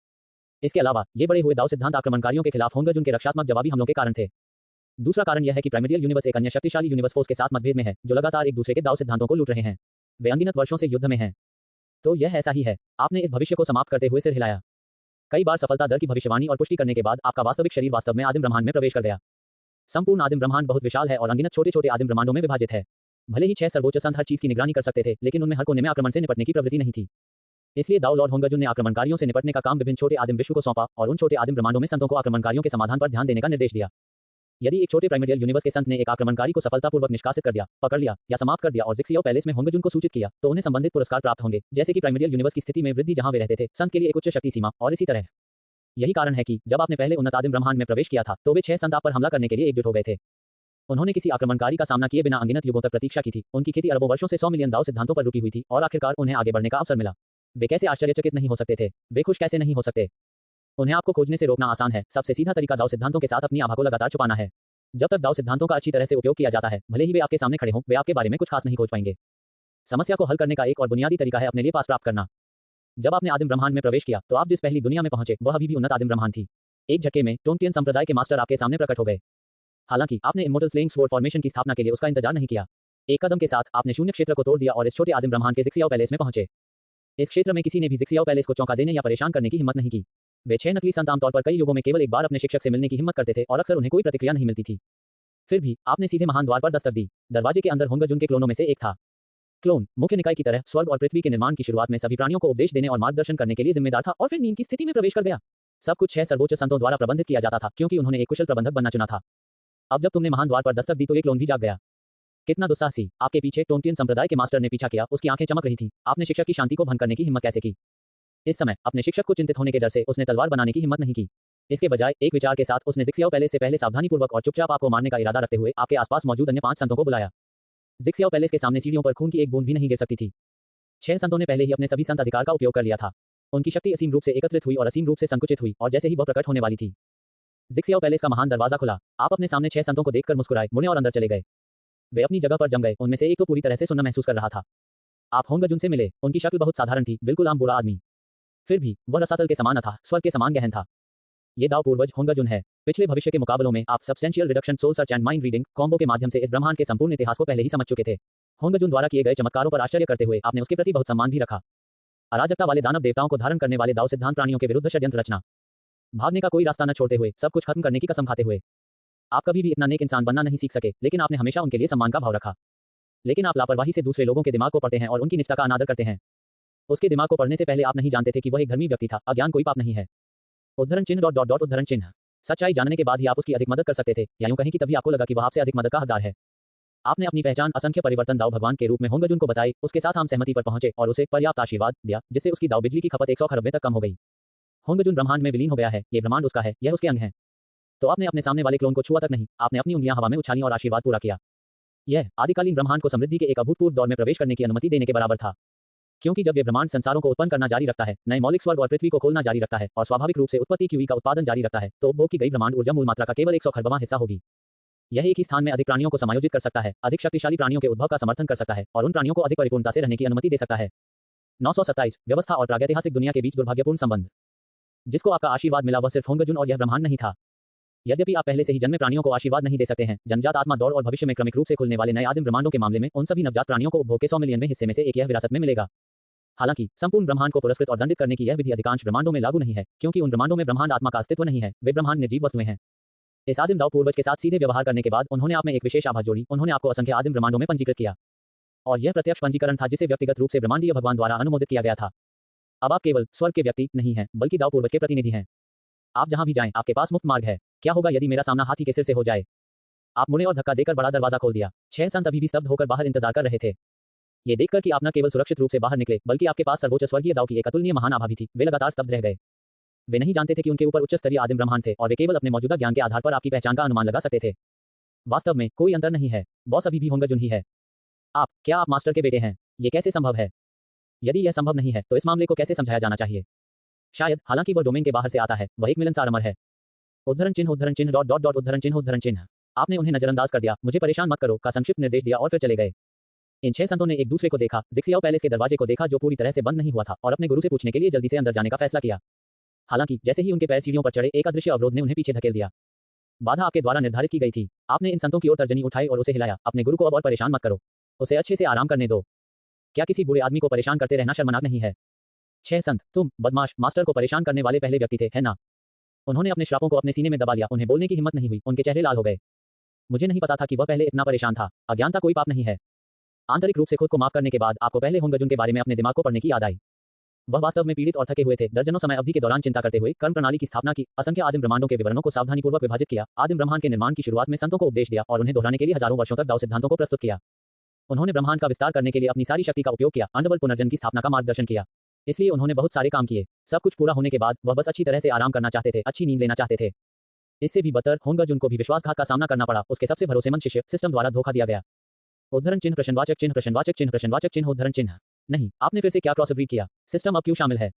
इसके अलावा ये बड़े हुए दाव सिद्धांत आक्रमणकारियों के खिलाफ होंगजुन के रक्षात्मक जवाबी हमलों के कारण थे। दूसरा कारण यह है कि प्राइमोर्डियल यूनिवर्स एक अन्य शक्तिशाली यूनिवर्स फोर्स के साथ मतभेद में है, जो लगातार एक दूसरे के दाव सिद्धांतों को लूट रहे हैं। वे अनगिनत वर्षों से युद्ध में हैं। तो यह ऐसा ही है। आपने इस भविष्य को समाप्त करते हुए सिर हिलाया। कई बार सफलता दर की भविष्यवाणी और पुष्टि करने के बाद आपका वास्तविक शरीर वास्तव में आदिम ब्रह्मांड में प्रवेश कर गया। संपूर्ण आदिम ब्रह्मांड बहुत विशाल है और अनगिनत छोटे-छोटे आदिम ब्रह्मांडों में विभाजित है। भले ही 6 सर्वोच्च संत हर चीज की निगरानी कर सकते थे, लेकिन उनमें हर कोने में आक्रमण से निपटने की प्रवृत्ति नहीं थी। इसलिए दाव लॉर्ड होंगजुन ने आक्रमणकारियों से निपटने का काम विभिन्न छोटे आदिम विश्व को सौंपा और उन छोटे आदिम ब्रह्मांडों में संतों को आक्रमणकारियों के समाधान पर ध्यान देने का निर्देश दिया। यदि एक छोटे प्राइमोर्डियल यूनिवर्स के संत ने एक आक्रमणकारी को सफलतापूर्वक निष्कासित कर दिया, पकड़ लिया या समाप्त कर दिया और जिक्सियाओ पैलेस में होंगजुन को सूचित किया, तो उन्हें संबंधित पुरस्कार प्राप्त होंगे, जैसे कि प्राइमोर्डियल यूनिवर्स की स्थिति में वृद्धि जहां वे रहते थे, संत के लिए एक उच्च शक्ति सीमा और इसी तरह। यही कारण है कि जब आपने पहले उन्नत आदिम ब्रह्मांड में प्रवेश किया था, तो वे 6 संत आप पर हमला करने के लिए एकजुट हो गए थे। उन्होंने किसी आक्रमणकारी का सामना किए बिना अनगिनत युगों तक प्रतीक्षा की थी। उनकी खेती अरबों वर्षों से 100 मिलियन दाव सिद्धांतों पर रुकी हुई थी और आखिरकार उन्हें आगे बढ़ने का अवसर मिला। वे कैसे आश्चर्यचकित नहीं हो सकते थे? वे खुश कैसे नहीं हो सकते? उन्हें आपको खोजने से रोकना आसान है। सबसे सीधा तरीका दाव सिद्धांतों के साथ अपनी आभा को लगातार छुपाना है। जब तक दाव सिद्धांतों का अच्छी तरह से उपयोग किया जाता है, भले ही वे आपके सामने खड़े हों, वे आपके बारे में कुछ खास नहीं खोज पाएंगे। समस्या को हल करने का एक और बुनियादी तरीका है अपने लिए पास प्राप्त करना। जब आपने आदिम ब्रह्मांड में प्रवेश किया, तो आप जिस पहली दुनिया में पहुंचे, वह अभी भी उन्नत आदिम ब्रह्मांड थी। एक झटके में टोंटियन संप्रदाय के मास्टर आपके सामने प्रकट हो गए। हालांकि आपने इमोर्टल स्लेइंग स्वॉर्ड फॉर्मेशन की स्थापना के लिए उसका इंतजार नहीं किया। एक कदम के साथ आपने शून्य क्षेत्र को तोड़ दिया और इस छोटे आदिम ब्रह्मांड के जिक्सियाओ पैलेस में पहुंचे। इस क्षेत्र में किसी ने भी जिक्सियाओ पैलेस को चौंका देने या परेशान करने की हिम्मत नहीं की। वे 6 नकली संत आमतौर पर कई युगों में केवल एक बार अपने शिक्षक से मिलने की हिम्मत करते थे और अक्सर उन्हें कोई प्रतिक्रिया नहीं मिलती थी। फिर भी आपने सीधे महान द्वार पर दस्तक दी। दरवाजे के अंदर होंगजुन के क्लोनों में से एक था। क्लोन मुख्य निकाय की तरह स्वर्ग और पृथ्वी के निर्माण की शुरुआत में सभी प्राणियों को उपदेश देने और मार्गदर्शन करने के लिए जिम्मेदार था और फिर नींद की स्थिति में प्रवेश कर गया। सब कुछ 6 सर्वोच्च संतों द्वारा प्रबंधित किया जाता था, क्योंकि उन्होंने एक कुशल प्रबंधक बनना चुना था। अब जब तुमने महान द्वार पर दस्तक दी, तो ये क्लोन भी जाग गया। कितना दुस्साहसी! आपके पीछे टोंटियन संप्रदाय के मास्टर ने पीछा किया, उसकी आंखें चमक रही थीं। आपने शिक्षक की शांति को भंग करने की हिम्मत कैसे की? इस समय अपने शिक्षक को चिंतित होने के डर से उसने तलवार बनाने की हिम्मत नहीं की। इसके बजाय एक विचार के साथ उसने जिक्सियाओ पैलेस से पहले सावधानीपूर्वक और चुपचाप आपको मारने का इरादा रखते हुए आपके आसपास मौजूद अन्य 5 संतों को बुलाया। जिक्सियाओ पैलेस के सामने सीढ़ियों पर खून की एक बूंद भी नहीं गिर सकती थी। 6 संतों ने पहले ही अपने सभी संत अधिकार का उपयोग कर लिया था। उनकी शक्ति असीम रूप से एकत्रित हुई और असीम रूप से संकुचित हुई, और जैसे ही वह प्रकट होने वाली थी, जिक्सियाओ पैलेस का महान दरवाजा खुला। आप अपने सामने 6 संतों को देखकर मुस्कुराए, मुड़े और अंदर चले गए। वे अपनी जगह पर जम गए। उनमें से एक तो पूरी तरह से सुन्न महसूस कर रहा था। आप होंगजुन से मिले। उनकी शक्ल बहुत साधारण थी, बिल्कुल आम बूढ़ा आदमी। फिर भी वह रसातल के समान था, स्वर्ग के समान गहन था। ये दाव पूर्वज होंगजुन है। पिछले भविष्य के मुकाबलों में आप substantial reduction, soul search and mind reading combo के माध्यम से इस ब्रह्मांड के संपूर्ण इतिहास को पहले ही समझ चुके थे। होंगजुन द्वारा किए गए चमत्कारों पर आश्चर्य करते हुए आपने उसके प्रति बहुत सम्मान भी रखा। अराजकता वाले दानव देवताओं को धारण करने वाले दाव सिद्धांत प्राणियों के विरुद्ध षड्यंत्र रचना, भागने का कोई रास्ता न छोड़ते हुए सब कुछ खत्म करने की कसम खाते हुए। आप कभी भी इतना नेक इंसान बनना नहीं सीख सके, लेकिन आपने हमेशा उनके लिए सम्मान का भाव रखा। लेकिन आप लापरवाही से दूसरे लोगों के दिमाग को पढ़ते हैं और उनकी निष्ठा का अनादर करते हैं। उसके दिमाग को पढ़ने से पहले आप नहीं जानते थे कि वह एक धर्मी व्यक्ति था। अज्ञान कोई पाप नहीं है। उद्धरण चिन्ह डॉट डॉट डॉट उद्धरण चिन्ह। सच्चाई जानने के बाद ही आप उसकी अधिक मदद कर सकते थे, या यूं कहें कि तभी आपको लगा कि वह आपसे अधिक मदद का हकदार है। आपने अपनी पहचान असंख्य परिवर्तन दाव भगवान के रूप में होंगजुन को बताई, उसके साथ हम सहमति पर पहुंचे और उसे पर्याप्त आशीर्वाद दिया, जिससे उसकी दाव बिजली की खपत 100 खरब में तक कम हो गई। होंगजुन ब्रह्मांड में विलीन हो गया है। ये ब्रह्मांड उसका है, यह उसके अंग है। तो आपने अपने सामने वाले क्लोन को छुआ तक नहीं, आपने अपनी उंगलियां हवा में उछाली और आशीर्वाद पूरा किया। यह आदिकालीन ब्रह्मांड को समृद्धि के एक अभूतपूर्व दौर में प्रवेश करने की अनुमति देने के बराबर था। क्योंकि जब ये ब्रह्मांड संसारों को उत्पन्न करना जारी रखता है, नए मौलिक स्वर्ग और पृथ्वी को खोलना जारी रखता है और स्वाभाविक रूप से उत्पत्ति क्यूई का उत्पादन जारी रखता है, तो उपभोग की गई ब्रह्मांड ऊर्जा मूल मात्रा का केवल 100 खरबवां हिस्सा होगी। यह एक ही स्थान में अधिक प्राणियों को समायोजित कर सकता है, अधिक शक्तिशाली प्राणियों के उद्भव का समर्थन कर सकता है और उन प्राणियों को अधिक परिपूर्णता से रहने की अनुमति दे सकता है। 927 व्यवस्था और प्रागैतिहासिक दुनिया के बीच दुर्भाग्यपूर्ण संबंध। जिसको आपका आशीर्वाद मिला वह सिर्फ होंगजुन और यह ब्रह्मांड नहीं था। यद्यपि आप पहले से ही जन्मे प्राणियों को आशीर्वाद नहीं दे सकते हैं, जन्मजात आत्मा दौड़ और भविष्य में क्रमिक रूप से खुलने वाले नए आदिम ब्रह्मांडों के मामले में उन सभी नवजात प्राणियों को उपभोग के 100 मिलियनवें हिस्से में से एक यह विरासत में मिलेगा। हालांकि संपूर्ण ब्रह्मांड को पुरस्कृत और दंडित करने की यह विधि अधिकांश ब्रह्मांडों में लागू नहीं है, क्योंकि उन ब्रह्मांडों में ब्रह्मांड आत्मा का अस्तित्व नहीं है, वे ब्रह्मांड निर्जीव वस्तुएं हैं। इस आदिम दाव पूर्वज के साथ सीधे व्यवहार करने के बाद उन्होंने आप में एक विशेष आभा जोड़ी। उन्होंने आपको असंख्य आदिम ब्रह्मांडों में पंजीकृत किया, और यह प्रत्यक्ष पंजीकरण था जिसे व्यक्तिगत रूप से ब्रह्मांडीय भगवान द्वारा अनुमोदित किया गया था। अब आप केवल स्वर्ग के व्यक्ति नहीं हैं, बल्कि दाव पूर्वज के प्रतिनिधि हैं। आप जहां भी जाएं, आपके पास मुफ्त मार्ग है। क्या होगा यदि मेरा सामना हाथी के सिर से हो जाए? आप मुड़े और धक्का देकर बड़ा दरवाजा खोल दिया। 6 संत अभी भी स्तब्ध होकर बाहर इंतजार कर रहे थे। ये देखकर कि आप न केवल सुरक्षित रूप से बाहर निकले बल्कि आपके पास सर्वोच्च स्वर्गीय दाव की एक अतुलनीय महान आभा भी थी, वे लगातार स्तब्ध रह गए। वे नहीं जानते थे कि उनके ऊपर उच्च स्तरीय आदिम ब्रह्मांड थे और वे केवल अपने मौजूदा ज्ञान के आधार पर आपकी पहचान का अनुमान लगा सकते थे। वास्तव में कोई अंतर नहीं है, बॉस अभी भी होंगजुन ही है। क्या आप मास्टर के बेटे हैं? ये कैसे संभव है? यदि यह संभव नहीं है तो इस मामले को कैसे समझाया जाना चाहिए? शायद, हालांकि वह डोमेन के बाहर से आता है, वह एक मिलनसार अमर है। उद्धरण चिन्ह डॉट डॉट डॉट उद्धरण चिन्ह। आपने उन्हें नजरअंदाज कर दिया, मुझे परेशान मत करो का संक्षिप्त निर्देश दिया और फिर चले गए। इन 6 संतों ने एक दूसरे को देखा, जिक्सियाओ पैलेस के दरवाजे को देखा जो पूरी तरह से बंद नहीं हुआ था, और अपने गुरु से पूछने के लिए जल्दी से अंदर जाने का फैसला किया। हालांकि जैसे ही उनके पैर सीढ़ियों पर चढ़े, एक अदृश्य अवरोध ने उन्हें पीछे धकेल दिया। बाधा आपके द्वारा निर्धारित की गई थी। आपने इन संतों की ओर तर्जनी उठाई और उसे हिलाया। अपने गुरु को अब और परेशान मत करो, उसे अच्छे से आराम करने दो। क्या किसी बुरे आदमी को परेशान करते रहना शर्मनाक नहीं है? 6 संत, तुम बदमाश, मास्टर को परेशान करने वाले पहले व्यक्ति थे, है ना? उन्होंने अपने श्रापों को अपने सीने में दबा लिया, उन्हें बोलने की हिम्मत नहीं हुई, उनके चेहरे लाल हो गए। मुझे नहीं पता था कि वह पहले इतना परेशान था। अज्ञानता कोई पाप नहीं है। आंतरिक रूप से खुद को माफ करने के बाद आपको पहले होंगजुन के बारे में अपने दिमाग को पढ़ने की याद आई। वह वास्तव में पीड़ित और थके हुए थे, दर्जनों समय अवधि के दौरान चिंता करते हुए कर्म प्रणाली की स्थापना की, असंख्य आदिम ब्रह्मांडों के विवरणों को सावधानीपूर्वक विभाजित किया, आदिम ब्रह्मांड के निर्माण की शुरुआत में संतों को उपदेश दिया और उन्हें दोहराने के लिए हजारों वर्षों तक दाव सिद्धांतों को प्रस्तुत किया। उन्होंने ब्रह्मांड का विस्तार करने के लिए अपनी सारी शक्ति का उपयोग किया, अंडरवर्ल्ड पुनर्जन्म की स्थापना का मार्गदर्शन किया। इसलिए उन्होंने बहुत सारे काम किए। सब कुछ पूरा होने के बाद वह बस अच्छी तरह से आराम करना चाहते थे, अच्छी नींद लेना चाहते थे। इससे भी बदतर, होंगजुन को भी विश्वासघात का सामना करना पड़ा। उसके सबसे भरोसेमंद शिष्य सिस्टम द्वारा धोखा दिया गया। उद्धरण चिन्ह प्रश्नवाचक चिन्ह प्रश्नवाचक चिन्ह प्रश्नवाचक चिन्ह उद्धरण चिन्ह। नहीं, आपने फिर से क्या क्रॉस ब्रीड किया? सिस्टम अब क्यों शामिल है?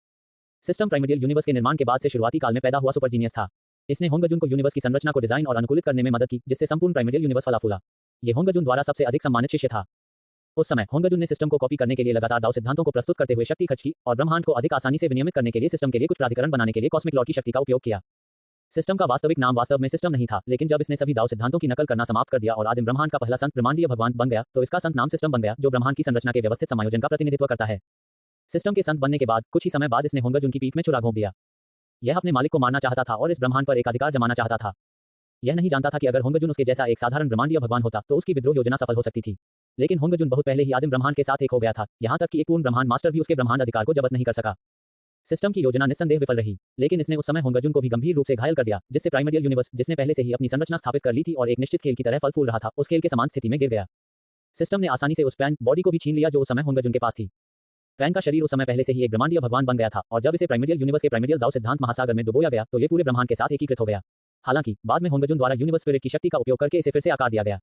सिस्टम प्राइमर्डियल यूनिवर्स के निर्माण के बाद से शुरुआती काल में पैदा हुआ सुपर जीनियस था। इसने होंगजुन को यूनिवर्स की संरचना को डिजाइन और अनुकूलित करने में मदद की, जिससे संपूर्ण प्राइमर्डियल यूनिवर्स फला फूला। ये होंगजुन द्वारा सबसे अधिक सम्मानित शिष्य था। उस समय होंगजुन ने सिस्टम को कॉपी करने के लिए लगातार दाव सिद्धांतों को प्रस्तुत करते हुए शक्ति खर्च की और ब्रह्मांड को अधिक आसानी से विनियमित करने के लिए सिस्टम के लिए कुछ प्राधिकरण बनाने के लिए कॉस्मिक लॉ की शक्ति का उपयोग किया। सिस्टम का वास्तविक नाम वास्तव में सिस्टम नहीं था, लेकिन जब इसने सभी दाव सिद्धांतों की नकल करना समाप्त कर दिया और आदिम ब्रह्मांड का पहला संत ब्रह्मांडीय भगवान बन गया, तो इसका संत नाम सिस्टम बन गया, जो ब्रह्मांड की संरचना के व्यवस्थित समायोजन का प्रतिनिधित्व करता है। सिस्टम के संत बनने के बाद कुछ ही समय बाद इसने होंगजुन की पीठ में छुरा घोंप दिया। यह अपने मालिक को मारना चाहता था और इस ब्रह्मांड पर एक अधिकार जमाना चाहता था। यह नहीं जानता था कि अगर होंगजुन उसके जैसा एक साधारण ब्रह्मांडीय भगवान होता तो उसकी विद्रोह योजना सफल हो सकती थी। लेकिन होंगजुन बहुत पहले ही आदिम ब्रह्मांड के साथ एक हो गया था, यहाँ तक कि एक पूर्ण ब्रह्मांड मास्टर भी उसके ब्रह्मांड अधिकार को जब्त नहीं कर सका। सिस्टम की योजना निस्संदेह विफल रही, लेकिन इसने उस समय होंगजुन को भी गंभीर रूप से घायल कर दिया, जिससे प्राइमर्डियल यूनिवर्स, जिसने पहले से ही अपनी संरचना स्थापित कर ली थी और एक निश्चित खेल की तरह फल फूल रहा था, उस खेल के समान स्थिति में गिर गया। सिस्टम ने आसानी से उस पैन बॉडी को भी छीन लिया जो उस समय होंगजुन के पास थी। पैन का शरीर उस समय पहले से ही एक ब्रह्मांडीय भगवान बन गया था, और जब इसे प्राइमर्डियल यूनिवर्स के प्राइमर्डियल दाव सिद्धांत महासागर में डुबोया गया तो ये पूरे ब्रह्मांड के साथ एकीकृत हो गया। हालांकि बाद में होंगजुन द्वारा यूनिवर्स स्पिरिट की शक्ति का उपयोग करके इसे फिर से आकार दिया गया।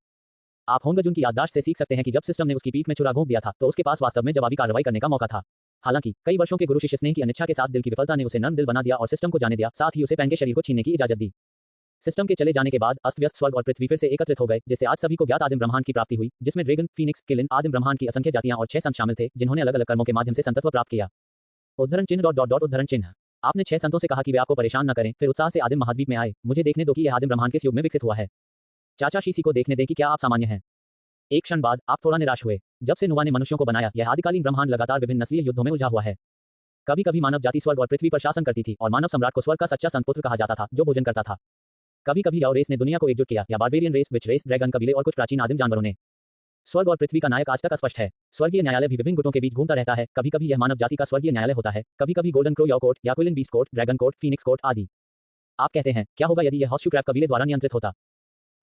आप होंगजुन की याददाश्त से सीख सकते हैं कि जब सिस्टम ने उसकी पीठ में छुरा घोंप दिया था तो उसके पास वास्तव में जवाबी कार्रवाई करने का मौका था। हालांकि कई वर्षों के गुरु शिष्य स्नेह की अनिच्छा के साथ दिल की विफलता ने उसे नर्म दिल बना दिया और सिस्टम को जाने दिया, साथ ही उसे पैन के शरीर को छीनने की इजाजत दी। सिस्टम के चले जाने के बाद अस्त व्यस्त स्वर्ग और पृथ्वी फिर से एकत्रित हो गए, जिससे आज सभी को ज्ञात आदिम ब्रह्मांड की प्राप्ति हुई, जिसमें ड्रैगन, फीनिक्स, किलिन, आदिम ब्रह्मांड की असंख्य जातियां और 6 संत शामिल थे, जिन्होंने अलग अलग कर्मों के माध्यम से संतत्व प्राप्त किया। उद्धरण चिन्ह डॉट डॉट डॉट उद्धरण चिन्ह। आपने 6 संतों से कहा कि वे आपको परेशान न करें, फिर उत्साह से आदिम महाद्वीप में आए। मुझे देखने दो कि यह आदिम ब्रह्मांड किस युग में विकसित हुआ है। चाचा शीसी को देखने दें कि क्या आप सामान्य हैं। एक क्षण बाद आप थोड़ा निराश हुए। जब से नुवा ने मनुष्यों को बनाया, यह आदिकालीन ब्रह्मांड लगातार विभिन्न नस्लीय युद्धों में उलझा हुआ है। कभी कभी मानव जाति स्वर्ग और पृथ्वी पर शासन करती थी और मानव सम्राट को स्वर्ग का सच्चा संतपुत्र कहा जाता था, जो भोजन करता था। कभी कभी याओ रेस ने दुनिया को एकजुट किया, या बारबेरियन रेस, विच रेस, ड्रैगन कबीले और कुछ प्राचीन आदिम जानवरों ने। स्वर्ग और पृथ्वी का नायक आज तक अस्पष्ट है। स्वर्गीय न्यायालय भी विभिन्न गुटों के बीच घूमता रहता है। कभी कभी यह मानव जाति का स्वर्गीय न्यायालय होता है, कभी कभी गोल्डन क्रो याओ कोर्ट, याकुलिन beast court, dragon court, phoenix court आदि। आप कहते हैं, क्या होगा यदि यह हॉर्सशू क्रैब कबीले द्वारा नियंत्रित होता?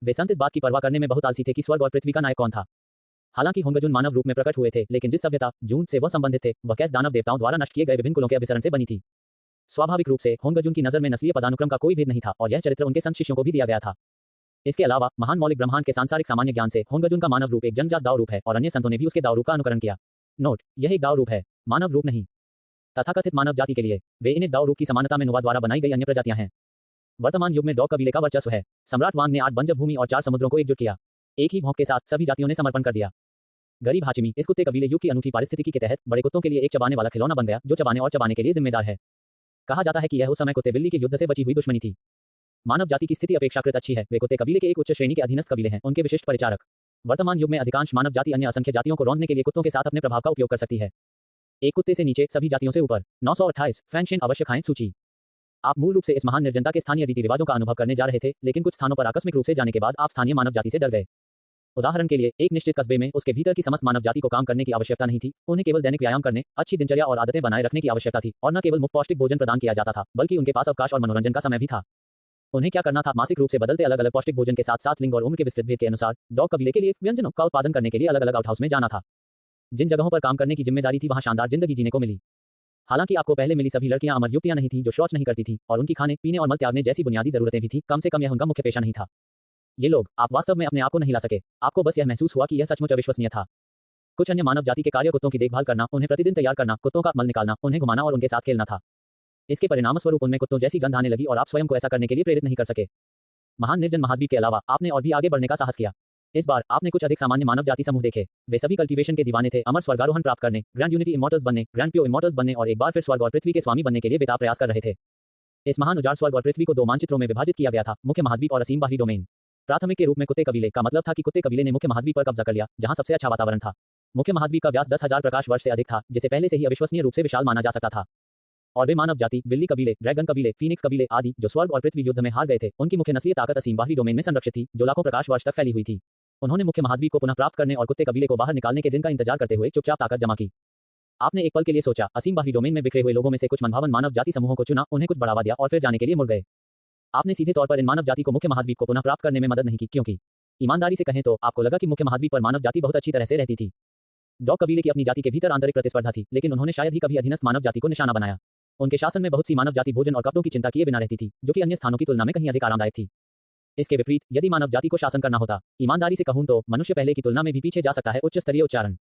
वे संत इस बात की परवाह करने में बहुत आलसी थे कि स्वर्ग और पृथ्वी का नायक कौन था। हालांकि होंगजुन मानव रूप में प्रकट हुए थे, लेकिन जिस सभ्यता जून से वह संबंधित थे, वह कैस दानव देवताओं द्वारा नष्ट किए गए विभिन्न कुलों के अभिसरण से बनी थी। स्वाभाविक रूप से होंगजुन की नजर में नस्लीय पदानुक्रम का कोई भेद नहीं था, और यह चरित्र उनके संत शिष्यों को भी दिया गया था। इसके अलावा महान मौलिक ब्रह्मांड के सांसारिक सामान्य ज्ञान से होंगजुन का मानव रूप एक जन्मजात दाव रूप है, और अन्य संतों ने भी उसके दाव रूप का अनुकरण किया। नोट, यह एक दाव रूप है, मानव रूप नहीं। तथाकथित मानव जाति के लिए वे इन दाव रूप की समानता में नुवा द्वारा बनाई गई अन्य प्रजातियां हैं। वर्तमान युग में डॉग कबीले का वर्चस्व है। सम्राट वांग ने 8 बंजर भूमि और 4 समुद्रों को एकजुट किया। एक ही भौंक के साथ सभी जातियों ने समर्पण कर दिया। गरीब हाचिमी इस कुत्ते कबीले युग की अनूठी पारिस्थितिकी के तहत बड़े कुत्तों के लिए एक चबाने वाला खिलौना बन गया, जो चबाने और चबाने के लिए जिम्मेदार है। कहा जाता है कि यह उस समय कुत्ते बिल्ली के युद्ध से बची हुई दुश्मनी थी। मानव जाति की स्थिति अपेक्षाकृत अच्छी है। वे कुत्ते कबीले के एक उच्च श्रेणी के अधीनस्थ कबीले हैं, उनके विशिष्ट परिचारक। वर्तमान युग में अधिकांश मानव जाति अन्य असंख्य जातियों को रौंदने के लिए कुत्तों के साथ अपने प्रभाव का उपयोग कर सकती है। एक कुत्ते से नीचे सभी जातियों से ऊपर। 928 फैंगशेन अवश्य खाएं सूची। आप मूल रूप से इस महान निर्जनता के स्थानीय रीति रिवाजों का अनुभव करने जा रहे थे, लेकिन कुछ स्थानों पर आकस्मिक रूप से जाने के बाद आप स्थानीय मानव जाति से डर गए। उदाहरण के लिए, एक निश्चित कस्बे में उसके भीतर की समस्त मानव जाति को काम करने की आवश्यकता नहीं थी। उन्हें केवल दैनिक व्यायाम करने, अच्छी दिनचर्या और आदतें बनाए रखने की आवश्यकता थी, और न केवल मुफ्त पौष्टिक भोजन प्रदान किया जाता था, बल्कि उनके पास अवकाश और मनोरंजन का समय भी था। उन्हें क्या करना था? मासिक रूप से बदलते अलग अलग पौष्टिक भोजन के साथ साथ लिंग और उम्र के विस्तृत भेद के अनुसार डॉग कबीले के लिए व्यंजनों का उत्पादन करने के लिए अलग अलग आउटहाउस में जाना था। जिन जगहों पर काम करने की जिम्मेदारी थी वहां शानदार जिंदगी जीने को मिली। हालांकि आपको पहले मिली सभी लड़कियां अमर युवतियां नहीं थी जो शौच नहीं करती थी और उनकी खाने पीने और मल त्यागने जैसी बुनियादी जरूरतें भी थी, कम से कम यह उनका मुख्य पेशा नहीं था। ये लोग आप वास्तव में अपने आप को नहीं ला सके। आपको बस यह महसूस हुआ कि यह सचमुच अविश्वसनीय था। कुछ अन्य मानव जाति के कार्य कुत्तों की देखभाल करना, उन्हें प्रतिदिन तैयार करना, कुत्तों का मल निकालना, उन्हें घुमाना और उनके साथ खेलना था। इसके परिणामस्वरूप उनमें कुत्तों जैसी गंध आने लगी और आप स्वयं को ऐसा करने के लिए प्रेरित नहीं कर सके। महान निर्जन महाद्वीप के अलावा आपने और भी आगे बढ़ने का साहस किया। इस बार आपने कुछ अधिक सामान्य मानव जाति समूह देखे। वे सभी कल्टीवेशन के दीवाने थे, अमर स्वर्गारोहण प्राप्त करने, ग्रैंड यूनिटी इमॉर्टल्स बनने, ग्रैंड प्योर इमॉर्टल्स बनने और एक बार फिर स्वर्ग और पृथ्वी के स्वामी बनने के लिए बेताब प्रयास कर रहे थे। इस महान उजाड़ स्वर्ग और पृथ्वी को 2 मानचित्रों में विभाजित किया गया था, मुख्य महाद्वीप और असीम बाहरी डोमेन। प्राथमिक के रूप में कुत्ते कबीले का मतलब था कि कुत्ते कबीले ने मुख्य महाद्वीप पर कब्जा कर लिया, जहां सबसे अच्छा वातावरण था। मुख्य महाद्वीप का व्यास 10,000 प्रकाश वर्ष से अधिक था, जिसे पहले से ही अविश्वसनीय रूप से विशाल माना जा सकता था। और वे मानव जाति, बिल्ली कबीले, ड्रैगन कबीले, फीनिक्स कबीले आदि, जो स्वर्ग और पृथ्वी युद्ध में हार गए थे, उनकी मुख्य नस्लीय ताकत असीम बाहरी डोमेन में संरक्षित थी, जो लाखों प्रकाश वर्ष तक फैली हुई थी। उन्होंने मुख्य महाद्वीप को पुनः प्राप्त करने और कुत्ते कबीले को बाहर निकालने के दिन का इंतजार करते हुए चुपचाप ताकत जमा की। आपने एक पल के लिए सोचा, असीम बाहरी डोमेन में बिखरे हुए लोगों में से कुछ मनभावन मानव जाति समूहों को चुना, उन्हें कुछ बढ़ावा दिया और फिर जाने के लिए मुड़ गए। आपने सीधे तौर पर इन मानव जाति को मुख्य महाद्वीप को पुनः प्राप्त करने में मदद नहीं की, क्योंकि ईमानदारी से कहें तो आपको लगा कि मुख्य महाद्वीप पर मानव जाति बहुत अच्छी तरह से रहती थी। डॉग कबीले की अपनी जाति के भीतर आंतरिक प्रतिस्पर्धा थी, लेकिन उन्होंने शायद ही कभी अधीनस्थ मानव जाति को निशाना बनाया। उनके शासन में बहुत सी मानव जाति भोजन और कपड़ों की चिंता किए बिना रहती थी, जो कि अन्य स्थानों की तुलना में कहीं अधिक आरामदायक थी। इसके विपरीत, यदि मानव जाति को शासन करना होता, ईमानदारी से कहूं तो मनुष्य पहले की तुलना में भी पीछे जा सकता है। उच्च स्तरीय उच्चारण।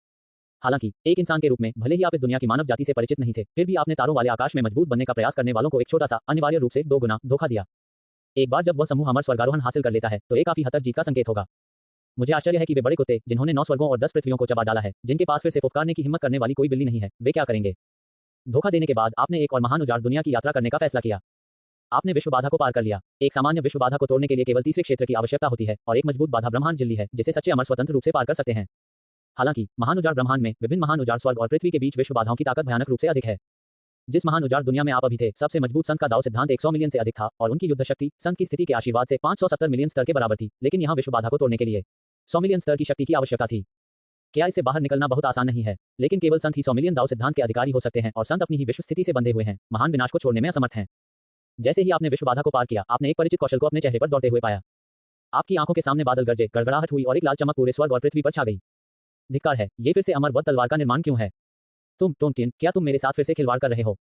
हालांकि एक इंसान के रूप में भले ही आप इस दुनिया की मानव जाति से परिचित नहीं थे, फिर भी आपने तारों वाले आकाश में मजबूत बनने का प्रयास करने वालों को एक छोटा सा, अनिवार्य रूप से 2 गुना धोखा दिया। एक बार जब वह समूह अमर स्वर्गारोहण हासिल कर लेता है तो एक काफी हद तक जीत का संकेत होगा। मुझे आश्चर्य है कि वे बड़े कुत्ते, जिन्होंने 9 स्वर्गों और 10 पृथ्वियों को चबा डाला है, जिनके पास फिर से फुफकारने की हिम्मत करने वाली कोई बिल्ली नहीं है, वे क्या करेंगे? धोखा देने के बाद आपने एक और महान उजाड़ दुनिया की यात्रा करने का फैसला किया। आपने विश्व बाधा को पार कर लिया। एक सामान्य विश्व बाधा को तोड़ने के लिए केवल तीसरे क्षेत्र की आवश्यकता होती है, और एक मजबूत बाधा ब्रह्मांड झिल्ली है, जिसे सच्चे अमर स्वतंत्र रूप से पार कर सकते हैं। हालांकि महान उजाड़ ब्रह्मांड में विभिन्न महान उजाड़ स्वर्ग और पृथ्वी के बीच विश्व बाधाओं की ताकत भयानक रूप से अधिक है। जिस महान उजाड़ दुनिया में आप अभी थे, सबसे मजबूत संत का दाव सिद्धांत 100 मिलियन से अधिक था, और उनकी युद्ध शक्ति संत की स्थिति के आशीर्वाद से 570 मिलियन स्तर के बराबर थी। लेकिन यहाँ विश्व बाधा को तोड़ने के लिए 100 मिलियन स्तर की शक्ति की आवश्यकता थी। क्या इससे बाहर निकलना बहुत आसान नहीं है? लेकिन केवल संत ही 100 मिलियन दाव सिद्धांत के अधिकारी हो सकते हैं, और संत अपनी ही विश्व स्थिति से बंधे हुए हैं, महान विनाश को छोड़ने में असमर्थ हैं। जैसे ही आपने विश्व बाधा को पार किया, आपने एक परिचित कौशल को अपने चेहरे पर दौड़ते हुए पाया। आपकी आंखों के सामने बादल गरजे, गड़गड़ाहट हुई और एक लाल चमक पूरे स्वर्ग और पृथ्वी पर छा गई। धिक्कार है, ये फिर से अमर वध तलवार का निर्माण क्यों है? तुम टोंटिन, क्या तुम मेरे साथ फिर से खिलवाड़ कर रहे हो?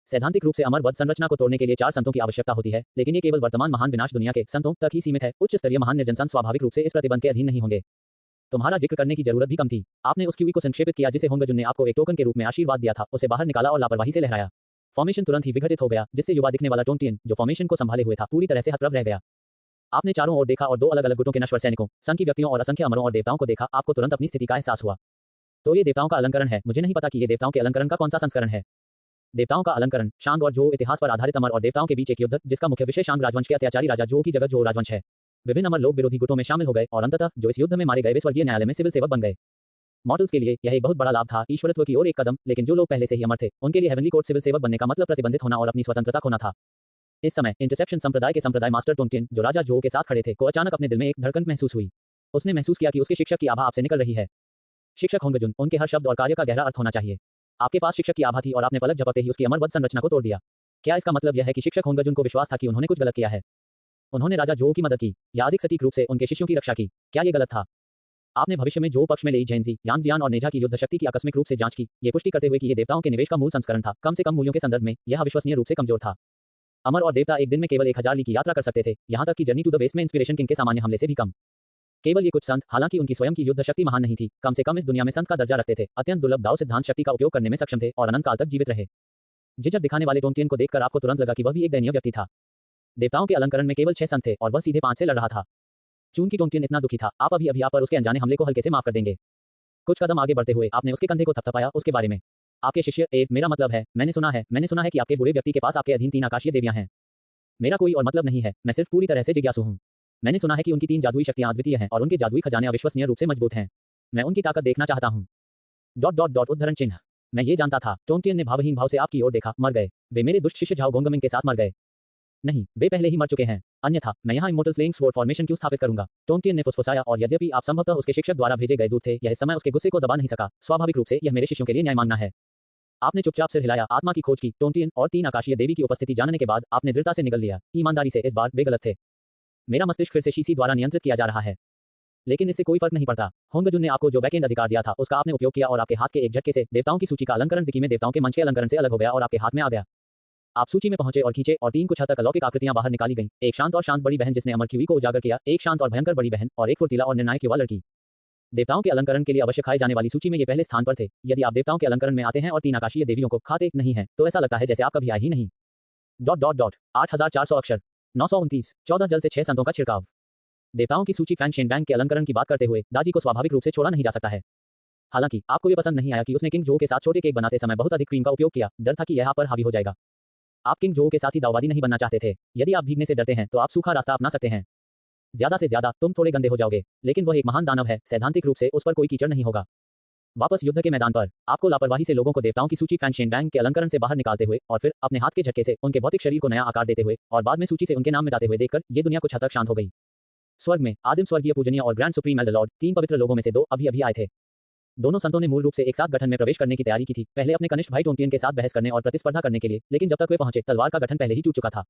सैद्धांतिक रूप से अमर वध संरचना को तोड़ने के लिए 4 संतों की आवश्यकता होती है, लेकिन ये केवल वर्तमान महान विनाश दुनिया के संतों तक ही सीमित है। उच्च स्तरीय महान निर्जन संत स्वाभाविक रूप से इस प्रतिबंध के अधीन नहीं होंगे। तुम्हारा जिक्र करने की जरूरत भी कम थी। आपने उस क्यूई को संक्षेपित किया जिसे होंगजुन ने आपको एक टोकन के रूप में आशीर्वाद दिया था, उसे बाहर निकाला और लापरवाही से लहराया। फॉर्मेशन तुरंत ही विघटित हो गया, जिससे युवा दिखने वाला टोंटियन, जो फॉर्मेशन को संभाले हुए था, पूरी तरह से हतप्रभ रह गया। आपने चारों ओर देखा और 2 अलग अलग गुटों के नश्वर सैनिकों, संघ की व्यक्तियों और असंख्य अमरों और देवताओं को देखा। आपको तुरंत अपनी स्थिति का एहसास हुआ। तो ये देवताओं का अलंकरण है। मुझे नहीं पता कि ये देवताओं के अलंकरण का कौन सा संस्करण है। देवताओं का अलंकरण शांग और जो इतिहास पर आधारित अमर और देवताओं के बीच एक युद्ध, जिसका मुख्य विषय शांग राजवंश के अत्याचारी राजा जो की जगत जो राजवंश है। विभिन्न अमर लोग विरोधी गुटों में शामिल हो गए और अंततः जो इस युद्ध में मारे गए वे स्वर्गीय न्यायालय में सिविल सेवक बन गए। मॉर्टल्स के लिए यह एक बहुत बड़ा लाभ था, ईश्वरत्व की ओर एक कदम, लेकिन जो लोग पहले से ही अमर थे, उनके लिए हेवनली कोर्ट सिविल सेवक बनने का मतलब प्रतिबंधित होना और अपनी स्वतंत्रता खोना था। इस समय इंटरसेप्शन संप्रदाय के संप्रदाय मास्टर टोंटियन, जो राजा जो के साथ खड़े थे, को अचानक अपने दिल में एक धड़कन महसूस हुई। उसने महसूस किया कि उसके शिक्षक की आभा आपसे निकल रही है। शिक्षक होंगजुन, उनके हर शब्द और कार्य का गहरा अर्थ होना चाहिए। आपके पास शिक्षक की आभा थी और आपने पलक झपकते ही उसकी अमर वध संरचना को तोड़ दिया। क्या इसका मतलब यह है कि शिक्षक होंगजुन को विश्वास था कि उन्होंने कुछ गलत किया है? उन्होंने राजा जो की मदद की, या अधिक सटीक रूप से उनके शिष्यों की रक्षा की? क्या ये गलत था? आपने भविष्य में जो पक्ष में लेई झेंजी, यांग जियान और नेजा की युद्ध शक्ति की आकस्मिक रूप से जांच की, ये पुष्टि करते हुए कि ये देवताओं के निवेश का मूल संस्करण था। कम से कम मूल्यों के संदर्भ में यह अविश्वसनीय रूप से कमजोर था। अमर और देवता एक दिन में केवल 1000 ली की यात्रा कर सकते थे, यहाँ तक कि जर्नी टू द बेस में इंस्पिरेशन किंग के सामान्य हमले से भी कम। केवल ये कुछ संत, हालांकि उनकी स्वयं की युद्ध शक्ति महान नहीं थी, कम से कम इस दुनिया में संत का दर्जा रखते थे, अत्यंत दुर्लभ दाव सिद्धांत शक्ति का उपयोग करने में सक्षम थे और अनंत काल तक जीवित रहे। झिझक दिखाने वाले टोंटियन को देखकर आपको तुरंत लगा कि वह भी एक दयनीय व्यक्ति था। देवताओं के अलंकरण में केवल 6 संत थे और वह सीधे 5 से लड़ रहा था। चूंकि टोंटियन इतना दुखी था, आप अभी यहाँ पर उसके अनजाने हमले को हल्के से माफ कर देंगे। कुछ कदम आगे बढ़ते हुए आपने उसके कंधे को थपथपाया। उसके बारे में आपके शिष्य मेरा मतलब है, मैंने सुना है कि आपके बूढ़े व्यक्ति के पास आपके अधीन 3 आकाशीय देवियां हैं। मेरा कोई और मतलब नहीं है, मैं सिर्फ पूरी तरह से जिज्ञासु हूँ। मैंने सुना है कि उनकी 3 जादुई शक्तियां अद्वितीय हैं और उनके जादुई खजाने अविश्वसनीय रूप से मजबूत हैं। मैं उनकी ताकत देखना चाहता हूँ। उद्धरण चिन्ह। मैं ये जानता था। टोंटियन ने भावहीन भाव से आपकी ओर देखा। मर गए वे मेरे दुष्ट शिष्य झाओ गोंगमिंग के साथ मर गए? नहीं, वे पहले ही मर चुके हैं। अन्यथा मैं यहाँ इमोर्टल स्लेइंग स्वॉर्ड फॉर्मेशन क्यों स्थापित करूंगा? टोंटियन ने फुसफुसाया, और यद्यपि आप संभवतः उसके शिक्षक द्वारा भेजे गए दूत थे, यह समय उसके गुस्से को दबा नहीं सका। स्वाभाविक रूप से यह मेरे शिष्यों के लिए न्याय मांगना है। आपने चुपचाप सिर हिलाया, आत्मा की खोज की। टोंटियन और 3 आकाशीय देवी की उपस्थिति जानने के बाद आपने दृढ़ता से निगल लिया, ईमानदारी से, इस बार वे गलत थे। मेरा मस्तिष्क फिर से शीशी द्वारा नियंत्रित किया जा रहा है। लेकिन इससे कोई फर्क नहीं पड़ता। होंगजुन ने आपको जो बैकएंड अधिकार दिया था उसका आपने उपयोग किया और आपके हाथ के एक झटके से देवताओं की सूची का अलंकरण ज़िकी में देवताओं के मंच के अलंकरण से अलग हो गया और आपके हाथ में आ गया। आप सूची में पहुंचे और खींचे और 3 कुछ हद तक अलौकिक आकृतियां बाहर निकाली गईं। एक शांत और शांत बड़ी बहन जिसने अमर क्यूई को उजागर किया, एक शांत और भयंकर बड़ी बहन और एक फुर्तीला और निर्णायक युवा लड़की। देवताओं के अलंकरण के लिए अवश्य खाए जाने वाली सूची में ये पहले स्थान पर थे। यदि आप देवताओं के अलंकरण में आते हैं और 3 आकाशीय देवियों को खाते नहीं हैं तो ऐसा लगता है जैसे आप कभी आए ही नहीं। 8400 अक्षर, 929, 14 जल से 6 संतों का छिड़काव। देवताओं की सूची फैंग शेनबैंग के अलंकरण की बात करते हुए दाजी को स्वाभाविक रूप से छोड़ा नहीं जा सकता है। हालांकि आपको ये पसंद नहीं आया कि उसने किंग जो के साथ छोटे केक बनाते समय बहुत अधिक क्रीम का उपयोग किया। डर था कि यह आप पर हावी हो जाएगा। आप किंग जो के साथ ही दावबादी नहीं बनना चाहते थे। यदि आप भीगने से डरते हैं तो आप सूखा रास्ता अपना सकते हैं। ज्यादा से ज्यादा तुम थोड़े गंदे हो जाओगे, लेकिन वह एक महान दानव है, सैद्धांतिक रूप से उस पर कोई कीचड़ नहीं होगा। वापस युद्ध के मैदान पर आपको लापरवाही से लोगों को देवताओं की सूची फैंग शेनबैंग के अलंकरण से बाहर निकालते हुए और फिर अपने हाथ के झटके से उनके भौतिक शरीर को नया आकार देते हुए और बाद में सूची से उनके नाम मिटाते हुए देखकर ये दुनिया कुछ हद तक शांत हो गई। स्वर्ग में आदिम स्वर्गीय पूजनीय और ग्रैंड सुप्रीम एल्डर लॉर्ड 3 पवित्र लोगों में से 2 अभी आए थे। दोनों संतों ने मूल रूप से एक साथ गठन में प्रवेश करने की तैयारी की थी, पहले अपने कनिष्ठ भाई टोंटियन के साथ बहस करने और प्रतिस्पर्धा करने के लिए, लेकिन जब तक वे पहुंचे तलवार का गठन पहले ही टूट चुका था।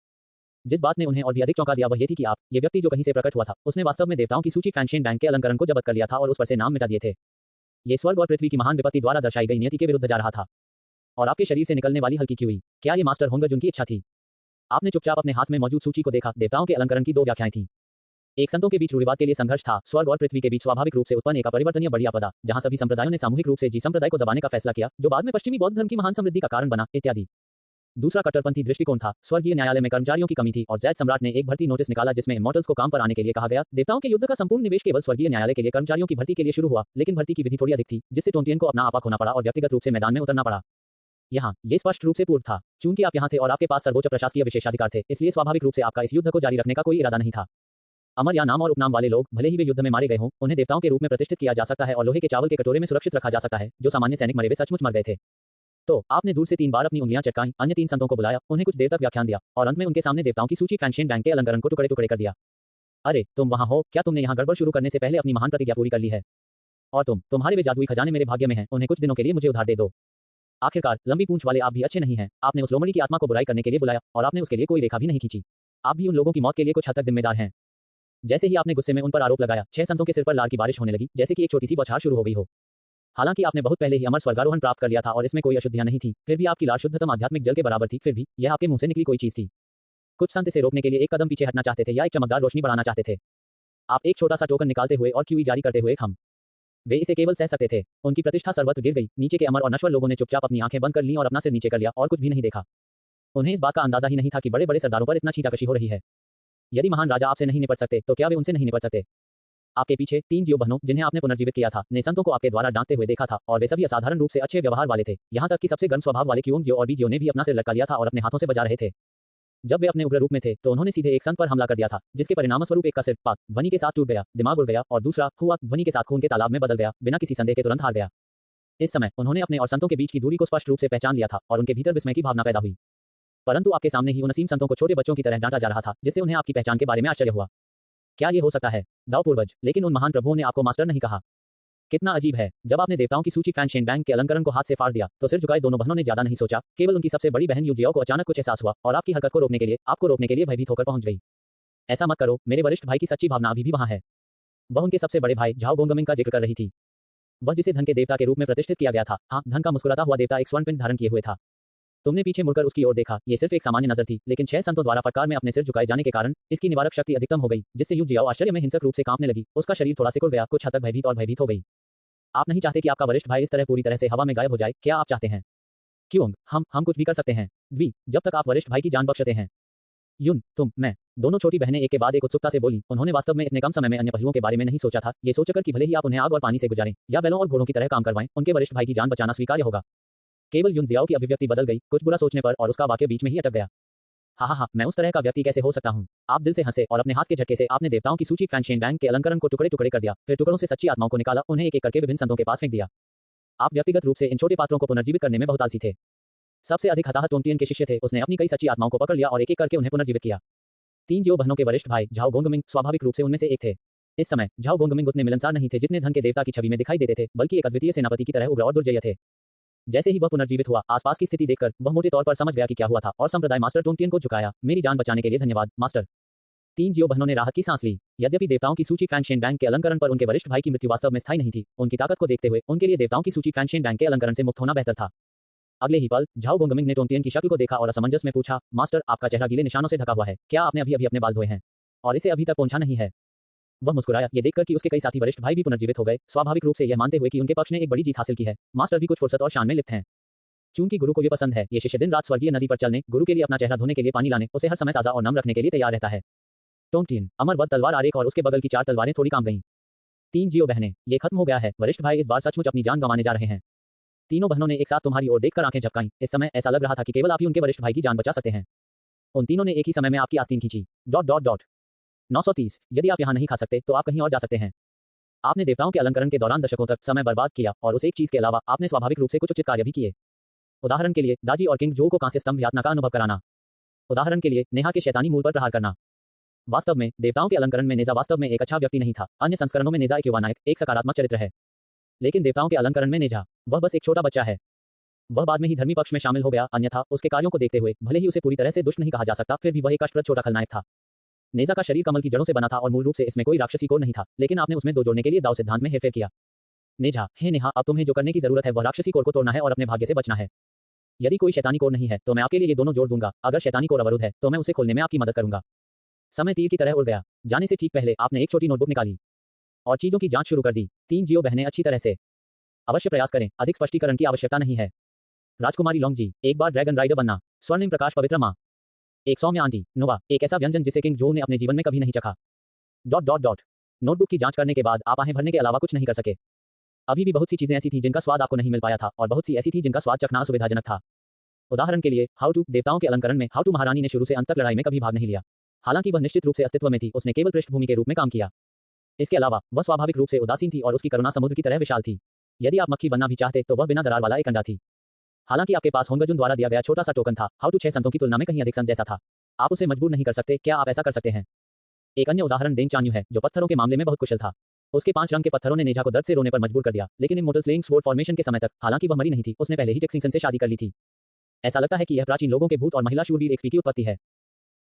जिस बात ने उन्हें और भी अधिक चौंका दिया वह ये थी कि ये व्यक्ति जो कहीं से प्रकट हुआ था उसने वास्तव में देवताओं की सूची फैंग शेनबैंग के अलंकरण को जब्त कर लिया था और उस पर से नाम मिटा दिए थे। ये स्वर्ग और पृथ्वी की महान विपत्ति द्वारा दर्शाई गई नियति के विरुद्ध जा रहा था। और आपके शरीर से निकलने वाली हल्की क्यूई, क्या ये मास्टर होंगजुन की इच्छा थी? आपने चुपचाप अपने हाथ में मौजूद सूची को देखा। देवताओं के अलंकरण की 2 व्याख्याएं थीं। एक संतों के बीच रूढ़िवाद के लिए संघर्ष था, स्वर्ग और पृथ्वी के बीच स्वाभाविक रूप से उत्पन्न एक अपरिवर्तनीय बड़ी आपदा, जहां सभी संप्रदायों ने सामूहिक रूप से जी संप्रदाय को दबाने का फैसला किया, जो बाद में पश्चिमी बौद्ध धर्म की महान समृद्धि का कारण बना, इत्यादि। दूसरा कट्टरपंथी दृष्टिकोण था, स्वर्गीय न्यायालय में कर्मचारियों की कमी थी और जैद सम्राट ने एक भर्ती नोटिस निकाला जिसमें इमॉर्टल्स को काम पर आने के लिए कहा गया। देवताओं के युद्ध का संपूर्ण निवेश केवल स्वर्गीय न्यायालय के लिए कर्मचारियों की भर्ती के लिए शुरू हुआ, लेकिन भर्ती की विधि थोड़ी अधिक थी, जिससे टोंटियन को अपना आपा खोना पड़ा और व्यक्तिगत रूप से मैदान में उतरना पड़ा। यहाँ ये स्पष्ट रूप से पूर्व था, चूंकि आप यहाँ थे और आपके पास सर्वोच्च प्रशासकीय विशेषाधिकार थे, इसलिए स्वाभाविक रूप से आपका इस युद्ध को जारी रखने का कोई इरादा नहीं था। अमर या नाम और उपनाम वाले लोग, भले ही वे युद्ध में मारे गए हों, उन्हें देवताओं के रूप में प्रतिष्ठित किया जा सकता है और लोहे के चावल के कटोरे में सुरक्षित रखा जा सकता है, जो सामान्य सैनिक मरे वे सचमुच मर गए थे। तो आपने दूर से 3 बार अपनी उंगलियां चटकाई, अन्य 3 संतों को बुलाया, उन्हें कुछ देर तक व्याख्यान दिया और अंत में उनके सामने देवताओं की सूची फैंग शेनबैंग के अलंकरण को टुकड़े टुकड़े कर दिया। अरे तुम वहां हो, क्या तुमने यहाँ गड़बड़ शुरू करने से पहले अपनी महान प्रतिज्ञा पूरी कर ली है? और तुम्हारे वे जादुई खजाने मेरे भाग्य में हैं, उन्हें कुछ दिनों के लिए मुझे उधार दे दो। आखिरकार लंबी पूंछ वाले आप भी अच्छे नहीं हैं। आपने उस लोमड़ी की आत्मा को बुराई करने के लिए बुलाया और आपने उसके लिए कोई रेखा भी नहीं खींची। आप भी उन लोगों की मौत के लिए कुछ हद तक जिम्मेदार हैं। जैसे ही आपने गुस्से में उन पर आरोप लगाया, 6 संतों के सिर पर लार की बारिश होने लगी, जैसे कि एक छोटी सी बौछार शुरू हो गई हो। हालांकि आपने बहुत पहले ही अमर स्वर्गारोहण प्राप्त कर लिया था और इसमें कोई अशुद्धियां नहीं थी, फिर भी आपकी लार शुद्धतम आध्यात्मिक जल के बराबर थी। फिर भी यह आपके मुंह से निकली कोई चीज थी। कुछ संत इसे रोकने के लिए एक कदम पीछे हटना चाहते थे या एक चमकदार रोशनी बढ़ाना चाहते थे। आप एक छोटा सा टोकन निकालते हुए और क्यूई जारी करते हुए हम वे इसे केवल सह सकते थे। उनकी प्रतिष्ठा सर्वत्र गिर गई। नीचे के अमर और नश्वर लोगों ने चुपचाप अपनी आंखें बंद कर लीं और अपना सिर नीचे कर लिया और कुछ भी नहीं देखा। उन्हें इस बात का अंदाजा ही नहीं था कि बड़े बड़े सरदारों पर इतना छींटाकशी हो रही है। यदि महान राजा आपसे नहीं निपट सकते तो क्या वे उनसे नहीं निपट सकते? आपके पीछे 3 जियो बहनों, जिन्हें आपने पुनर्जीवित किया था, ने संतों को आपके द्वारा डांटते हुए देखा था और वे सभी असाधारण रूप से अच्छे व्यवहार वाले थे। यहाँ तक कि सबसे गर्म स्वभाव वाले क्यूंग जियो और बी जियो ने भी अपना सिर लटका लिया था और अपने हाथों से बजा रहे थे। जब वे अपने उग्र रूप में थे तो उन्होंने सीधे एक संत पर हमला कर दिया था, जिसके परिणामस्वरूप एक का सिर पाक ध्वनि के साथ टूट गया, दिमाग उड़ गया और दूसरा हुआ ध्वनि के साथ खून के तालाब में बदल गया, बिना किसी संदेह के तुरंत हार गया। इस समय उन्होंने अपने और संतों के बीच की दूरी को स्पष्ट रूप से पहचान लिया था और उनके भीतर विस्मय की भावना पैदा हुई। परंतु आपके सामने ही उन असीम संतों को छोटे बच्चों की तरह डांटा जा रहा था, जिससे उन्हें आपकी पहचान के बारे में आश्चर्य हुआ। क्या ये हो सकता है? दाव पूर्वज, लेकिन उन महान प्रभुओं ने आपको मास्टर नहीं कहा। कितना अजीब है। जब आपने देवताओं की सूची फैंग शेनबैंग के अलंकरण को हाथ से फाड़ दिया तो सिर झुकाए दोनों बहनों ने ज्यादा नहीं सोचा। केवल उनकी सबसे बड़ी बहन यूजियाओ को अचानक कुछ एहसास हुआ और आपकी हरकत को रोकने के लिए, आपको रोकने के लिए भयभीत होकर पहुंच गई। ऐसा मत करो, मेरे वरिष्ठ भाई की सच्ची भावना अभी भी वहां है। वह उनके सबसे बड़े भाई झाओ गोंगमिंग का जिक्र कर रही थी। वह जिसे धन के देवता के रूप में प्रतिष्ठित किया गया था। हाँ, धन का मुस्कुराता हुआ देवता एक स्वर्ण पिंड धारण किए हुए था। तुमने पीछे मुड़कर उसकी ओर देखा। ये सिर्फ एक सामान्य नजर थी, लेकिन 6 संतों द्वारा फटकार में अपने सिर झुकाए जाने के कारण इसकी निवारक शक्ति अधिकतम हो गई, जिससे यू जियाओ आश्चर्य में हिंसक रूप से कांपने लगी। उसका शरीर थोड़ा सिकुड़ गया, कुछ हद तक भयभीत हो गई। आप नहीं चाहते कि आपका वरिष्ठ भाई इस तरह पूरी तरह से हवा में गायब हो जाए। क्या आप चाहते हैं? क्यों? हम कुछ भी कर सकते हैं द्वि, जब तक आप वरिष्ठ भाई की जान बख्शते हैं। युन, तुम, मैं, दोनों छोटी बहनें एक के बाद एक उत्सुकता से बोली। उन्होंने वास्तव में इतने कम समय में अन्य पहलुओं के बारे में नहीं सोचा था, ये सोचकर कि भले ही आप उन्हें आग और पानी से गुजारें या बैलों और घोड़ों की तरह काम करवाएं, उनके वरिष्ठ भाई की जान बचाना स्वीकार्य होगा। केवल युन जियाओ की अभिव्यक्ति बदल गई, कुछ बुरा सोचने पर, और उसका वाक्य बीच में ही अटक गया। हाँ, मैं उस तरह का व्यक्ति कैसे हो सकता हूँ? आप दिल से हंसे और अपने हाथ के झटके से आपने देवताओं की सूची फैंग शेनबैंग के अलंकरण को टुकड़े टुकड़े कर दिया। फिर टुकड़ों से सच्ची आत्माओं को निकाला, उन्हें एक एक करके विभिन्न संतों के पास फेंक दिया। आप व्यक्तिगत रूप से इन छोटे पात्रों को पुनर्जीवित करने में बहुत आलसी थे। सबसे अधिक हताहत टोंटियन के शिष्य थे। उसने अपनी कई सच्ची आत्माओं को पकड़ लिया और एक एक करके उन्हें पुनर्जीवित किया। 3 जियो बहनों के वरिष्ठ भाई झाओ गोंगमिंग स्वाभाविक रूप से उनमें से एक थे। इस समय झाओ गोंगमिंग उतने मिलनसार नहीं थे जितने धन के देवता की छवि में दिखाई देते थे, बल्कि एक अद्वितीय सेनापति की तरह उग्र और दुर्जय थे। जैसे ही वह पुनर्जीवित हुआ, आसपास की स्थिति देखकर वह मोटे तौर पर समझ गया कि क्या हुआ था और संप्रदाय मास्टर टोंटियन को झुकाया। मेरी जान बचाने के लिए धन्यवाद, मास्टर। तीन जियो बहनों ने राहत की सांस ली। यद्यपि देवताओं की सूची फैंग शेन बैंग के अलंकरण पर उनके वरिष्ठ भाई की मृत्यु वास्तव में स्थायी नहीं थी, उनकी ताकत को देखते हुए उनके लिए देवताओं की सूची फैंग शेन बैंग के अलंकरण से मुक्त होना बेहतर था। अगले ही पल झाओ गोंगमिंग ने तोंगतियन की शक्ल को देखा और असमंजस में पूछा, मास्टर, आपका चेहरा गीले निशानों से ढका हुआ है, क्या आपने अभी अभी अपने बाल धोए हैं और इसे अभी तक पोंछा नहीं है? वह मुस्कुराया, ये देखकर कि उसके कई साथी वरिष्ठ भाई भी पुनर्जीवित हो गए, स्वाभाविक रूप से यह मानते हुए कि उनके पक्ष ने एक बड़ी जीत हासिल की है। मास्टर भी कुछ फुर्सत और शान में लिप्त हैं। चूंकि गुरु को ये पसंद है, ये शिष्य दिन रात स्वर्गीय नदी पर चलने, गुरु के लिए अपना चेहरा धोने के लिए पानी लाने, उसे हर समय ताजा और नम रखने के लिए तैयार रहता है। टोंगटियन, अमरवत तलवार आरेख और उसके बगल की 4 तलवारें थोड़ी काम गईं। तीन जियो बहनें, ये खत्म हो गया है, वरिष्ठ भाई इस बार सचमुच अपनी जान गंवाने जा रहे हैं। तीनों बहनों ने एक साथ तुम्हारी ओर देखकर आंखें झपकाईं। इस समय ऐसा लग रहा था कि केवल आप ही उनके वरिष्ठ भाई की जान बचा सकते हैं। उन तीनों ने एक ही समय में आपकी आस्तीन खींची। 930, यदि आप यहाँ नहीं खा सकते तो आप कहीं और जा सकते हैं। आपने देवताओं के अलंकरण के दौरान दशकों तक समय बर्बाद किया और उस एक चीज के अलावा आपने स्वाभाविक रूप से कुछ उचित कार्य भी किए। उदाहरण के लिए दाजी और किंग जो को कांस्य स्तंभ यातना का अनुभव कराना। उदाहरण के लिए नेहा के शैतानी मूल पर प्रहार करना। वास्तव में देवताओं के अलंकरण में नेजा वास्तव में एक अच्छा व्यक्ति नहीं था। अन्य संस्करणों में नेजा एक युवा नायक, एक सकारात्मक चरित्र है, लेकिन देवताओं के अलंकरण में नेजा, वह बस एक छोटा बच्चा है। वह बाद में ही धर्मी पक्ष में शामिल हो गया, अन्यथा उसके कार्यों को देखते हुए भले ही उसे पूरी तरह से दुष्ट नहीं कहा जा सकता, फिर भी वह एक कष्टप्रद छोटा खलनायक था। नेजा का शरीर कमल की जड़ों से बना था और मूल रूप से इसमें कोई राक्षसी कोर नहीं था, लेकिन आपने उसमें दो जोड़ने के लिए दाव सिद्धांत में हेरफेर किया। नेजा, हे नेहा, अब तुम्हें जो करने की जरूरत है वह राक्षसी कोर को तोड़ना है और अपने भाग्य से बचना है। यदि कोई शैतानी कोर नहीं है तो मैं आपके लिए ये दोनों जोड़ दूंगा, अगर शैतानी कोर अवरुद्ध है तो मैं उसे खोलने में आपकी मदद करूंगा। समय तीर की तरह उड़ गया। जाने से ठीक पहले आपने एक छोटी नोटबुक निकाली और चीजों की जांच शुरू कर दी। तीन जियो बहनें अच्छी तरह से अवश्य प्रयास करें, अधिक स्पष्टीकरण की आवश्यकता नहीं है। राजकुमारी लोंगजी, एक बार ड्रैगन राइडर बनना। स्वर्णिम प्रकाश पवित्र माँ, एक सौम्य आंटी नोवा, एक ऐसा व्यंजन जिसे किंग जो ने अपने जीवन में कभी नहीं चखा। नोटबुक की जांच करने के बाद आप आहें भरने के अलावा कुछ नहीं कर सके। अभी भी बहुत सी चीजें ऐसी थी जिनका स्वाद आपको नहीं मिल पाया था और बहुत सी ऐसी थी जिनका स्वाद चखना असुविधाजनक था। उदाहरण के लिए हाउ टू, देवताओं के अलंकरण में हाउ टू महारानी ने शुरू से अंत तक लड़ाई में कभी भाग नहीं लिया। हालांकि वह निश्चित रूप से अस्तित्व में थी, उसने केवल पृष्ठभूमि के रूप में काम किया। इसके अलावा वह स्वाभाविक रूप से उदासीन थी और उसकी करुणा समुद्र की तरह विशाल थी। यदि आप मक्खी बनना भी चाहते तो वह बिना दरार वाला एक अंडा थी। हालांकि आपके पास होंगजुन द्वारा दिया गया छोटा सा टोकन था, हाउ टू 6 संतों की तुलना में कहीं अधिक संत जैसा था। आप उसे मजबूर नहीं कर सकते, क्या आप ऐसा कर सकते हैं? एक अन्य उदाहरण डेंग चान्यू है, जो पत्थरों के मामले में बहुत कुशल था। उसके 5 रंग के पत्थरों ने नेजा को दर्द से रोने पर मजबूर कर दिया, लेकिन इमोर्टल स्लेइंग स्वॉर्ड फॉर्मेशन के समय तक, हालांकि वह मरी नहीं थी, उसने पहले ही टेक्सिंगसन से शादी कर ली थी। ऐसा लगता है कि यह प्राचीन लोगों के भूत और महिला शूरवीर एक्सपी की उत्पत्ति है।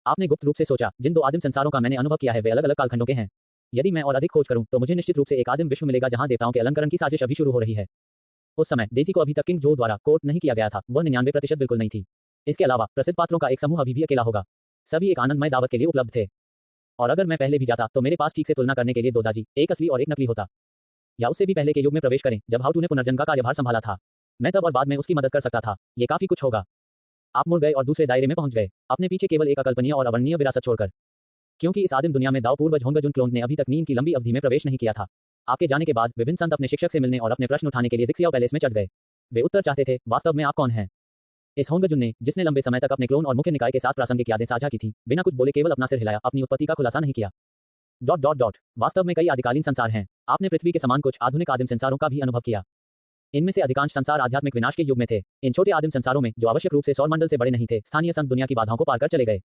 आपने गुप्त रूप से सोचा, जिन 2 आदिम संसारों का मैंने अनुभव किया है वे अलग अलग कालखंडों के हैं। यदि मैं और अधिक खोज करूं तो मुझे निश्चित रूप से एक आदिम विश्व मिलेगा जहां देवताओं के अलंकरण की साजिश अभी शुरू हो रही है। उस समय डेजी को अभी तक किंग जो द्वारा कोर्ट नहीं किया गया था, वह 99% बिल्कुल नहीं थी। इसके अलावा प्रसिद्ध पात्रों का एक समूह अभी भी अकेला होगा। सभी एक आनंदमय दावत के लिए उपलब्ध थे। और अगर मैं पहले भी जाता तो मेरे पास ठीक से तुलना करने के लिए 2 दाजी, एक असली और एक नकली होता। या उससे भी पहले के युग में प्रवेश करें, जब हाउ टू ने पुनर्जन्म का कार्यभार संभाला था। मैं तब और बाद में उसकी मदद कर सकता था। ये काफी कुछ होगा। आप मुड़ गए और दूसरे दायरे में पहुंच गए, अपने पीछे केवल एक अकल्पनीय और अवर्णनीय विरासत छोड़कर। क्योंकि इस आदिम दुनिया में दाव पूर्वज होंगजुन क्लोन ने अभी तक नींद की लंबी अवधि में प्रवेश नहीं किया था। आपके जाने के बाद विभिन्न संत अपने शिक्षक से मिलने और अपने प्रश्न उठाने के लिए जिक्सियाओ पैलेस में चढ़ गए। वे उत्तर चाहते थे, वास्तव में आप कौन हैं? इस होंगजुन ने, जिसने लंबे समय तक अपने क्लोन और मुख्य निकाय के साथ प्रासंगिक यादें साझा की थी, बिना कुछ बोले केवल अपना सिर हिलाया, अपनी उत्पत्ति का खुलासा नहीं किया। वास्तव में कई आदिकालीन संसार हैं। आपने पृथ्वी के समान कुछ आधुनिक आदिम संसारों का भी अनुभव किया। इनमें से अधिकांश संसार आध्यात्मिक विनाश के युग में थे। इन छोटे आदिम संसारों में, जो आवश्यक रूप से सौरमंडल से बड़े नहीं थे, स्थानीय संत दुनिया की बाधाओं को पार कर चले गए।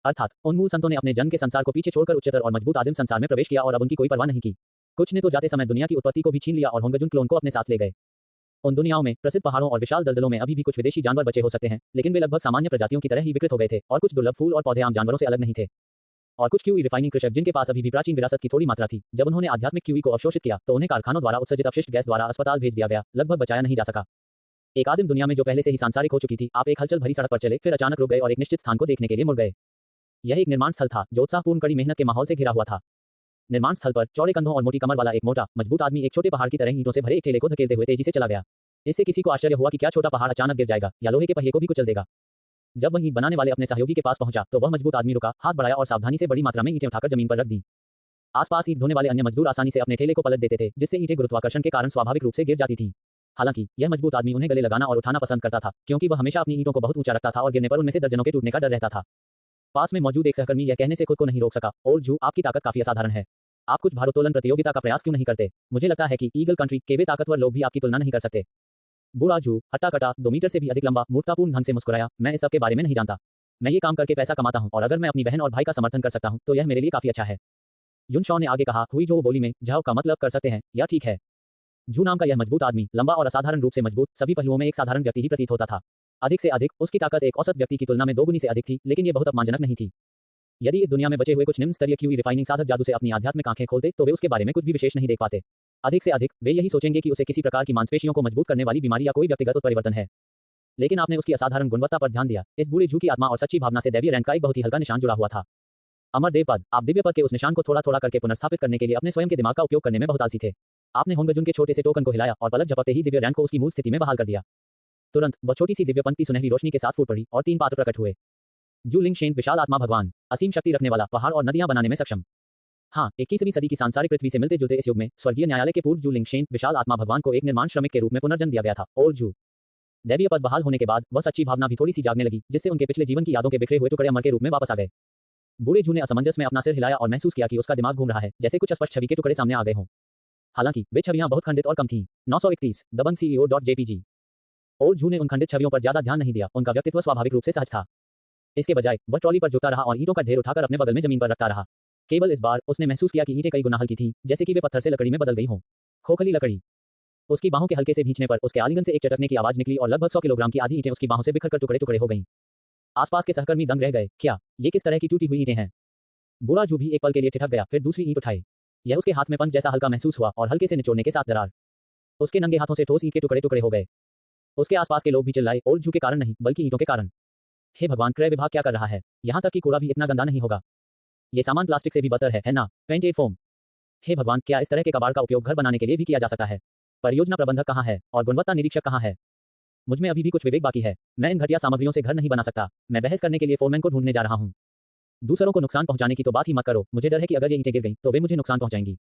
अर्थात उन मूल संतों ने अपने जन्म के संसार को पीछे छोड़कर उच्चतर और मजबूत आदिम संसार में प्रवेश किया और अब उनकी कोई परवाह नहीं की। कुछ ने तो जाते समय दुनिया की उत्पत्ति को भी छीन लिया और होंगजुन क्लोन को अपने साथ ले गए। उन दुनियाओं में, प्रसिद्ध पहाड़ों और विशाल दलदलों में अभी भी कुछ विदेशी जानवर बचे हो सकते हैं, लेकिन वे लगभग सामान्य प्रजातियों की तरह ही विकृत हो गए थे और कुछ दुर्लभ फूल और पौधे आम जानवरों से अलग नहीं थे। और कुछ क्यूई रिफाइनिंग कृषक जिनके पास अभी भी प्राचीन विरासत की थोड़ी मात्रा थी, जब उन्होंने आध्यात्मिक क्यूई को अवशोषित किया तो उन्हें कारखानों द्वारा उत्सर्जित अपशिष्ट गैस द्वारा अस्पताल भेज दिया गया, लगभग बचाया नहीं जा सका। एक आदिम दुनिया में जो पहले से ही सांसारिक हो चुकी थी, आप एक हलचल भरी सड़क पर चले, फिर अचानक रुक गए और एक निश्चित स्थान को देखने के लिए मुड़ गए। यह एक निर्माण स्थल था जो उत्साहपूर्ण कड़ी मेहनत के माहौल से घिरा हुआ था। निर्माण स्थल पर चौड़े कंधों और मोटी कमर वाला एक मोटा, मजबूत आदमी एक छोटे पहाड़ की तरह ईंटों से भरे एक ठेले को धकेलते हुए तेजी से चला गया। इससे किसी को आश्चर्य हुआ कि क्या छोटा पहाड़ अचानक गिर जाएगा या लोहे के पहिए को भी कुचल देगा। जब वह ईंट बनाने वाले अपने सहयोगी के पास पहुंचा तो वह मजबूत आदमी रुका, हाथ बढ़ाया और सावधानी से बड़ी मात्रा में ईंटें उठाकर जमीन पर रख दी। आसपास ईंट ढोने वाले अन्य मजदूर आसानी से अपने ठेले को पलट देते थे, जिससे ईंटें गुरुत्वाकर्षण के कारण स्वाभाविक रूप से गिर जाती थीं। हालांकि यह मजबूत आदमी उन्हें गले लगाना और उठाना पसंद करता था, क्योंकि वह हमेशा अपनी ईंटों को बहुत ऊंचा रखता था और गिरने पर उनमें से दर्जनों के टूटने का डर रहता था। पास में मौजूद एक सहकर्मी यह कहने से खुद को नहीं रोक सका, ओल्ड जू, आपकी ताकत काफी असाधारण है। आप कुछ भारोत्तोलन प्रतियोगिता का प्रयास क्यों नहीं करते? मुझे लगता है कि ईगल कंट्री के वे ताकतवर लोग भी आपकी तुलना नहीं कर सकते। बूढ़ा जू हट्टा कटा 2 मीटर से भी अधिक लंबा मूर्खतापूर्ण ढंग से मुस्कुराया, मैं इस सब के बारे में नहीं जानता। मैं ये काम करके पैसा कमाता हूँ और अगर मैं अपनी बहन और भाई का समर्थन कर सकता हूँ तो यह मेरे लिए काफी अच्छा है। युन शॉ ने आगे कहा, हुई जो बोली में झाओ का मतलब कर सकते हैं, या ठीक है। जू नाम का यह मजबूत आदमी, लंबा और असाधारण रूप से मजबूत, सभी पहलुओं में एक साधारण व्यक्ति ही प्रतीत होता था। अधिक से अधिक, उसकी ताकत एक औसत व्यक्ति की तुलना में 2 गुनी से अधिक थी, लेकिन यह बहुत अपमानजनक नहीं थी। यदि इस दुनिया में बचे हुए कुछ निम्न स्तरीय क्यूई रिफाइनिंग साधक जादू से अपनी आध्यात्मिक आंखें खोलते तो वे उसके बारे में कुछ भी विशेष नहीं देख पाते। अधिक से अधिक वे यही सोचेंगे कि उसे किसी प्रकार की मांसपेशियों को मजबूत करने वाली बीमारी या कोई व्यक्तिगत उत्परिवर्तन है। लेकिन आपने उसकी असाधारण गुणवत्ता पर ध्यान दिया। इस बूढ़े जू की आत्मा और सच्ची भावना से दैवीय रैंक का एक बहुत ही हल्का निशान जुड़ा हुआ था। अमर देव पद। आप दिव्य पद के उस निशान को थोड़ा थोड़ा करके पुनर्स्थापित करने के लिए अपने स्वयं के दिमाग का उपयोग करने में बहुत आलसी थे। आपने होंगजुन के छोटे से टोकन को हिलाया और पलक झपकते ही दिव्य रैंक को उसकी मूल स्थिति में बहाल कर दिया। तुरंत वह छोटी सी दिव्य पंक्ति सुनहरी रोशनी के साथ फूट पड़ी और 3 पात्र प्रकट हुए। जू लिंगशेन विशाल आत्मा भगवान, असीम शक्ति रखने वाला, पहाड़ और नदियां बनाने में सक्षम। हाँ, 21वीं सदी की सांसारिक पृथ्वी से मिलते जुलते इस युग में स्वर्गीय न्यायालय के पूर्व जू लिंगशेन विशाल आत्मा भगवान को एक निर्माण श्रमिक के रूप में पुनर्जन्म दिया गया था। और जू दैवीय पद बहाल होने के बाद वह सच्ची भावना भी थोड़ी सी जागने लगी, जिससे उनके पिछले जीवन की यादों के बिखरे हुए टुकड़े अमर के रूप में वापस आ गए। बूढ़े जू ने असमंजस में अपना सिर हिलाया और महसूस किया कि उसका दिमाग घूम रहा है, जैसे कुछ अस्पष्ट छवि के टुकड़े सामने आ गए हों। हालांकि वे छवियां बहुत खंडित और कम थीं। 931 दबंग CEO.jpg। और जू ने उन खंडित छवियों पर ज्यादा ध्यान नहीं दिया। उनका व्यक्तित्व स्वाभाविक रूप से सहज था। इसके बजाय वह ट्रॉली पर झुकता रहा और ईंटों का ढेर उठाकर अपने बगल में जमीन पर रखता रहा। केवल इस बार उसने महसूस किया कि ईंटें कई गुना हल्की थीं, जैसे कि वे पत्थर से लकड़ी में बदल गई हों। खोखली लकड़ी। उसकी बाहों के हल्के से भींचने पर उसके आलिंगन से एक चटकने की आवाज निकली और लगभग 100 किलोग्राम की आधी ईंटें उसकी बाहों से बिखरकर टुकड़े टुकड़े हो गईं। आसपास के सहकर्मी दंग रह गए। क्या ये किस तरह की टूटी हुई ईंटें हैं? बूढ़ा जू भी एक पल के लिए ठिठक गया, फिर दूसरी ईंट उठाई। यह उसके हाथ में पंख जैसा हल्का महसूस हुआ और हल्के से निचोड़ने के साथ दरार। उसके नंगे हाथों से ठोस ईंट के टुकड़े टुकड़े हो गए। उसके आसपास के लोग भी चिल्लाए, और जू के कारण नहीं, बल्कि ईंटों के कारण। हे भगवान, क्रय विभाग क्या कर रहा है? यहाँ तक कि कूड़ा भी इतना गंदा नहीं होगा। ये सामान प्लास्टिक से भी बदतर है ना? Painted foam. हे भगवान, क्या इस तरह के कबाड़ का उपयोग घर बनाने के लिए भी किया जा सकता है? परियोजना प्रबंधक कहाँ है और गुणवत्ता निरीक्षक कहाँ है? मुझ में अभी भी कुछ विवेक बाकी है। मैं इन घटिया सामग्रियों से घर नहीं बना सकता। मैं बहस करने के लिए फोरमैन को ढूंढने जा रहा हूँ। दूसरों को नुकसान पहुंचाने की तो बात ही मत करो। मुझे डर है कि अगर ये ईंटें गिर गईं तो वे मुझे नुकसान पहुंचाएंगी।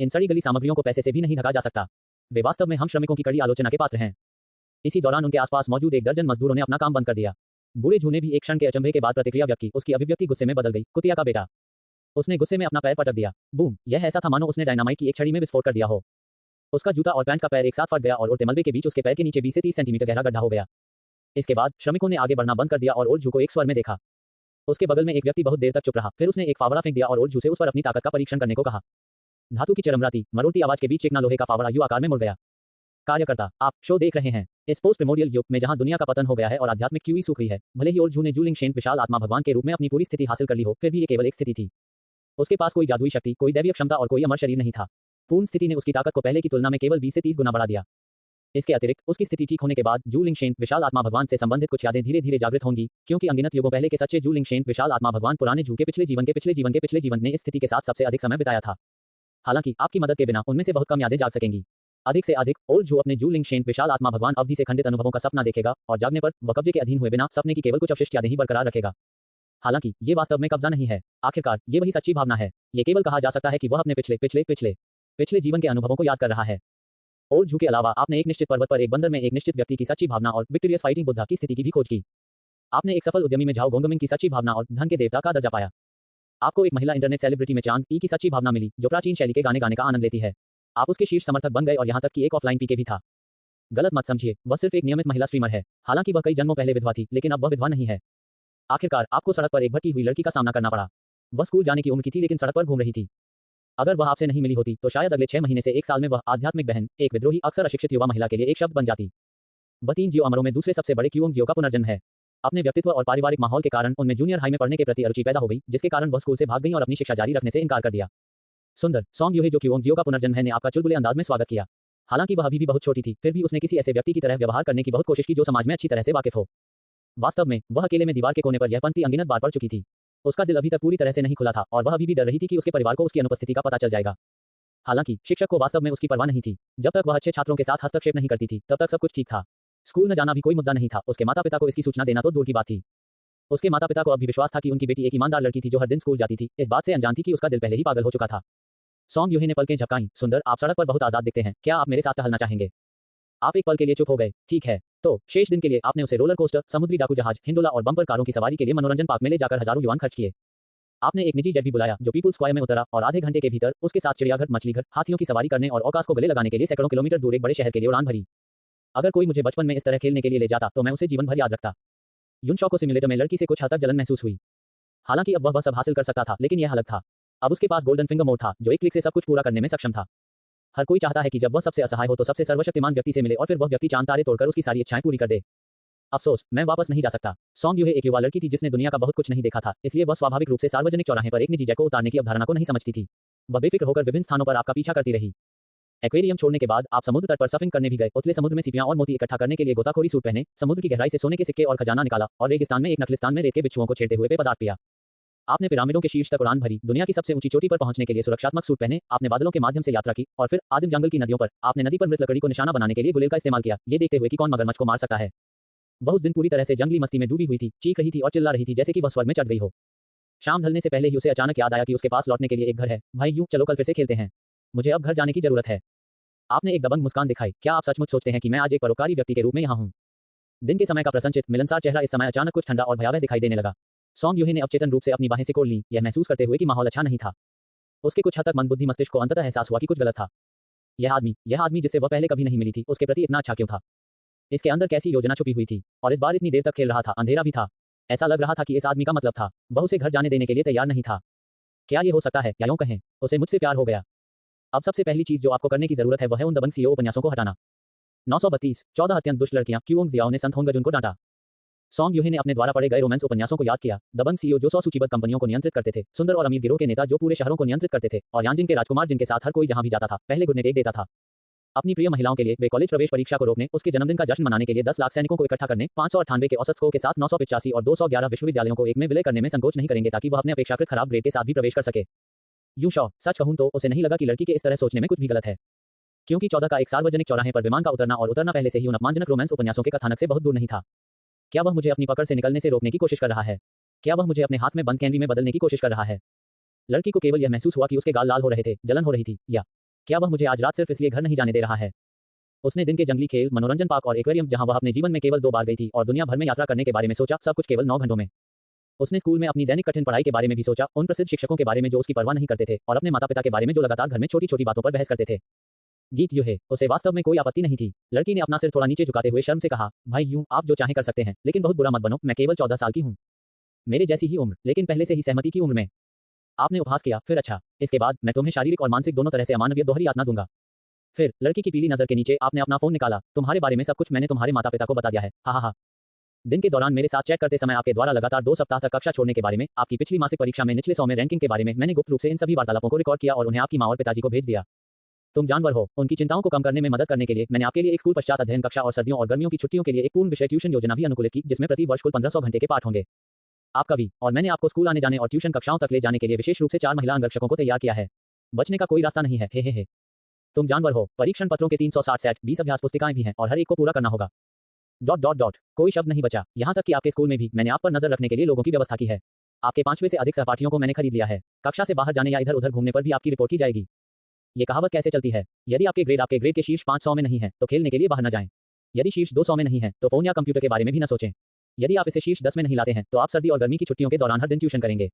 इन सड़ी गली सामग्रियों को पैसे से भी नहीं ढका जा सकता। वे वास्तव में हम श्रमिकों की कड़ी आलोचना के पात्र हैं। इसी दौरान उनके आसपास मौजूद 1 दर्जन मजदूरों ने अपना काम बंद कर दिया। बूढ़े जू ने भी एक क्षण के अचंभे के बाद प्रतिक्रिया व्यक्त की। उसकी अभिव्यक्ति गुस्से में बदल गई। कुतिया का बेटा। उसने गुस्से में अपना पैर पटक दिया। बूम! यह ऐसा था मानो उसने डायनामाइट की एक छड़ी में विस्फोट कर दिया हो। उसका जूता और पैंट का पैर एक साथ फट गया और उड़ते मलबे के बीच उसके पैर के नीचे 20 से 30 सेंटीमीटर गहरा गड्ढा हो गया। इसके बाद श्रमिकों ने आगे बढ़ना बंद कर दिया और ओल्ड जू को एक स्वर में देखा। उसके बगल में एक व्यक्ति बहुत देर तक चुप रहा, फिर उसने एक फावड़ा फेंक दिया और ओल्ड जू से उस पर अपनी ताकत का परीक्षण करने को कहा। धातु की चरमराती मरोड़ती आवाज के बीच चिकना लोहे का फावड़ा यू आकार में मुड़ गया। कार्यकर्ता, आप शो देख रहे हैं। इस पोस्ट प्रिमोडियल युग में जहां दुनिया का पतन हो गया है और आध्यात्मिक क्यूई सूख रही है, भले ही ओल्ड जू ने जू लिंगशेन विशाल आत्मा भगवान के रूप में अपनी पूरी स्थिति हासिल कर ली हो, फिर भी ये केवल एक स्थिति थी। उसके पास कोई जादुई शक्ति, कोई दैवीय क्षमता और कोई अमर शरीर नहीं था। पूर्ण स्थिति ने उसकी ताकत को पहले की तुलना में केवल 20 से 30 गुना बढ़ा दिया। इसके अतिरिक्त उसकी स्थिति ठीक होने के बाद जू लिंगशेन विशाल आत्मा भगवान से संबंधित कुछ यादें धीरे धीरे जागृत होंगी, क्योंकि अनगिनत युगों पहले के सच्चे जू लिंगशेन विशाल आत्मा भगवान पुराने जू के पिछले जीवन ने इस स्थिति के साथ सबसे अधिक समय बिताया था। हालांकि आपकी मदद के बिना उनमें से बहुत कम यादें जाग सकेंगी। अधिक से अधिक ओल्ड जू अपने जू लिंगशेन विशाल आत्मा भगवान अवधि से खंडित अनुभवों का सपना देखेगा और जागने पर वह कब्जे के अधीन हुए बिना सपने की केवल कुछ अवशिष्ट यादें ही बरकरार रखेगा। हालांकि ये वास्तव में कब्जा नहीं है। आखिरकार ये वही सच्ची भावना है। ये केवल कहा जा सकता है कि वह अपने पिछले जीवन के अनुभवों को याद कर रहा है। ओल्ड जू के अलावा आपने एक निश्चित पर्वत पर एक बंदर में एक निश्चित व्यक्ति की सच्ची भावना और विक्टोरियस फाइटिंग बुद्धा की स्थिति की भी खोज की। आपने एक सफल उद्यमी में झाओ गोंगमिंग की सच्ची भावना और धन के देवता का दर्जा पाया। आपको एक महिला इंटरनेट सेलिब्रिटी में चांग ई की सच्ची भावना मिली, जो प्राचीन शैली के गाने गाने का आनंद लेती है। आप उसके शीर्ष समर्थक बन गए और यहाँ तक कि एक ऑफलाइन पीके भी था। गलत मत समझिए, वह सिर्फ एक नियमित महिला स्ट्रीमर है। हालांकि वह कई जन्मों पहले विधवा थी, लेकिन अब वह विधवा नहीं है। आखिरकार आपको सड़क पर एक भटकी हुई लड़की का सामना करना पड़ा। वह स्कूल जाने की उम्र की थी, लेकिन सड़क पर घूम रही थी। अगर वह आपसे नहीं मिली होती तो शायद अगले 6 महीने से 1 साल में वह आध्यात्मिक बहन, एक विद्रोही, अक्सर अशिक्षित युवा महिला के लिए एक शब्द बन जाती। वह 3 जियो अमरों में दूसरे सबसे बड़े क्यूओंग जियो का पुनर्जन्म है। अपने व्यक्तित्व और पारिवारिक माहौल के कारण उनमें जूनियर हाई में पढ़ने के प्रति अरुचि पैदा हो गई, जिसके कारण वह स्कूल से भाग गई और अपनी शिक्षा जारी रखने से इनकार कर दिया। सुंदर सॉन्ग यूहे, जो क्यूओंग जियो का पुनर्जन्म है, ने आपका चुलबुले अंदाज में स्वागत किया। हालांकि वह अभी भी बहुत छोटी थी, फिर भी उसने किसी ऐसे व्यक्ति की तरह व्यवहार करने की बहुत कोशिश की जो समाज में अच्छी तरह से वाकिफ हो। वास्तव में वह अकेले में दीवार के कोने पर यह पंक्ति अनगिनत बार पढ़ चुकी थी। उसका दिल अभी तक पूरी तरह से नहीं खुला था और वह अभी भी डर रही थी कि उसके परिवार को उसकी अनुपस्थिति का पता चल जाएगा। हालांकि शिक्षक को वास्तव में उसकी परवाह नहीं थी। जब तक वह अच्छे छात्रों के साथ हस्तक्षेप नहीं करती थी, तब तक सब कुछ ठीक था। स्कूल न जाना भी कोई मुद्दा नहीं था। उसके माता पिता को इसकी सूचना देना तो दूर की बात थी। उसके माता पिता को अब भी विश्वास था कि उनकी बेटी एक ईमानदार लड़की थी जो हर दिन स्कूल जाती थी, इस बात से अनजान थी कि उसका दिल पहले ही पागल हो चुका था। सॉन्ग यूहे ने पलकें झपकाईं। सुंदर, आप सड़क पर बहुत आजाद दिखते हैं। क्या आप मेरे साथ टहलना चाहेंगे? आप एक पल के लिए चुप हो गए। ठीक है, तो शेष दिन के लिए आपने उसे रोलर कोस्टर, समुद्री डाकू जहाज, हिंडोला और बम्पर कारों की सवारी के लिए मनोरंजन पार्क में ले जाकर हजारों युवान खर्च किए। आपने एक निजी जेट भी बुलाया जो पीपुल्स स्क्वायर में उतरा और आधे घंटे के भीतर उसके साथ चिड़ियाघर, मछलीघर, हाथियों की सवारी करने और औकास को गले लगाने के लिए सैकड़ों किलोमीटर दूर एक बड़े शहर के लिए उड़ान भरी। अगर कोई मुझे बचपन में इस तरह खेलने के लिए ले जाता तो मैं उसे जीवन भर याद रखता। युनशॉ को सिम्युलेटर में लड़की से कुछ हद तक जलन महसूस हुई। हालांकि अब वह सब हासिल कर सकता था, लेकिन यह अलग था। अब उसके पास गोल्डन फिंगर मोड था, जो एक क्लिक से सब कुछ पूरा करने में सक्षम था। हर कोई चाहता है कि जब वह सबसे असहाय हो तो सबसे सर्वशक्तिमान व्यक्ति से मिले और फिर वह व्यक्ति चांद तारे तोड़कर उसकी सारी इच्छाएं पूरी कर दे। अफसोस, मैं वापस नहीं जा सकता। सॉन्ग यूहे एक युवा लड़की थी जिसने दुनिया का बहुत कुछ नहीं देखा था, इसलिए वह स्वाभाविक रूप से सार्वजनिक चौराहे पर एक निजी जेट को उतारने की अवधारणा को नहीं समझती थी। वह बेफिक्र होकर विभिन्न स्थानों पर आपका पीछा करती रही। एक्वेरियम छोड़ने के बाद आप समुद्र तट पर सर्फिंग करने भी गए, उतले समुद्र में सीपियां और मोती इकट्ठा करने के लिए गोताखोरी सूट पहने, समुद्र की गहराई से सोने के सिक्के और खजाना निकाला और रेगिस्तान में एक नखलिस्तान में रेत के बिच्छुओं को छेड़ते हुए पेय पदार्थ पिया। आपने पिरामिडों के शीर्ष तक उड़ान भरी, दुनिया की सबसे ऊंची चोटी पर पहुंचने के लिए सुरक्षात्मक सूट पहने, आपने बादलों के माध्यम से यात्रा की और फिर आदिम जंगल की नदियों पर आपने नदी पर मृत लकड़ी को निशाना बनाने के लिए गुलेल का इस्तेमाल किया, ये देखते हुए कि कौन मगरमच्छ को मार सकता है। वह उस दिन पूरी तरह से जंगली मस्ती में डूबी हुई थी, चीख रही थी और चिल्ला रही थी जैसे कि वह स्वर्ग में चढ़ गई हो। शाम ढलने से पहले ही उसे अचानक याद आया कि उसके पास लौटने के लिए एक घर है। भाई यूं चलो कल फिर से खेलते हैं, मुझे अब घर जाने की जरूरत है। आपने एक दबंग मुस्कान दिखाई। क्या आप सचमुच सोचते हैं कि मैं आज एक परोपकारी व्यक्ति के रूप में यहाँ हूँ? दिन के समय का प्रसन्नचित मिलनसार चेहरा इस समय अचानक कुछ ठंडा और भयावह दिखाई देने लगा। सॉन्ग यूहे ने अवचेतन रूप से अपनी बाहें सिकोड़ ली, यह महसूस करते हुए कि माहौल अच्छा नहीं था। उसके कुछ हद तक मंदबुद्धि मस्तिष्क को अंततः एहसास हुआ कि कुछ गलत था। यह आदमी जिससे वह पहले कभी नहीं मिली थी, उसके प्रति इतना अच्छा क्यों था? इसके अंदर कैसी योजना छुपी हुई थी? और इस बार इतनी देर तक खेल रहा था, अंधेरा भी था। ऐसा लग रहा था कि इस आदमी का मतलब था, वह उसे घर जाने देने के लिए तैयार नहीं था। क्या ये हो सकता है, या यूं कहें, उसे मुझसे प्यार हो गया? अब सबसे पहली चीज जो आपको करने की जरूरत है वह है उन दबंग सीईओ उपन्यासों को हटाना। 932 14 अत्यंत दुष्ट लड़कियां। क्यूओंग जियाओ ने संत होंगजुन को डांटा। सॉन्ग यूहे ने अपने द्वारा पढ़े गए रोमांस उपन्यासों को याद किया। दबंग सीईओ जो 100 सूचीबद्ध कंपनियों को नियंत्रित करते थे, सुंदर और अमीर गिरोह के नेता जो पूरे शहरों को नियंत्रित करते थे, और यांजिन के राजकुमार जिनके साथ हर कोई जहां भी जाता था पहले घुटने टेक देता था। अपनी प्रिय महिलाओं के लिए वे कॉलेज प्रवेश परीक्षा को रोकने, उसके जन्मदिन का जश्न मनाने के लिए 10 लाख सैनिकों को इकट्ठा करने, 598 के औसत स्कोर के साथ 985 और 211 विश्वविद्यालयों को एक में विलय करने में संकोच नहीं करेंगे ताकि वह अपने अपेक्षाकृत खराब ग्रेड के साथ भी प्रवेश कर सके। यूं शॉ सच कहूं तो उसे नहीं लगा कि लड़की के इस तरह सोचने में कुछ भी गलत है, क्योंकि 14 का एक सार्वजनिक चौराहे पर विमान का उतरना और उतरना पहले से ही उन अपमानजनक रोमांस उपन्यासों के कथानक से बहुत दूर नहीं था। क्या वह मुझे अपनी पकड़ से निकलने से रोकने की कोशिश कर रहा है? क्या वह मुझे अपने हाथ में बंद कैंडी में बदलने की कोशिश कर रहा है? लड़की को केवल यह महसूस हुआ कि उसके गाल लाल हो रहे थे, जलन हो रही थी, या क्या वह मुझे आज रात सिर्फ इसलिए घर नहीं जाने दे रहा है? उसने दिन के जंगली खेल, मनोरंजन पार्क और एक्वेरियम जहां वह अपने जीवन में केवल 2 बार गई थी और दुनिया भर में यात्रा करने के बारे में सोचा, सब कुछ केवल 9 घंटों में। उसने स्कूल में अपनी दैनिक कठिन पढ़ाई के बारे में भी सोचा, उन प्रसिद्ध शिक्षकों के बारे में जो उसकी परवाह नहीं करते थे, और अपने माता पिता के बारे में जो लगातार घर में छोटी छोटी बातों पर बहस करते थे। गीत यूहे, उसे वास्तव में कोई आपत्ति नहीं थी। लड़की ने अपना सिर थोड़ा नीचे झुकाते हुए शर्म से कहा, भाई यूं आप जो चाहें कर सकते हैं, लेकिन बहुत बुरा मत बनो, मैं केवल 14 साल की हूँ। मेरे जैसी ही उम्र, लेकिन पहले से ही सहमति की उम्र में। आपने उपहास किया, फिर अच्छा, इसके बाद मैं तुम्हें शारीरिक और मानसिक दोनों तरह से अमानवीय दोहरी यातना दूंगा। फिर लड़की की पीली नजर के नीचे आपने अपना फोन निकाला। तुम्हारे बारे में सब कुछ मैंने तुम्हारे माता पिता को बता दिया है। हा। दिन के दौरान मेरे साथ चेक करते समय आपके द्वारा लगातार 2 सप्ताह तक कक्षा छोड़ने के बारे में, आपकी पिछली मासिक परीक्षा में निचले 100 में रैंकिंग के बारे में मैंने गुप्त रूप से इन सभी वार्तालापों को रिकॉर्ड किया और उन्हें आपकी मां और पिताजी को भेज दिया। तुम जानवर हो, उनकी चिंताओं को कम करने में मदद करने के लिए मैंने आपके लिए एक स्कूल पश्चात अध्ययन कक्षा और सर्दियों और गर्मियों की छुट्टियों के लिए एक पूर्ण विषय ट्यूशन योजना भी अनुकूलित की, जिसमें प्रति वर्ष कुल 1500 घंटे के पाठ होंगे। आपका भी, और मैंने आपको स्कूल आने जाने और ट्यूशन कक्षाओं तक ले जाने के लिए विशेष रूप से 4 महिला अंगरक्षकों को तैयार किया है। बचने का कोई रास्ता नहीं है। हे। तुम जानवर हो। परीक्षण पत्रों के 360 सेट, 20 अभ्यास पुस्तिकाएं भी हैं और हर एक को पूरा करना होगा। ... कोई शब्द नहीं बचा। यहाँ तक कि आपके स्कूल में भी मैंने आप पर नजर रखने के लिए लोगों की व्यवस्था की है। आपके 5वें से अधिक सहपाठियों को मैंने खरीद लिया है। कक्षा से बाहर जाने या इधर उधर घूमने पर भी आपकी रिपोर्ट की जाएगी। ये कहावत कैसे चलती है? यदि आपके ग्रेड के शीर्ष 500 में नहीं है तो खेलने के लिए बाहर न जाएं। यदि शीर्ष 200 में नहीं है तो फोन या कंप्यूटर के बारे में भी न सोचें। यदि आप इसे शीर्ष 10 में नहीं लाते हैं तो आप सर्दी और गर्मी की छुट्टियों के दौरान हर दिन ट्यूशन करेंगे।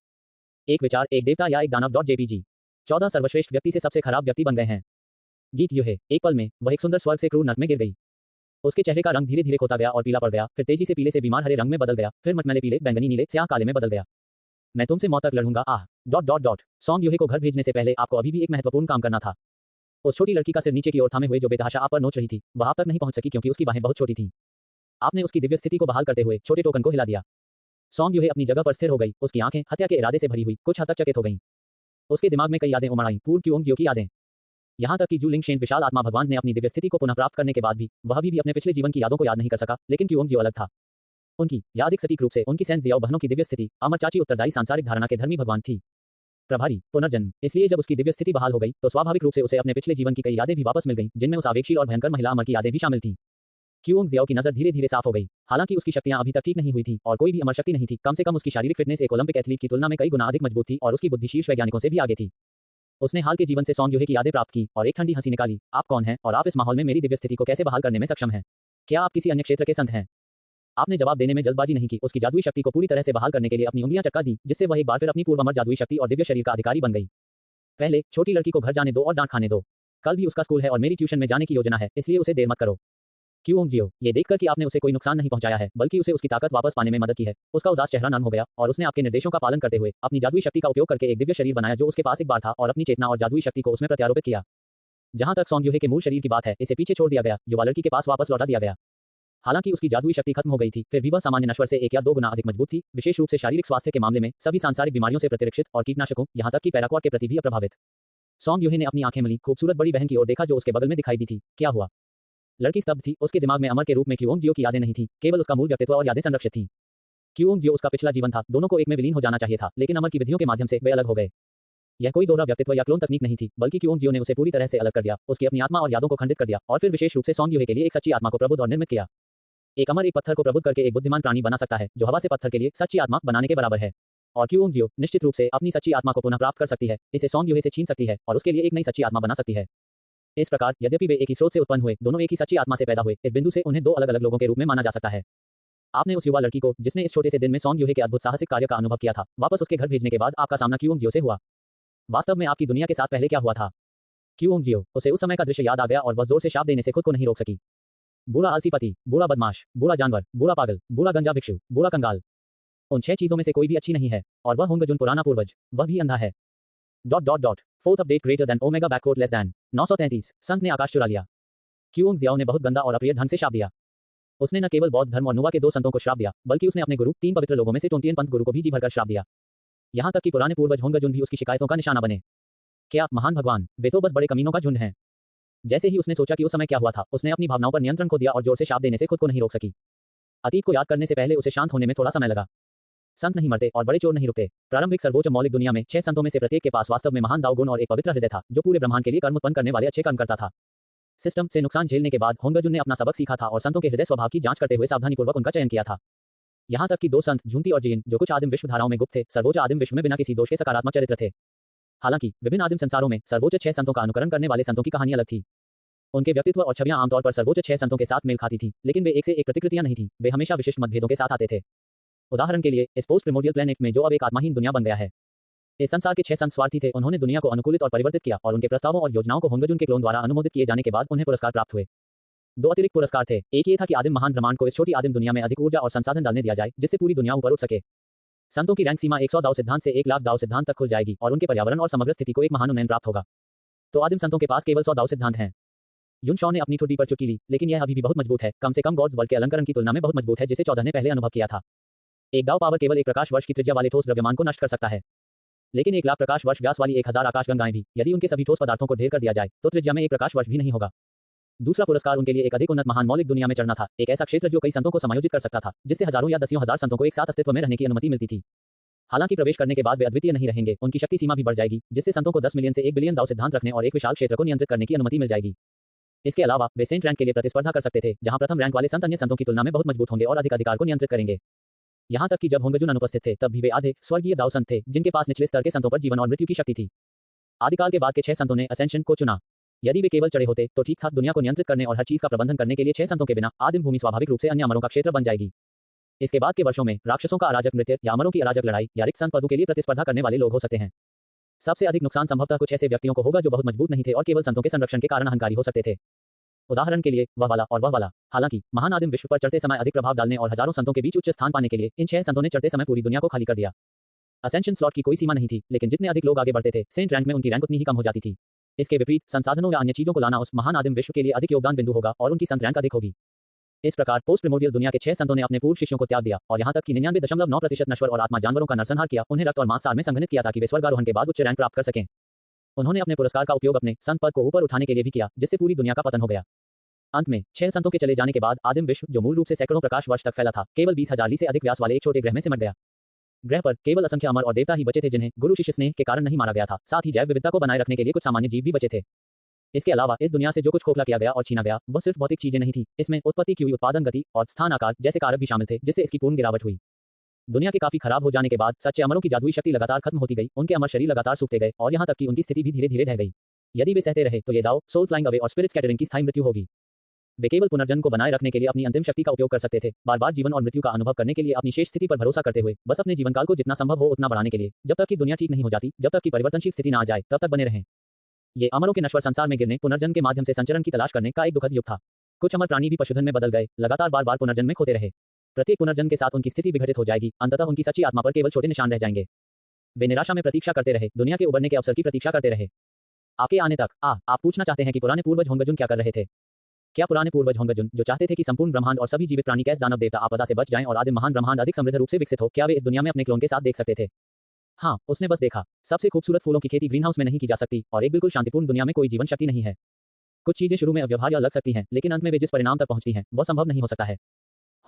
एक विचार, एक देवता या एक दानव .jpg 14 सर्वश्रेष्ठ व्यक्ति से सबसे खराब व्यक्ति बन गए हैं। गीत यूहे, एक पल में वह एक सुंदर स्वर्ग से क्रूर नर्क में गिर गई। उसके चेहरे का रंग धीरे धीरे खोता गया और पीला पड़ गया, फिर तेजी से पीले से बीमार हरे रंग में बदल गया, फिर मटमैले पीले, बैंगनी नीले, स्याह काले में बदल गया। मैं तुमसे मौत तक लड़ूंगा। आह... सॉन्ग यूहे को घर भेजने से पहले आपको अभी भी एक महत्वपूर्ण काम करना था। उस छोटी लड़की का सिर नीचे की ओर थामे हुए जो बेतहाशा आप पर नोच रही थी, वह आप तक नहीं पहुंच सकी क्योंकि उसकी बाहें बहुत छोटी थीं। आपने उसकी दिव्य स्थिति को बहाल करते हुए छोटे टोकन को हिला दिया। सॉन्ग यूहे अपनी जगह पर स्थिर हो गई, उसकी आंखें हत्या के इरादे से भरी हुई कुछ हद तक चकित हो गईं। उसके दिमाग में कई यादें उमड़ आईं, पूर्व क्यूओंग जियो की यादें। यहाँ तक कि जू लिंगशेन विशाल आत्मा भगवान ने अपनी दिव्य स्थिति को पुनः प्राप्त करने के बाद भी वह भी अपने पिछले जीवन की यादों को याद नहीं कर सका, लेकिन क्यूओंग जियो अलग था। उनकी याद अधिक सटीक रूप से उनकी सैन जियाओ बहनों की दिव्य स्थिति, अमर चाची उत्तरदायी सांसारिक धारणा के धर्मी भगवान थी। प्रभारी पुनर्जन्म। इसलिए जब उसकी दिव्य स्थिति बहाल हो गई तो स्वाभाविक रूप से उसे अपने पिछले जीवन की कई यादें भी वापस मिल गईं, जिनमें उस आवेगशील और भयंकर महिला अमर की यादें भी शामिल थीं। क्यूओंग जियाओ की नजर धीरे धीरे साफ हो गई। हालांकि उसकी शक्तियां अभी तक ठीक नहीं हुई थीं और कोई भी अमर शक्ति नहीं थी, कम से कम उसकी शारीरिक फिटनेस एक ओलंपिक एथलीट की तुलना में कई गुना अधिक मजबूत थी और उसकी बुद्धि शीर्ष वैज्ञानिकों से भी आगे थी। उसने हाल के जीवन से सॉन्ग यूहे की यादें प्राप्त की और एक ठंडी हंसी निकाली। आप कौन हैं और आप इस माहौल में मेरी दिव्य स्थिति को कैसे बहाल करने में सक्षम हैं? क्या आप किसी अन्य क्षेत्र के संत हैं? आपने जवाब देने में जल्दबाजी नहीं की, उसकी जादुई शक्ति को पूरी तरह से बहाल करने के लिए अपनी उंगलियां चक्का दी, जिससे वह एक बार फिर अपनी पूर्व अमर जादुई शक्ति और दिव्य शरीर का अधिकारी बन गई। पहले छोटी लड़की को घर जाने दो और डांट खाने दो। कल भी उसका स्कूल है और मेरी ट्यूशन में जाने की योजना है, इसलिए उसे देर मत करो। क्यूओंग जियो, ये देखकर कि आपने उसे कोई नुकसान नहीं पहुंचाया है बल्कि उसे उसकी ताकत वापस पाने में मदद की है, उसका उदास चेहरा नरम हो गया और उसने आपके निर्देशों का पालन करते हुए अपनी जादुई शक्ति का उपयोग करके एक दिव्य शरीर बनाया जो उसके पास एक बार था और अपनी चेतना और जादुई शक्ति को उसमें प्रत्यारोपित किया। जहां तक सॉन्ग यूहे के मूल शरीर की बात है, इसे पीछे छोड़ दिया गया, युवा लड़की के पास वापस लौटा दिया गया। हालांकि उसकी जादुई शक्ति खत्म हो गई थी, फिर भी वह सामान्य नश्वर से 1 या 2 गुना अधिक मजबूत थी, विशेष रूप से शारीरिक स्वास्थ्य के मामले में, सभी सांसारिक बीमारियों से प्रतिरक्षित और कीटनाशकों, यहां तक कि पैराक्वाड के प्रति भी अप्रभावित। सॉन्ग यूहे ने अपनी आंखें मली, खूबसूरत बड़ी बहन की ओर देखा जो उसके बगल में दिखाई दी थी। क्या हुआ? लड़की स्तब्ध थी, उसके दिमाग में अमर के रूप में क्यूओंग जियो की यादें नहीं थी, केवल उसका मूल व्यक्तित्व और यादें संरक्षित थीं। क्यूओंग जियो उसका पिछला जीवन था, दोनों को एक में विलीन हो जाना चाहिए था, लेकिन अमर की विधियों के माध्यम से वे अलग हो गए। यह कोई दोहरा व्यक्तित्व या क्लोन तकनीक नहीं थी, बल्कि क्यूओंग जियो ने उसे पूरी तरह से अलग कर दिया, उसकी अपनी आत्मा और यादों को खंडित कर दिया, और फिर विशेष रूप से सॉन्ग यूहे के लिए एक सच्ची आत्मा को प्रबुद्ध और निर्मित किया। एक अमर एक पत्थर को प्रबुद्ध करके एक बुद्धिमान प्राणी बना सकता है, जो हवा से पत्थर के लिए सच्ची आत्मा बनाने के बराबर है। और क्यूओंग जियो निश्चित रूप से अपनी सच्ची आत्मा को पुनः प्राप्त कर सकती है, इसे सॉन्ग यूहे से छीन सकती है और उसके लिए एक नई सच्ची आत्मा बना सकती है। इस प्रकार, यद्यपि वे एक ही स्रोत से उत्पन्न हुए, दोनों एक ही सच्ची आत्मा से पैदा हुए, इस बिंदु से उन्हें 2 अलग-अलग लोगों के रूप में माना जा सकता है। आपने उस युवा लड़की को, जिसने इस छोटे से दिन में सॉन्ग यूहे के अद्भुत साहसिक कार्य का अनुभव किया था, वापस उसके घर भेजने के बाद आपका सामना क्यूओंग जियो से हुआ। वास्तव में आपकी दुनिया के साथ पहले क्या हुआ था? क्यूओंग जियो, उसे उस समय का दृश्य याद आ गया और वह जोर से शाप देने से खुद को नहीं रोक सकी। बूढ़ा आलसी पति, बूढ़ा बदमाश, बूढ़ा जानवर, बूढ़ा पागल, बूढ़ा गंजा भिक्षु, बूढ़ा कंगाल। उन 6 चीजों में से कोई भी अच्छी नहीं है, और वह होंगजुन पुराना पूर्वज, वह भी अंधा है। Fourth update greater than omega बैककोड लेस देन 933, संत ने आकाश चुरा लिया। क्यूओंग जियाओ ने बहुत गंदा और अप्रिय ढंग से शाप दिया। उसने न केवल बौद्ध धर्म और नुवा के 2 संतों को श्राप दिया, बल्कि उसने अपने गुरु, 3 पवित्र लोगों में से टोंटियन पंथ गुरु को भी जी भरकर श्राप दिया। यहां तक कि पुराने पूर्वज होंगजुन भी उसकी शिकायतों का निशाना बने। क्या महान भगवान, वे तो बस बड़े कमीनों का झुंड हैं। जैसे ही उसने सोचा कि उस समय क्या हुआ था, उसने अपनी भावनाओं पर नियंत्रण खो दिया और जोर से शाप देने से खुद को नहीं रोक सकी। अतीत को याद करने से पहले उसे शांत होने में थोड़ा समय लगा। संत नहीं मरते और बड़े चोर नहीं रुकते। प्रारंभिक सर्वोच्च मौलिक दुनिया में 6 संतों में से प्रत्येक के पास वास्तव में महान दाव गुण और एक पवित्र हृदय था, जो पूरे ब्रह्मांड के लिए कर्म उत्पन्न करने वाले अच्छे कर्म करता था। सिस्टम से नुकसान झेलने के बाद होंगजुन ने अपना सबक सीखा था और संतों के हृदय स्वभाव की जांच करते हुए सावधानीपूर्वक उनका चयन किया था। यहां तक कि 2 संत, झुंती और जिन, जो कुछ आदिम विश्व धाराओं में गुप्त थे, सर्वोच्च आदिम विश्व में बिना किसी दोष के सकारात्मक चरित्र थे। हालांकि विभिन्न आदिम संसारों में सर्वोच्च 6 संतों का अनुकरण करने वाले संतों की कहानी अलग थी। उनके व्यक्तित्व और छवियां आमतौर पर सर्वोच्च 6 संतों के साथ मेल खाती थीं, लेकिन वे एक से एक प्रतिकृतियां नहीं थीं, वे हमेशा विशिष्ट मतभेदों के साथ आते थे। उदाहरण के लिए, इस पोस्ट प्रिमोर्डियल प्लेनेट में जो अब एक आत्माहीन दुनिया बन गया है, इस संसार के 6 संत स्वार्थी थे, उन्होंने दुनिया को अनुकूलित और परिवर्तित किया, और उनके प्रस्तावों और योजनाओं को होंगजुन के क्लोन द्वारा अनुमोदित किए जाने के बाद उन्हें पुरस्कार प्राप्त हुए। 2 अतिरिक्त पुरस्कार थे। एक ये था कि आदिम महान ब्रह्मांड को इस छोटी आदिम दुनिया में अधिक ऊर्जा और संसाधन डालने दिया जाए, जिससे पूरी दुनिया ऊपर उठ सके। संतों की रैंक सीमा 100 दाव सिद्धांत से 1 लाख दाव सिद्धांत तक खुल जाएगी, और उनके पर्यावरण और समग्र स्थिति को एक महान उन्नयन प्राप्त होगा। तो आदिम संतों के पास केवल 100 दाव सिद्धांत हैं। युन शॉ ने अपनी ठुड्डी पर चुटकी ली, लेकिन यह अभी भी बहुत मजबूत है, कम से कम गॉड्स वर्ल्ड के अलंकरण की तुलना में बहुत मजबूत है, जिसे 14 ने पहले अनुभव किया था। एक दाव पावर केवल 1 प्रकाश वर्ष की त्रिज्या वाले ठोस द्रव्यमान को नष्ट कर सकता है, लेकिन 1 लाख प्रकाश वर्ष व्यास वाली 1000 आकाशगंगाएं भी, यदि उनके सभी ठोस पदार्थों को ढेर कर दिया जाए, तो त्रिज्या में 1 प्रकाश वर्ष भी नहीं होगा। दूसरा पुरस्कार उनके लिए एक अधिक उन्नत महान मौलिक दुनिया में चढ़ना था, एक ऐसा क्षेत्र जो कई संतों को समायोजित कर सकता था, जिससे हजारों या दसियों हजार संतों को एक साथ अस्तित्व में रहने की अनुमति मिलती थी। हालांकि प्रवेश करने के बाद वे अद्वितीय नहीं रहेंगे, उनकी शक्ति सीमा भी बढ़ जाएगी, जिससे संतों को 10 मिलियन से 1 बिलियन दाव सिद्धांत रखने और एक विशाल क्षेत्र को नियंत्रित करने की अनुमति मिल जाएगी। इसके अलावा वे सेंट रैंक के लिए प्रतिस्पर्धा कर सकते थे, जहां प्रथम रैंक वाले संत अन्य संतों की तुलना में बहुत मजबूत होंगे और अधिक अधिकार को नियंत्रित करेंगे। यहां तक कि जब होंगजुन अनुपस्थित थे, तब भी वे आधे स्वर्गीय दाव संत थे, जिनके पास निचले स्तर के संतों पर जीवन और मृत्यु की शक्ति थी। आदिकाल के बाद के 6 संतों ने असेंशन को चुना। यदि वे केवल चढ़े होते तो ठीक था, दुनिया को नियंत्रित करने और हर चीज का प्रबंधन करने के लिए 6 संतों के बिना आदिम भूमि स्वाभाविक रूप से अन्य अमरों का क्षेत्र बन जाएगी। इसके बाद के वर्षों में राक्षसों का अराजक नृत्य या अमरों की अराजक लड़ाई या रिक्त संत पदों के लिए प्रतिस्पर्धा करने वाले लोग हो सकते हैं। सबसे अधिक नुकसान संभवतः कुछ ऐसे व्यक्तियों को होगा जो बहुत मजबूत नहीं थे और केवल संतों के संरक्षण के कारण अहंकारी हो सकते थे। उदाहरण के लिए वह वाला और वह वाला। हालांकि महान आदिम विश्व पर चढ़ते समय अधिक प्रभाव डालने और हजारों संतों के बीच उच्च स्थान पाने के लिए इन 6 संतों ने चढ़ते समय पूरी दुनिया को खाली कर दिया। असेंशन स्लॉट की कोई सीमा नहीं थी, लेकिन जितने अधिक लोग आगे बढ़ते थे, सेंट रैंक में उनकी रैंक उतनी ही कम हो जाती थी। इसके विपरीत संसाधनों या अन्य चीजों को लाना उस महान आदिम विश्व के लिए अधिक योगदान बिंदु होगा और उनकी संत रैंक अधिक होगी। इस प्रकार पोस्ट प्रिमोर्डियल दुनिया के 6 संतों ने अपने पूर्व शिष्यों को त्याग दिया, और यहां तक कि 99.9% नश्वर और आत्मा जानवरों का नरसंहार किया, उन्हें रक्त और मांस सार में संघनित किया ताकि वे स्वर्गारोहण के बाद उच्च रैंक प्राप्त कर सकें। उन्होंने अपने पुरस्कार का उपयोग अपने संत पद को ऊपर उठाने के लिए भी किया, जिससे पूरी दुनिया का पतन हो गया। अंत में 6 संतों के चले जाने के बाद आदिम विश्व, जो मूल रूप से सैकड़ों प्रकाश वर्ष तक फैला था, केवल 20,000 ली से अधिक व्यास वाले एक छोटे ग्रह में सिमट गया। ग्रह पर केवल असंख्य अमर और देवता ही बचे थे, जिन्हें गुरु शिष्य स्नेह के कारण नहीं मारा गया था। साथ ही जैव विविधता को बनाए रखने के लिए कुछ सामान्य जीव भी बचे थे। इसके अलावा इस दुनिया से जो कुछ खोखला किया गया और छीना गया, वह सिर्फ भौतिक चीजें नहीं थी, इसमें उत्पत्ति की हुई उत्पादन गति और स्थान आकार जैसे कारक भी शामिल थे, जिससे इसकी पूर्ण गिरावट हुई। दुनिया के काफी खराब हो जाने के बाद सच्चे अमरों की जादुई शक्ति लगातार खत्म होती गई, उनके अमर शरीर लगातार सूखते गए, और यहां तक कि उनकी स्थिति भी धीरे धीरे ढह गई। यदि वे सहते रहे तो ये दाव, सोल फ्लाइंग अवे और स्पिरिट स्कैटरिंग की स्थायी मृत्यु होगी। वे केवल पुनर्जन्म को बनाए रखने के लिए अपनी अंतिम शक्ति का उपयोग कर सकते थे, बार बार जीवन और मृत्यु का अनुभव करने के लिए अपनी शेष स्थिति पर भरोसा करते हुए, बस अपने जीवन काल को जितना संभव हो उतना बढ़ाने के लिए, जब तक कि दुनिया ठीक नहीं हो जाती, जब तक कि परिवर्तनशील स्थिति ना आ जाए, तब तक बने रहें। ये अमरों के नश्वर संसार में गिरने, पुनर्जन्म के माध्यम से संचरण की तलाश करने का एक दुखद युग था। कुछ अमर प्राणी भी पशुधन में बदल गए, लगातार बार बार पुनर्जन्म में खोते रहे। प्रत्येक पुनर्जन्म के साथ उनकी स्थिति विघटित हो जाएगी, अंततः उनकी सच्ची आत्मा पर केवल छोटे निशान रह जाएंगे। वे निराशा में प्रतीक्षा करते रहे, दुनिया के उबरने के अवसर की प्रतीक्षा करते रहे। आपके आने तक आप पूछना चाहते हैं कि पुराने पूर्वज होंगजुन क्या कर रहे थे। क्या पुराने पूर्वज होंगजुन, जो चाहते थे कि संपूर्ण ब्रह्मांड और सभी जीवित प्राणी कैस दानव देवता आपदा से बच जाएं और आदिम महान ब्रह्मांड अधिक समृद्ध रूप से विकसित हो, क्या वे इस दुनिया में अपने क्लोन के साथ देख सकते थे? हाँ, उसने बस देखा। सबसे खूबसूरत फूलों की खेती ग्रीनहाउस में नहीं की जा सकती और एक बिल्कुल शांतिपूर्ण दुनिया में कोई जीवन शक्ति नहीं है। कुछ चीजें शुरू में अव्यवहार्य लग सकती हैं, लेकिन अंत में वे जिस परिणाम तक पहुंचती हैं, वह संभव नहीं हो सकता है।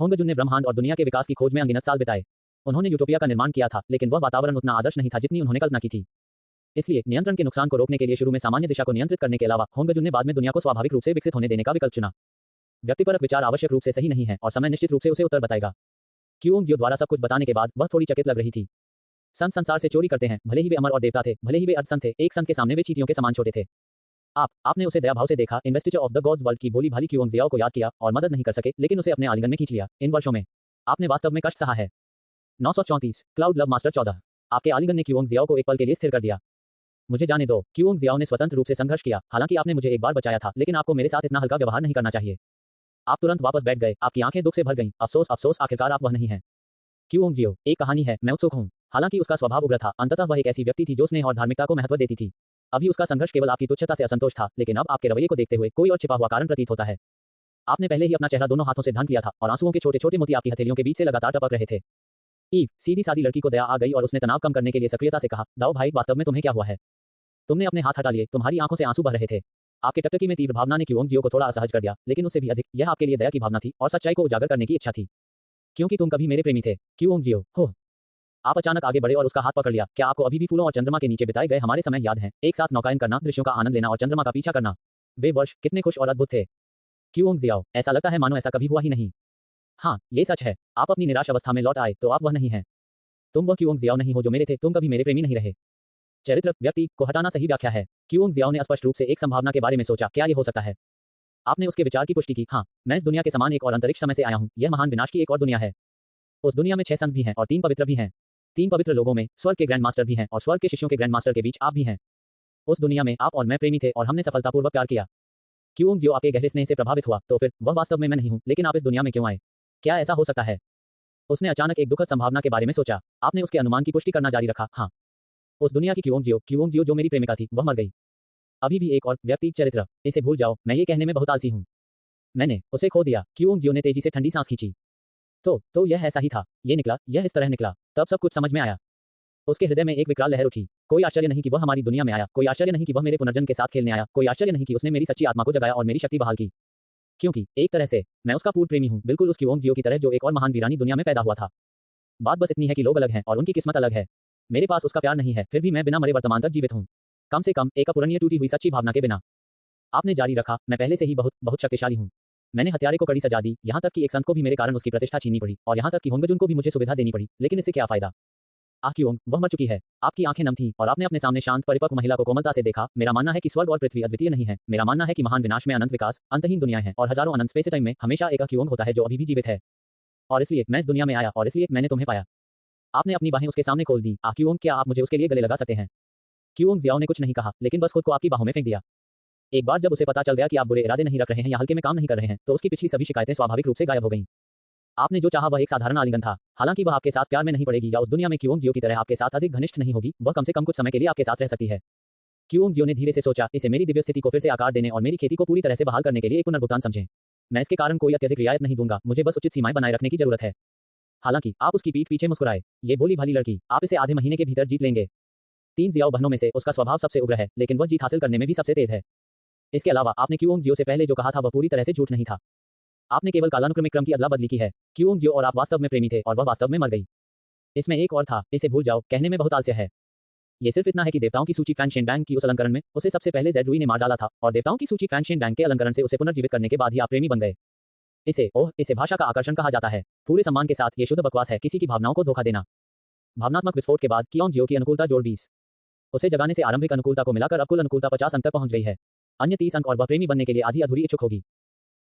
होंगजुन ने ब्रह्मांड और दुनिया के विकास की खोज में अनगिनत साल बिताए। उन्होंने यूटोपिया का निर्माण किया था, लेकिन वह वातावरण उतना आदर्श नहीं था जितनी उन्होंने कल्पना की थी। इसलिए नियंत्रण के नुकसान को रोकने के लिए शुरू में सामान्य दिशा को नियंत्रित करने के अलावा होंगजुन ने बाद में दुनिया को स्वाभाविक रूप से विकसित होने देने का विकल्प चुना। व्यक्तिपरक विचार आवश्यक रूप से सही नहीं है और समय निश्चित रूप से उसे उत्तर बताएगा। क्योंजियो द्वारा सब कुछ बताने के बाद वह थोड़ी चकित लग रही थी। संत संसार से चोरी करते हैं, भले ही वे अमर और देवता थे, भले ही वे अर्धसंत थे, एक संत के सामने वे चींटियों के समान छोटे थे। आपने उसे दया भाव से देखा, investiture of the God's world की भोली भाली क्योंजियो को याद किया और मदद नहीं कर सके, लेकिन उसे अपने आलिंगन में खींच लिया। इन वर्षों में आपने वास्तव में कष्ट सहा है। 934 क्लाउड लव मास्टर 14। आपके आलिंगन ने क्योंजियो को एक पल के लिए स्थिर कर दिया। मुझे जाने दो। क्योंजियो ने स्वतंत्र रूप से संघर्ष किया। हालांकि आपने मुझे एक बार बचाया था, लेकिन आपको मेरे साथ इतना हल्का व्यवहार नहीं करना चाहिए। आप तुरंत वापस बैठ गए। आपकी आंखें दुख से भर गईं। अफसोस अफसोस, आखिरकार आप वह नहीं हैं। क्योंजियो, एक कहानी है, मैं उत्सुक हूं। हालांकि उसका स्वभाव उग्र था, अंततः वह एक ऐसी व्यक्ति थी जो स्नेह और धार्मिकता को महत्व देती थी। अभी उसका संघर्ष केवल आपकी तुच्छता से असंतोष था, लेकिन अब आपके रवैये को देखते हुए कोई और छिपा हुआ कारण प्रतीत होता है। आपने पहले ही अपना चेहरा दोनों हाथों से ढक लिया था और आंसुओं के छोटे छोटे मोती आपकी हथेलियों के बीच से लगातार टपक रहे थे। ईव, सीधी सादी लड़की को दया आ गई और उसने तनाव कम करने के लिए सक्रियता से कहा, दाओ भाई, वास्तव में तुम्हें क्या हुआ है? तुमने अपने हाथ हटा लिए, तुम्हारी आंखों से आंसू बह रहे थे। आपके टकटकी में तीव्र भावना ने क्योंजियो को थोड़ा असहज कर दिया, लेकिन उससे भी अधिक यह आपके लिए दया की भावना थी और सच्चाई को उजागर करने की इच्छा थी। क्योंकि तुम कभी मेरे प्रेमी थे, क्योंजियो। हो। आप अचानक आगे बढ़े और उसका हाथ पकड़ लिया। क्या आपको अभी भी फूलों और चंद्रमा के नीचे बिताए गए हमारे समय याद हैं? एक साथ नौकायन करना, दृश्यों का आनंद लेना और चंद्रमा का पीछा करना। वे वर्ष कितने खुश और अद्भुत थे। क्योंजियो, ऐसा लगता है मानो ऐसा कभी हुआ ही नहीं। हाँ, ये सच है। आप अपनी निराश अवस्था में लौट आए तो आप वह नहीं हैं। तुम वह क्योंजियो नहीं हो जो मेरे थे, तुम कभी मेरे प्रेमी नहीं रहे। चरित्र, व्यक्ति को हटाना सही व्याख्या है। क्योंजियो ने स्पष्ट रूप से एक संभावना के बारे में सोचा, क्या ये हो सकता है? आपने उसके विचार की पुष्टि की। हाँ, मैं इस दुनिया के समान एक और अंतरिक्ष समय से आया हूँ। यह महान विनाश की एक और दुनिया है। उस दुनिया में 6 संत भी हैं और 3 पवित्र भी हैं। 3 पवित्र लोगों में स्वर्ग के ग्रैंड मास्टर भी हैं और स्वर्ग के शिष्यों के ग्रैंड मास्टर के बीच आप भी हैं। उस दुनिया में आप और मैं प्रेमी थे और हमने सफलतापूर्वक प्यार किया। क्योंजियो आपके गहरे स्नेह से प्रभावित हुआ, तो फिर वह वास्तव में मैं नहीं हूँ, लेकिन आप इस दुनिया में क्यों आए? क्या ऐसा हो सकता है? उसने अचानक एक दुखद संभावना के बारे में सोचा। आपने उसके अनुमान की पुष्टि करना जारी रखा। हाँ, उस दुनिया की क्योंजियो जो मेरी प्रेमिका थी, वह मर गई। अभी भी एक और व्यक्ति, चरित्र, इसे भूल जाओ, मैं ये कहने में बहुत आलसी हूँ। मैंने उसे खो दिया। क्योंजियो ने तेजी से ठंडी सांस खींची। तो यह ऐसा ही था। ये निकला, यह इस तरह निकला। तब सब कुछ समझ में आया। उसके हृदय में एक विकराल लहर उठी। कोई आश्चर्य नहीं कि वह हमारी दुनिया में आया, कोई आश्चर्य नहीं कि वह मेरे पुनर्जन्म के साथ खेलने आया, कोई आश्चर्य नहीं कि उसने मेरी सच्ची आत्मा को जगाया और मेरी शक्ति बहाल की। क्योंकि एक तरह से मैं उसका पूर्ण प्रेमी हूँ, बिल्कुल उस क्योंजियो की तरह जो एक और महान वीरानी दुनिया में पैदा हुआ था। बात बस इतनी है कि लोग अलग हैं और उनकी किस्मत अलग है। मेरे पास उसका प्यार नहीं है, फिर भी मैं बिना मरे वर्तमान तक जीवित हूँ। कम से कम एक अपूरणीय टूटी हुई सच्ची भावना के बिना। आपने जारी रखा, मैं पहले से ही बहुत बहुत शक्तिशाली हूँ। मैंने हत्यारे को कड़ी सजा दी, यहाँ तक कि एक संत को भी मेरे कारण उसकी प्रतिष्ठा छीननी पड़ी और यहाँ तक कि होंगजुन को भी मुझे सुविधा देनी पड़ी, लेकिन इससे क्या फायदा? क्यों, वह मर चुकी है। आपकी आंखें नम थीं और आपने अपने सामने शांत परिपक्व महिला को कोमलता से देखा। मेरा मानना है कि स्वर्ग और पृथ्वी अद्वितीय नहीं है। मेरा मानना है कि महान विनाश में अनंत विकास, अंतहीन दुनियाएं हैं और हजारों अनंत स्पेस टाइम में हमेशा एक क्यों होता है जो अभी भी जीवित है। और इसलिए मैं इस दुनिया में आया और इसलिए मैंने तुम्हें पाया। आपने अपनी बाहें उसके सामने खोल दी। क्यों, क्या आप मुझे उसके लिए गले लगा सकते हैं? क्योंजियो ने कुछ नहीं कहा, लेकिन बस खुद को आपकी बाहों में फेंक दिया। एक बार जब उसे पता चल गया कि आप बुरे इरादे नहीं रख रहे हैं या हल्के में काम नहीं कर रहे हैं, तो उसकी पिछली सभी शिकायतें स्वाभाविक रूप से गायब हो गईं। आपने जो चाहा वह एक साधारण आलिंगन था। हालांकि वह आपके साथ प्यार में नहीं पड़ेगी या उस दुनिया में क्योंजियो की तरह आपके साथ अधिक घनिष्ठ नहीं होगी, वह कम से कम कुछ समय के लिए आपके साथ रह सकती है। क्योंजियो ने धीरे से सोचा, इसे मेरी दिव्य स्थिति को फिर से आकार देने और मेरी खेती को पूरी तरह से बहाल करने के लिए एक पुनर्भुगतान समझें। मैं इसके कारण कोई अत्यधिक रियायत नहीं दूंगा, मुझे बस उचित सीमाएं बनाए रखने की जरूरत है। हालांकि आप उसकी पीठ पीछे मुस्कुराए। ये भोली भाली लड़की, आप इसे आधे महीने के भीतर जीत लेंगे। 3 जियाओ बहनों में से उसका स्वभाव सबसे उग्र है, लेकिन वह जीत हासिल करने में भी सबसे तेज है। इसके अलावा आपने क्योंजियो से पहले जो कहा था वह पूरी तरह से झूठ नहीं था। आपने केवल कालानुक्रमिक क्रम की अदला बदली की है। क्योंजियो और आप वास्तव में प्रेमी थे और वह वास्तव में मर गई। इसमें एक और था, इसे भूल जाओ, कहने में बहुत आलस्य है। ये सिर्फ इतना है कि देवताओं की सूची फैंग शेनबैंग की उस अलंकरण में उसे सबसे पहले ज़ेडरुई ने मार डाला था और देवताओं की सूची फैंग शेनबैंग के अलंकरण से उसे पुनर्जीवित करने के बाद ही आप प्रेमी बन गए। इसे भाषा का आकर्षण कहा जाता है। पूरे सम्मान के साथ ये शुद्ध बकवास है, किसी की भावनाओं को धोखा देना। भावनात्मक विस्फोट के बाद क्योंजियो की अनुकूलता जोड़ 20। उसे जगाने से आरंभिक अनुकूलता को मिलाकर अब कुल अनुकूलता 50 अंक तक पहुंच गई है। अन्य 30 अंक और वह प्रेमी बनने के लिए आधी अधूरी इच्छुक होगी।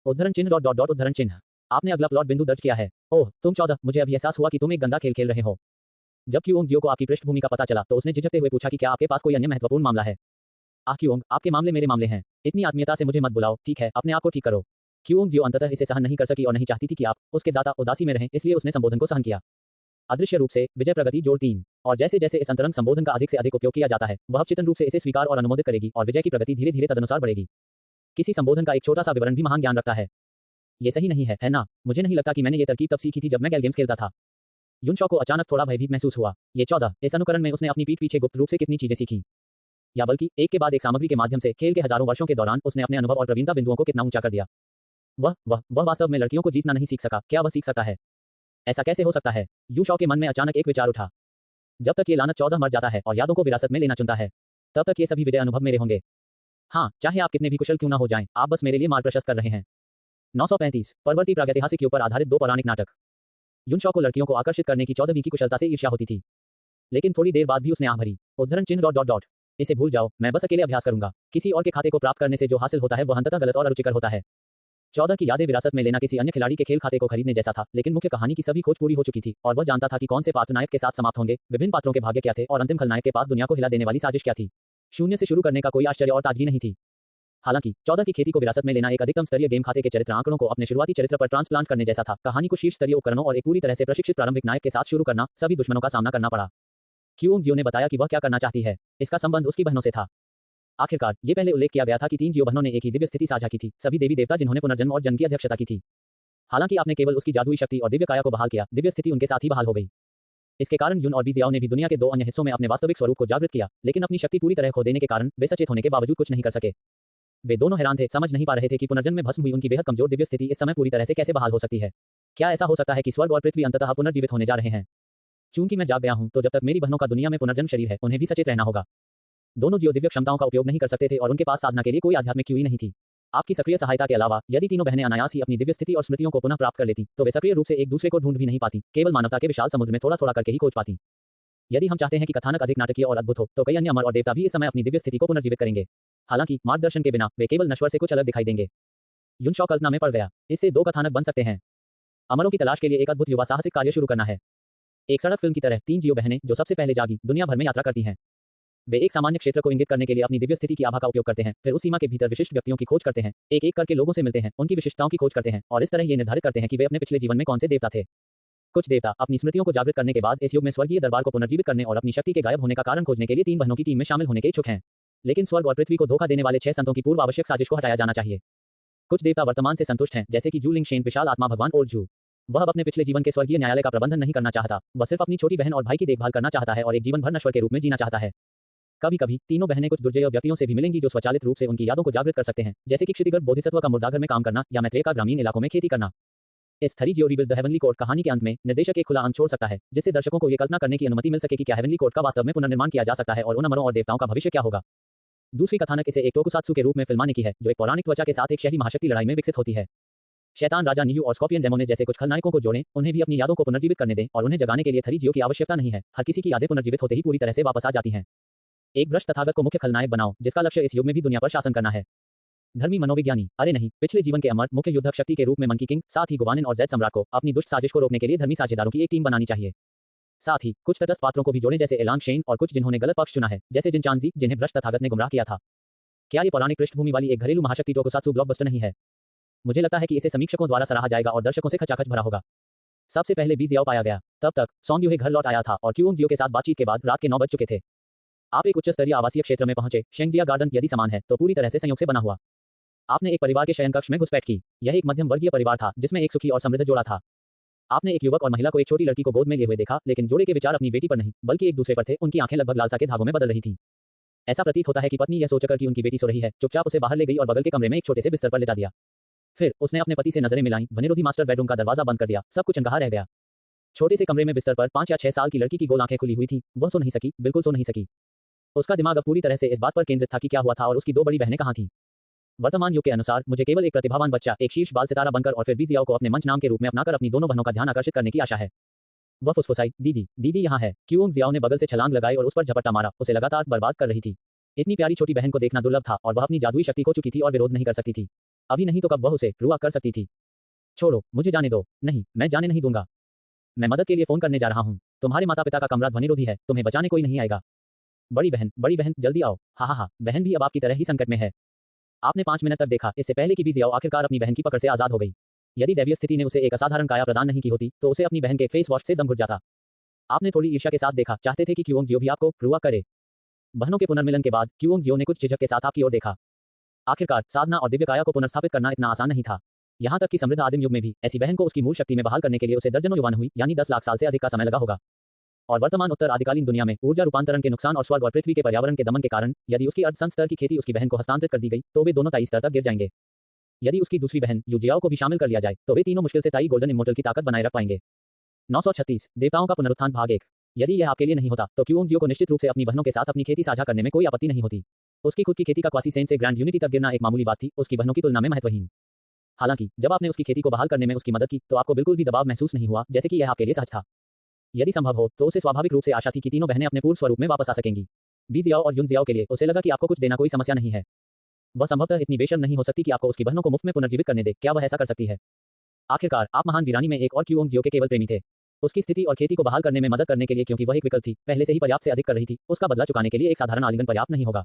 उद्धरण चिन्ह ... उद्धरण चिन्ह। आपने अगला प्लॉट बिंदु दर्ज किया है। ओह, तुम 14। मुझे अभी एहसास हुआ कि तुम एक गंदा खेल खेल रहे हो। जब क्योंजियो को आपकी पृष्ठभूमि का पता चला तो उसने झिझकते हुए पूछा कि क्या आपके पास कोई अन्य महत्वपूर्ण मामला है? क्यों, आपके मामले मेरे मामले हैं। इतनी आत्मीयता से मुझे मत बुलाओ, ठीक है? अपने आप को ठीक करो। क्योंजियो अंततः इसे सहन नहीं कर सकी और नहीं चाहती थी कि आप उसके दाता उदासी में रहें, इसलिए उसने संबोधन को सहन किया। अदृश्य रूप से विजय प्रगति जोड़ 3। और जैसे जैसे इस अंतरंग संबोधन का अधिक से अधिक उपयोग किया जाता है, वह चितन रूप से इसे स्वीकार और अनुमोदित करेगी और विजय की प्रगति धीरे धीरे तदनुसार बढ़ेगी। किसी संबोधन का एक छोटा सा विवरण भी महान ज्ञान रखता है। ये सही नहीं है ना? मुझे नहीं लगता कि मैंने ये तरकीब तब सीखी थी जब मैं गैल गेम्स खेलता था। युनशॉ को अचानक थोड़ा भयभीत महसूस हुआ। ये 14 इस अनुकरण में उसने अपनी पीठ पीछे गुप्त रूप से कितनी चीजें सीखी, या बल्कि एक के बाद एक सामग्री के माध्यम से खेल के हजारों वर्षों के दौरान उसने अपने अनुभव और प्रवीणता बिंदुओं को कितना ऊंचा कर दिया। वह वास्तव में लड़कियों को जीतना नहीं सीख सका। क्या वह सीख सकता है? ऐसा कैसे हो सकता है? युनशॉ के मन में अचानक एक विचार उठा। जब तक ये लानत 14 मर जाता है और यादों को विरासत में लेना चुनता है, तब तक ये सभी विजय अनुभव मेरे होंगे। हाँ, चाहे आप कितने भी कुशल क्यों ना हो जाएं, आप बस मेरे लिए मार्ग प्रशस्त कर रहे हैं। 935 परवर्ती प्रागैतिहासिक के ऊपर आधारित 2 पौराणिक नाटक। युनशॉ को लड़कियों को आकर्षित करने की 14वीं की कुशलता से ईर्ष्या होती थी, लेकिन थोड़ी देर बाद भी उसने आह भरी। उद्धरण चिन्ह डॉट डॉट डॉट इसे भूल जाओ, मैं बस अकेले अभ्यास करूंगा। किसी और के खाते को प्राप्त करने से जो हासिल होता है वह अंततः गलत और अरुचिकर होता है। 14 की यादें विरासत में लेना किसी अन्य खिलाड़ी के खेल खाते को खरीदने जैसा था, लेकिन मुख्य कहानी की सभी खोज पूरी हो चुकी थी और वह जानता था कि कौन से पात्र नायक के साथ समाप्त होंगे, विभिन्न पात्रों के भाग्य क्या थे और अंतिम खलनायक के पास दुनिया को हिला देने वाली साजिश क्या थी। शून्य से शुरू करने का कोई आश्चर्य और ताजगी नहीं थी। हालांकि 14 की खेती को विरासत में लेना एक अधिकतम स्तरीय गेम खाते के चरित्र आंकड़ों को अपने शुरुआती चरित्र पर ट्रांसप्लांट करने जैसा था। कहानी को शीर्ष स्तरीय उपकरणों और एक पूरी तरह से प्रशिक्षित प्रारंभिक नायक के साथ शुरू करना, सभी दुश्मनों का सामना करना पड़ा। क्यूंग जियो ने बताया कि वह क्या करना चाहती है। इसका संबंध उसकी बहनों से था। आखिरकार ये पहले उल्लेख किया गया था कि 3 जियो बहनों ने एक ही दिव्य स्थिति साझा की थी, सभी देवी देवता जिन्होंने पुनर्जन्म और जन्म की अध्यक्षता की थी। हालांकि आपने केवल उसकी जादुई शक्ति और दिव्य काया को बहाल किया, दिव्य स्थिति उनके साथ ही बहाल हो गई। इसके कारण युन और बीजियाओ ने भी दुनिया के 2 अन्य हिस्सों में अपने वास्तविक स्वरूप को जागृत किया, लेकिन अपनी शक्ति पूरी तरह खो देने के कारण वे सचेत होने के बावजूद कुछ नहीं कर सके। वे दोनों हैरान थे, समझ नहीं पा रहे थे कि पुनर्जन्म में भस्म हुई उनकी बेहद कमजोर दिव्य स्थिति इस समय पूरी तरह से कैसे बहाल हो सकती है। क्या ऐसा हो सकता है कि स्वर्ग और पृथ्वी अंततः पुनर्जीवित होने जा रहे हैं? चूंकि मैं जाग गया हूं, तो जब तक मेरी बहनों का दुनिया में पुनर्जन्म शरीर है, उन्हें भी सचेत रहना होगा। दोनों जियो दिव्य क्षमताओं का उपयोग नहीं कर सकते थे और उनके पास साधना के लिए कोई आध्यात्मिक क्यू ही नहीं थी। आपकी सक्रिय सहायता के अलावा यदि तीनों बहनें अनायास ही अपनी दिव्य स्थिति और स्मृतियों को पुनः प्राप्त कर लेती, तो वे सक्रिय रूप से एक दूसरे को ढूंढ भी नहीं पाती, केवल मानवता के विशाल समुद्र में थोड़ा थोड़ा करके ही खोज पाती। यदि हम चाहते हैं कि कथानक अधिक नाटकीय और अद्भुत हो, तो कई अन्य अमर और देवता भी इस समय अपनी दिव्य स्थिति को पुनर्जीवित करेंगे। हालांकि मार्गदर्शन के बिना वे केवल नश्वर से कुछ अलग दिखाई देंगे। युनशॉ कल्पना में पड़ गया। इससे 2 कथानक बन सकते हैं। अमरों की तलाश के लिए एक अद्भुत युवा साहसिक कार्य शुरू करना है। एक सड़क फिल्म की तरह 3 जियो बहनें जो सबसे पहले जागी, दुनिया भर में यात्रा करती हैं। वे एक सामान्य क्षेत्र को इंगित करने के लिए अपनी दिव्य स्थिति की आभा का उपयोग करते हैं, फिर उस सीमा के भीतर विशिष्ट व्यक्तियों की खोज करते हैं, एक एक करके लोगों से मिलते हैं, उनकी विशिष्टताओं की खोज करते हैं और इस तरह ये निर्धारित करते हैं कि वे अपने पिछले जीवन में कौन से देवता थे। कुछ देवता अपनी स्मृतियों को जागृत करने के बाद इस युग में स्वर्गीय दरबार को पुनर्जीवित करने और अपनी शक्ति के गायब होने का कारण खोजने के लिए 3 बहनों की टीम में शामिल होने के इच्छुक हैं। लेकिन स्वर्ग और पृथ्वी को धोखा देने वाले 6 संतों की पूर्व आवश्यक साजिश को हटाया जाना चाहिए। कुछ देवता वर्तमान से संतुष्ट हैं, जैसे कि जू लिंग शेन, विशाल आत्मा भगवान ओरजू। वह अब अपने पिछले जीवन के स्वर्गीय न्यायालय का प्रबंधन नहीं करना चाहता, वह सिर्फ अपनी छोटी बहन और भाई की देखभाल करना चाहता है और एक जीवन भर नश्वर के रूप में जीना चाहता है। कभी कभी तीनों बहनें कुछ दुर्जय व्यक्तियों से भी मिलेंगी जो स्वचालित रूप से उनकी यादों को जागृत कर सकते हैं, जैसे कि क्षितिगर्भ बोधिसत्व का मुर्दाघर में काम करना या मैत्रेय का ग्रामीण इलाकों में खेती करना। इस 3 जियो रिबिल्ड द हेवनली कोर्ट कहानी के अंत में निर्देशक एक खुला अंत छोड़ सकता है, जिससे दर्शकों को यह कल्पना करने की अनुमति मिल सके कि क्या हेवनली कोर्ट का वास्तव में पुनर्निर्माण किया जा सकता है और उन अमरों और देवताओं का भविष्य क्या होगा। दूसरी कथानक इसे एक टोकुसात्सु के रूप में फिल्माने की है, जो एक पौराणिक त्वचा के साथ एक शहरी महाशक्ति लड़ाई में विकसित होती है। शैतान राजा नियू और स्कॉर्पियन डेमोनेस जैसे कुछ खलनायकों को जोड़ें, उन्हें भी अपनी यादों को पुनर्जीवित करने दें और उन्हें जगाने के लिए 3 जियो की आवश्यकता नहीं है। हर किसी की यादें पुनर्जीवित होते ही पूरी तरह से वापस आ जाती हैं। एक भ्रष्ट तथागत को मुख्य खलनायक बनाओ, जिसका लक्ष्य इस युग में भी दुनिया पर शासन करना है। धर्मी मनोविज्ञानी, अरे नहीं, पिछले जीवन के अमर मुख्य युद्धक शक्ति के रूप में मंकी किंग, साथ ही गुवानिन और जेड सम्राट को अपनी दुष्ट साजिश को रोकने के लिए धर्मी साझेदारों की एक टीम बनानी चाहिए। साथ ही कुछ तटस्थ पात्रों को भी जोड़ें, जैसे एलांग शेन, और कुछ जिन्होंने गलत पक्ष चुना है, जैसे जिन चांजी, जिन्हें भ्रष्ट तथागत ने गुमराह किया था। क्या ये पौराणिक पृष्ठभूमि वाली एक घरेलू महाशक्ति टोकुसात्सु ब्लॉकबस्टर नहीं है? मुझे लगता है कि इसे समीक्षकों द्वारा सराहा जाएगा और दर्शकों से खचाखच भरा होगा। सबसे पहले बी जियाओ पाया गया। तब तक सॉन्ग यूहे घर लौट आया था और क्यूंग जियो के साथ बातचीत के बाद रात के 9 बज चुके थे। आप एक उच्च स्तरीय आवासीय क्षेत्र में पहुंचे। शेंगजिया गार्डन यदि समान है तो पूरी तरह से संयोग से बना हुआ। आपने एक परिवार के शयन कक्ष में घुसपैठ की। यह एक मध्यम वर्गीय परिवार था, जिसमें एक सुखी और समृद्ध जोड़ा था। आपने एक युवक और महिला को एक छोटी लड़की को गोद में लिए हुए देखा, लेकिन जोड़े के विचार अपनी बेटी पर नहीं, बल्कि एक दूसरे पर थे। उनकी आंखें लगभग लालसा के धागों में बदल रही थीं। ऐसा प्रतीत होता है कि पत्नी यह सोचकर कि उनकी बेटी सो रही है, चुपचाप उसे बाहर ले गई और बगल के कमरे में एक छोटे से बिस्तर पर लेटा दिया। फिर उसने अपने पति से नजरें मिलाई, ध्वनिरोधी मास्टर बेडरूम का दरवाजा बंद कर दिया। सब कुछ अनकहा रह गया। छोटे से कमरे में बिस्तर पर 5 या 6 साल की लड़की की गोल आंखें खुली हुई थीं। वह सो नहीं सकी, बिल्कुल सो नहीं सकी। उसका दिमाग अब पूरी तरह से इस बात पर केंद्रित था कि क्या हुआ था और उसकी 2 बड़ी बहनें कहाँ थीं। वर्तमान युग के अनुसार मुझे केवल एक प्रतिभावान बच्चा, एक शीर्ष बाल सितारा बनकर और फिर बी जियाओ को अपने मंच नाम के रूप में अपनाकर अपनी दोनों बहनों का ध्यान आकर्षित करने की आशा है। वह फुसफुसाई, दीदी दीदी यहाँ है। क्यूंग जियाओ ने बगल से छलांग लगाई और उस पर झपट्टा मारा। उसे लगातार बर्बाद कर रही थी। इतनी प्यारी छोटी बहन को देखना दुर्लभ था और वह अपनी जादुई शक्ति खो चुकी थी और विरोध नहीं कर सकती थी। अभी नहीं तो कब वह उसे रुआ कर सकती थी। छोड़ो, मुझे जाने दो। नहीं, मैं जाने नहीं दूंगा। मैं मदद के लिए फोन करने जा रहा हूँ। तुम्हारे माता पिता का कमरा ध्वनिरोधी है, तुम्हें बचाने कोई नहीं आएगा। बड़ी बहन जल्दी आओ। हा, बहन भी अब आपकी तरह ही संकट में है। आपने 5 मिनट तक देखा, इससे पहले कि बी जियाओ आखिरकार अपनी बहन की पकड़ से आजाद हो गई। यदि दैवीय स्थिति ने उसे एक असाधारण काया प्रदान नहीं की होती, तो उसे अपनी बहन के फेस वॉश से दम घुट जाता। आपने थोड़ी ईर्ष्या के साथ देखा, चाहते थे कि क्यूंग जियो भी आपको रुआ करे। बहनों के पुनर्मिलन के बाद क्यूंग जियो ने कुछ झिझक के साथ आपकी ओर देखा। आखिरकार साधना और दिव्य काया को पुनर्स्थापित करना इतना आसान नहीं था। यहाँ तक कि समृद्ध आदिम युग में भी ऐसी बहन को उसकी मूल शक्ति में बहाल करने के लिए उसे दर्जनों युवान हुई, यानी 10 लाख साल से अधिक का समय लगा होगा। और वर्तमान उत्तर आदिकालीन दुनिया में ऊर्जा रूपांतरण के नुकसान और स्वर्ग और पृथ्वी के पर्यावरण के दमन के कारण यदि उसकी अर्धसंत स्तर की खेती उसकी बहन को हस्तांतरित कर दी गई तो वे दोनों ताई स्तर तक गिर जाएंगे। यदि उसकी दूसरी बहन यूजियाओ को भी शामिल कर लिया जाए तो वे तीनों मुश्किल से ताई गोल्डन इमोर्टल की ताकत बनाए रख पाएंगे। 936 देवताओं का पुनरुत्थान भाग 1। यदि यह आपके लिए नहीं होता तो क्यूओंगजियो को निश्चित रूप से अपनी बहनों के साथ अपनी खेती साझा करने में कोई आपत्ति नहीं होती। उसकी खुद की खेती का क्वासी सेंट से ग्रैंड यूनिटी तक गिरना एक मामूली बात थी, उसकी बहनों की तुलना में महत्वहीन। हालांकि जब आपने उसकी खेती को बहाल करने में उसकी मदद की तो आपको बिल्कुल भी दबाव महसूस नहीं हुआ, जैसे कि यह आपके लिए सहज था। यदि संभव हो तो उसे स्वाभाविक रूप से आशा थी कि तीनों बहनें अपने पूर्व स्वरूप में वापस आ सकेंगी। बीजियाओ और युनजियाओ के लिए उसे लगा कि आपको कुछ देना कोई समस्या नहीं है। वह संभवतः इतनी बेशर्म नहीं हो सकती कि आपको उसकी बहनों को मुफ्त में पुनर्जीवित करने दे। क्या वह ऐसा कर सकती है? आखिरकार आप महान वीरानी में एक और क्यूओंगजियो के केवल प्रेमी थे। उसकी स्थिति और खेती को बहाल करने में मदद करने के लिए, क्योंकि वह एक विकल्प थी, पहले से ही पर्याप्त से अधिक कर रही थी, उसका बदला चुकाने के लिए एक साधारण आलिंगन पर्याप्त नहीं होगा।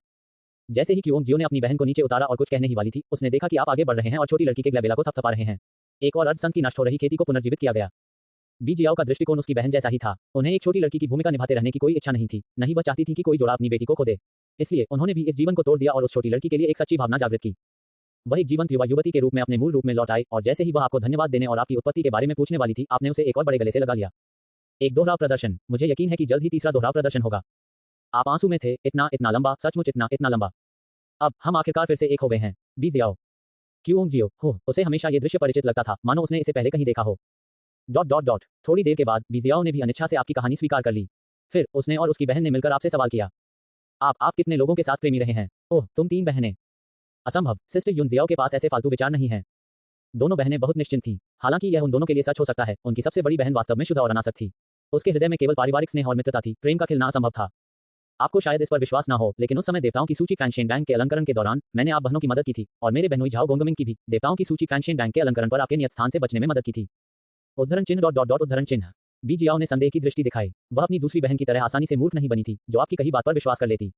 जैसे ही क्यूओंगजियो ने अपनी बहन को नीचे उतारा और कुछ कहने ही वाली थी, उसने देखा कि आप आगे बढ़ रहे हैं और छोटी लड़की के ग्लैबेला को थपथपा रहे हैं। एक और अर्धसंत की नष्ट हो रही खेती को पुनर्जीवित किया गया। बीजियाओ का दृष्टिकोण उसकी बहन जैसा ही था। उन्हें एक छोटी लड़की की भूमिका निभाते रहने की कोई इच्छा नहीं थी, नहीं वह चाहती थी कि कोई जोड़ा अपनी बेटी को खो दे। इसलिए उन्होंने भी इस जीवन को तोड़ दिया और उस छोटी लड़की के लिए एक सच्ची भावना जागृत की। वह एक जीवंत युवा युवती के रूप में अपने मूल रूप में लौट आई और जैसे ही वह आपको धन्यवाद देने और आपकी उत्पत्ति के बारे में पूछने वाली थी, आपने उसे एक और बड़े गले से लगा लिया। एक दोहराव प्रदर्शन। मुझे यकीन है कि जल्द ही तीसरा दोहराव प्रदर्शन होगा। आप आंसू में थे, इतना इतना लंबा, सचमुच इतना इतना लंबा। अब हम आखिरकार फिर से एक हो गए हैं। बीजियाओ क्यूओंगजियो हो, उसे हमेशा ये दृश्य परिचित लगता था, मानो उसने इसे पहले कहीं देखा हो। थोड़ी देर के बाद बीजियाओ ने भी अनिच्छा से आपकी कहानी स्वीकार कर ली। फिर उसने और उसकी बहन ने मिलकर आपसे सवाल किया, आप कितने लोगों के साथ प्रेमी रहे हैं? ओह, तुम 3 बहनें। असंभव। सिस्टर युनजियाओ के पास ऐसे फालतू विचार नहीं है। दोनों बहनें बहुत निश्चिंत थीं। हालांकि यह उन दोनों के लिए सच हो सकता है, उनकी सबसे बड़ी बहन वास्तव में शुद्ध और अनासक्त थी। उसके हृदय में केवल पारिवारिक स्नेह और मित्रता थी, प्रेम का खिलना असंभव था। आपको शायद इस पर विश्वास ना हो, लेकिन उस समय देवताओं की सूची फैंगशेन बैंक के अलंकरण के दौरान मैंने आप बहनों की मदद की थी और मेरे बहनोई झाओ गोंगमिंग की भी देवताओं की सूची फैंगशेन बैंक के अलंकरण पर आपके नियत स्थान से बचने में मदद की थी। उद्धरण चिन्ह उद्धरण चिन्ह। बीजियाओ ने संदेह की दृष्टि दिखाई। वह अपनी दूसरी बहन की तरह आसानी से मूर्ख नहीं बनी थी, जो आपकी कही बात पर विश्वास कर लेती।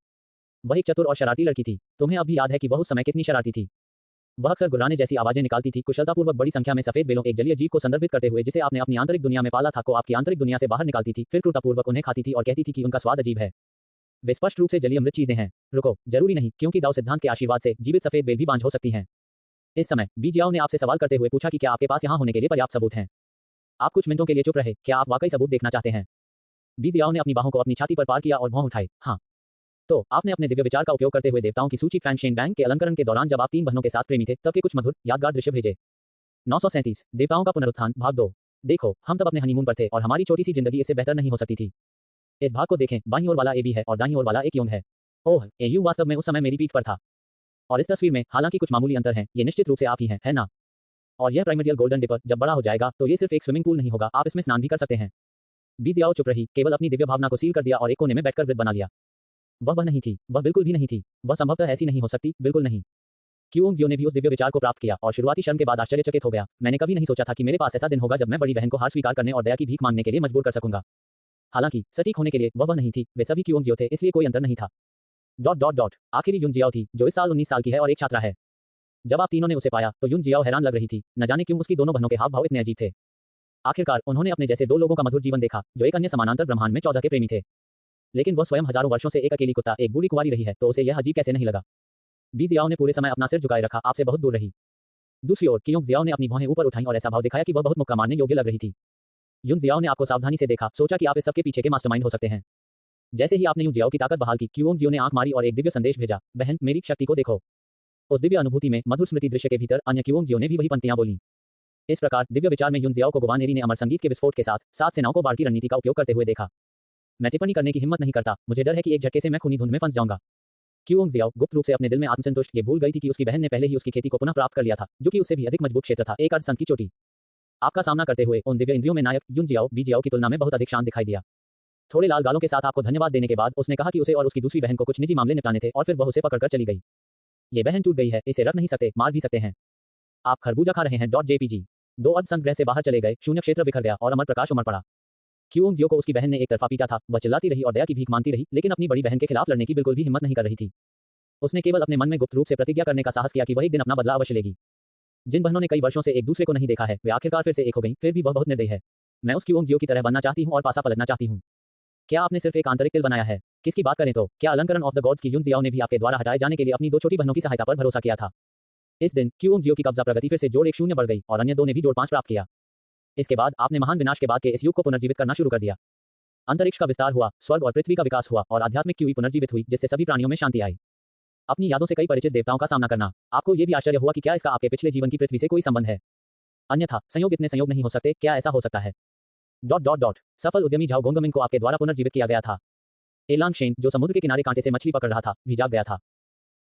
वह एक चतुर और शरारती लड़की थी। तुम्हें अब भी याद है कि वह उस समय कितनी शरारती थी। वह अक्सर गुर्राने जैसी आवाजें निकालती थी, कुशलतापूर्वक बड़ी संख्या में सफेद बेलों एक जलीय जीव को संदर्भित करते हुए जिसे आपने अपनी आंतरिक दुनिया में पाला था को आपकी आंतरिक दुनिया से बाहर निकालती थी, फिर क्रूरतापूर्वक उन्हें खाती थी और कहती थी कि उनका स्वाद अजीब है। वे स्पष्ट रूप से जलीय मृत चीजें हैं। रुको, जरूरी नहीं, क्योंकि दाओ सिद्धांत के आशीर्वाद से जीवित सफेद बेल भी बांझ हो सकती हैं। इस समय बीजियाओ ने आपसे सवाल करते हुए पूछा कि क्या आपके पास यहाँ होने के लिए पर्याप्त सबूत हैं? आप कुछ मिनटों के लिए चुप रहे। क्या आप वाकई सबूत देखना चाहते हैं? बीजियाओ ने अपनी बाहों को अपनी छाती पर पार किया और भौं उठाई। हाँ। तो आपने अपने दिव्य विचार का उपयोग करते हुए देवताओं की सूची फैंगशेन बैंक के अलंकरण के दौरान जब आप 3 बहनों के साथ प्रेमी थे तब के कुछ मधुर यादगार दृश्य भेजे। 937 देवताओं का पुनरुत्थान भाग 2। देखो, हम तब अपने हनीमून पर थे और हमारी छोटी सी जिंदगी इससे बेहतर नहीं हो सकती थी। इस भाग को देखें, बाईं ओर वाला ए बी है और दाईं ओर वाला एक युंग है। ओह, ए यू वास्तव में उस समय मेरी पीठ पर था। और इस तस्वीर में हालांकि कुछ मामूली अंतर हैं, ये निश्चित रूप से आप ही हैं, है ना? और यह प्राइमर्डियल गोल्डन डिपर जब बड़ा हो जाएगा तो ये सिर्फ एक स्विमिंग पूल नहीं होगा, आप इसमें स्नान भी कर सकते हैं। बीजियाओ चुप रही, केवल अपनी दिव्य भावना को सील कर दिया और एक कोने में बैठकर वृत्त बना लिया। वह नहीं थी, वह बिल्कुल भी नहीं थी। वह संभवतः ऐसी नहीं हो सकती, बिल्कुल नहीं। क्यूओंगजियो ने भी उस दिव्य विचार को प्राप्त किया और शुरुआती शर्म के बाद आश्चर्यचकित हो गया। मैंने कभी नहीं सोचा था कि मेरे पास ऐसा दिन होगा जब मैं बड़ी बहन को हार स्वीकार करने और दया की भीख मांगने के लिए मजबूर कर सकूंगा। हालांकि सटीक होने के लिए वह नहीं थी, वे सभी क्यूओंगजियो थे, इसलिए कोई अंतर नहीं था। आखिरी युनजियाओ थी, जो इस साल 19 साल की है और एक छात्रा है। जब आप तीनों ने उसे पाया तो युनजियाओ हैरान लग रही थी, न जाने क्यों उसकी दोनों बहनों के हाव भाव इतने अजीब थे। आखिरकार उन्होंने अपने जैसे 2 लोगों का मधुर जीवन देखा जो एक अन्य समानांतर ब्रह्मांड में 14 के प्रेमी थे। लेकिन वह स्वयं हजारों वर्षों से एक अकेली कुत्ता, एक बूढ़ी कुंवारी रही है, तो उसे यह अजीब कैसे नहीं लगा? बीजियाओ ने पूरे समय अपना सिर झुकाए रखा, आपसे बहुत दूर रही। दूसरी ओर क्यूओंगजियाओ ने अपनी भौहें ऊपर उठाई और ऐसा भाव दिखाया कि वह बहुत मुक्का मारने योग्य लग रही थी। युनजियाओ ने आपको सावधानी से देखा, सोचा कि आप इस सबके पीछे के मास्टरमाइंड हो सकते हैं। जैसे ही आपने युनजियाओ की ताकत बहाल की, क्यूओंगजियो ने आंख मारी और एक दिव्य संदेश भेजा, बहन, मेरी शक्ति को देखो। उस दिव्य अनुभूति में मधुर स्मृति दृश्य के भीतर अन्य क्यूओंगजियो ने भी वही पंक्तियां बोली। इस प्रकार दिव्य विचार में युनजियाओ को गुवानेरी ने अमर संगीत के विस्फोट के साथ 7 सेनाओं को बाढ़ की रणनीति का उपयोग करते हुए देखा। मैं टिप्पणी करने की हिम्मत नहीं करता, मुझे डर है कि एक झटके से मैं खूनी धुंध में फंस जाऊंगा। क्यूओंगजियाओ गुप्त रूप से अपने दिल में आत्मसंतुष्ट ये भूल गई थी कि उसकी बहन ने पहले ही उसकी खेती को पुनः प्राप्त कर लिया था, जो कि उससे भी अधिक मजबूत क्षेत्र था, एक अर्धसंत की चोटी। आपका सामना करते हुए उन दिव्य इंद्रियों में नायक युनजियाओ बीजियाओ की तुलना में बहुत अधिक शांत दिखाई दिया। थोड़े लाल गालों के साथ आपको धन्यवाद देने के बाद उसने कहा कि उसे और उसकी दूसरी बहन को कुछ निजी मामले निपटाने थे और फिर वह उसे पकड़कर चली गई। ये बहन टूट गई है, इसे रख नहीं सकते, मार भी सकते हैं। आप खरबूजा खा रहे हैं। JPG 2 अर्धसंत ग्रह से बाहर चले गए, शून्य क्षेत्र बिखर गया और अमर प्रकाश उमड़ पड़ा। क्यूओंगजियो को उसकी बहन ने एक तरफा पीटा था, वह चिल्लाती रही और दया की भीख मांगती रही, लेकिन अपनी बड़ी बहन के खिलाफ लड़ने की बिल्कुल भी हिम्मत नहीं कर रही थी। उसने केवल अपने मन में गुप्त रूप से प्रतिज्ञा करने का साहस किया कि वह एक दिन अपना बदला अवश्य लेगी। जिन बहनों ने कई वर्षों से एक दूसरे को नहीं देखा है, वे आखिरकार फिर से एक हो गईं, फिर भी वह बहुत निर्दयी है। मैं उस क्यूओंगजियो की तरह बनना चाहती हूँ और पासा पलटना चाहती हूँ। क्या आपने सिर्फ एक आंतरिक तिल बनाया है? किसकी बात करें तो क्या अलंकरण ऑफ द गॉड्स की यून जियाओ ने भी आपके द्वारा हटाए जाने के लिए अपनी दो छोटी बहनों की सहायता पर भरोसा किया था। इस दिन क्यूओंग जियो की कब्जा प्रगति फिर से जोड़ 1-0 बढ़ गई और अन्य दो ने भी जोड़ 5 प्राप्त किया। इसके बाद आपने महान विनाश के बाद के इस युग को पुनर्जीवित करना शुरू कर दिया। अंतरिक्ष का विस्तार हुआ, स्वर्ग और पृथ्वी का विकास हुआ और आध्यात्मिक क्यूई पुनर्जीवित हुई, जिससे सभी प्राणियों में शांति आई। अपनी यादों से कई परिचित देवताओं का सामना करना, आपको ये भी आश्चर्य हुआ कि क्या इसका आपके पिछले जीवन की पृथ्वी से कोई संबंध है। अन्यथा संयोग इतने संयोग नहीं हो सकते, क्या ऐसा हो सकता है? सफल उद्यमी झाओ गोंगमिंग को आपके द्वारा पुनर्जीवित किया गया था। एलांग शेन, जो समुद्र के किनारे कांटे से मछली पकड़ रहा था, भी जाग गया था।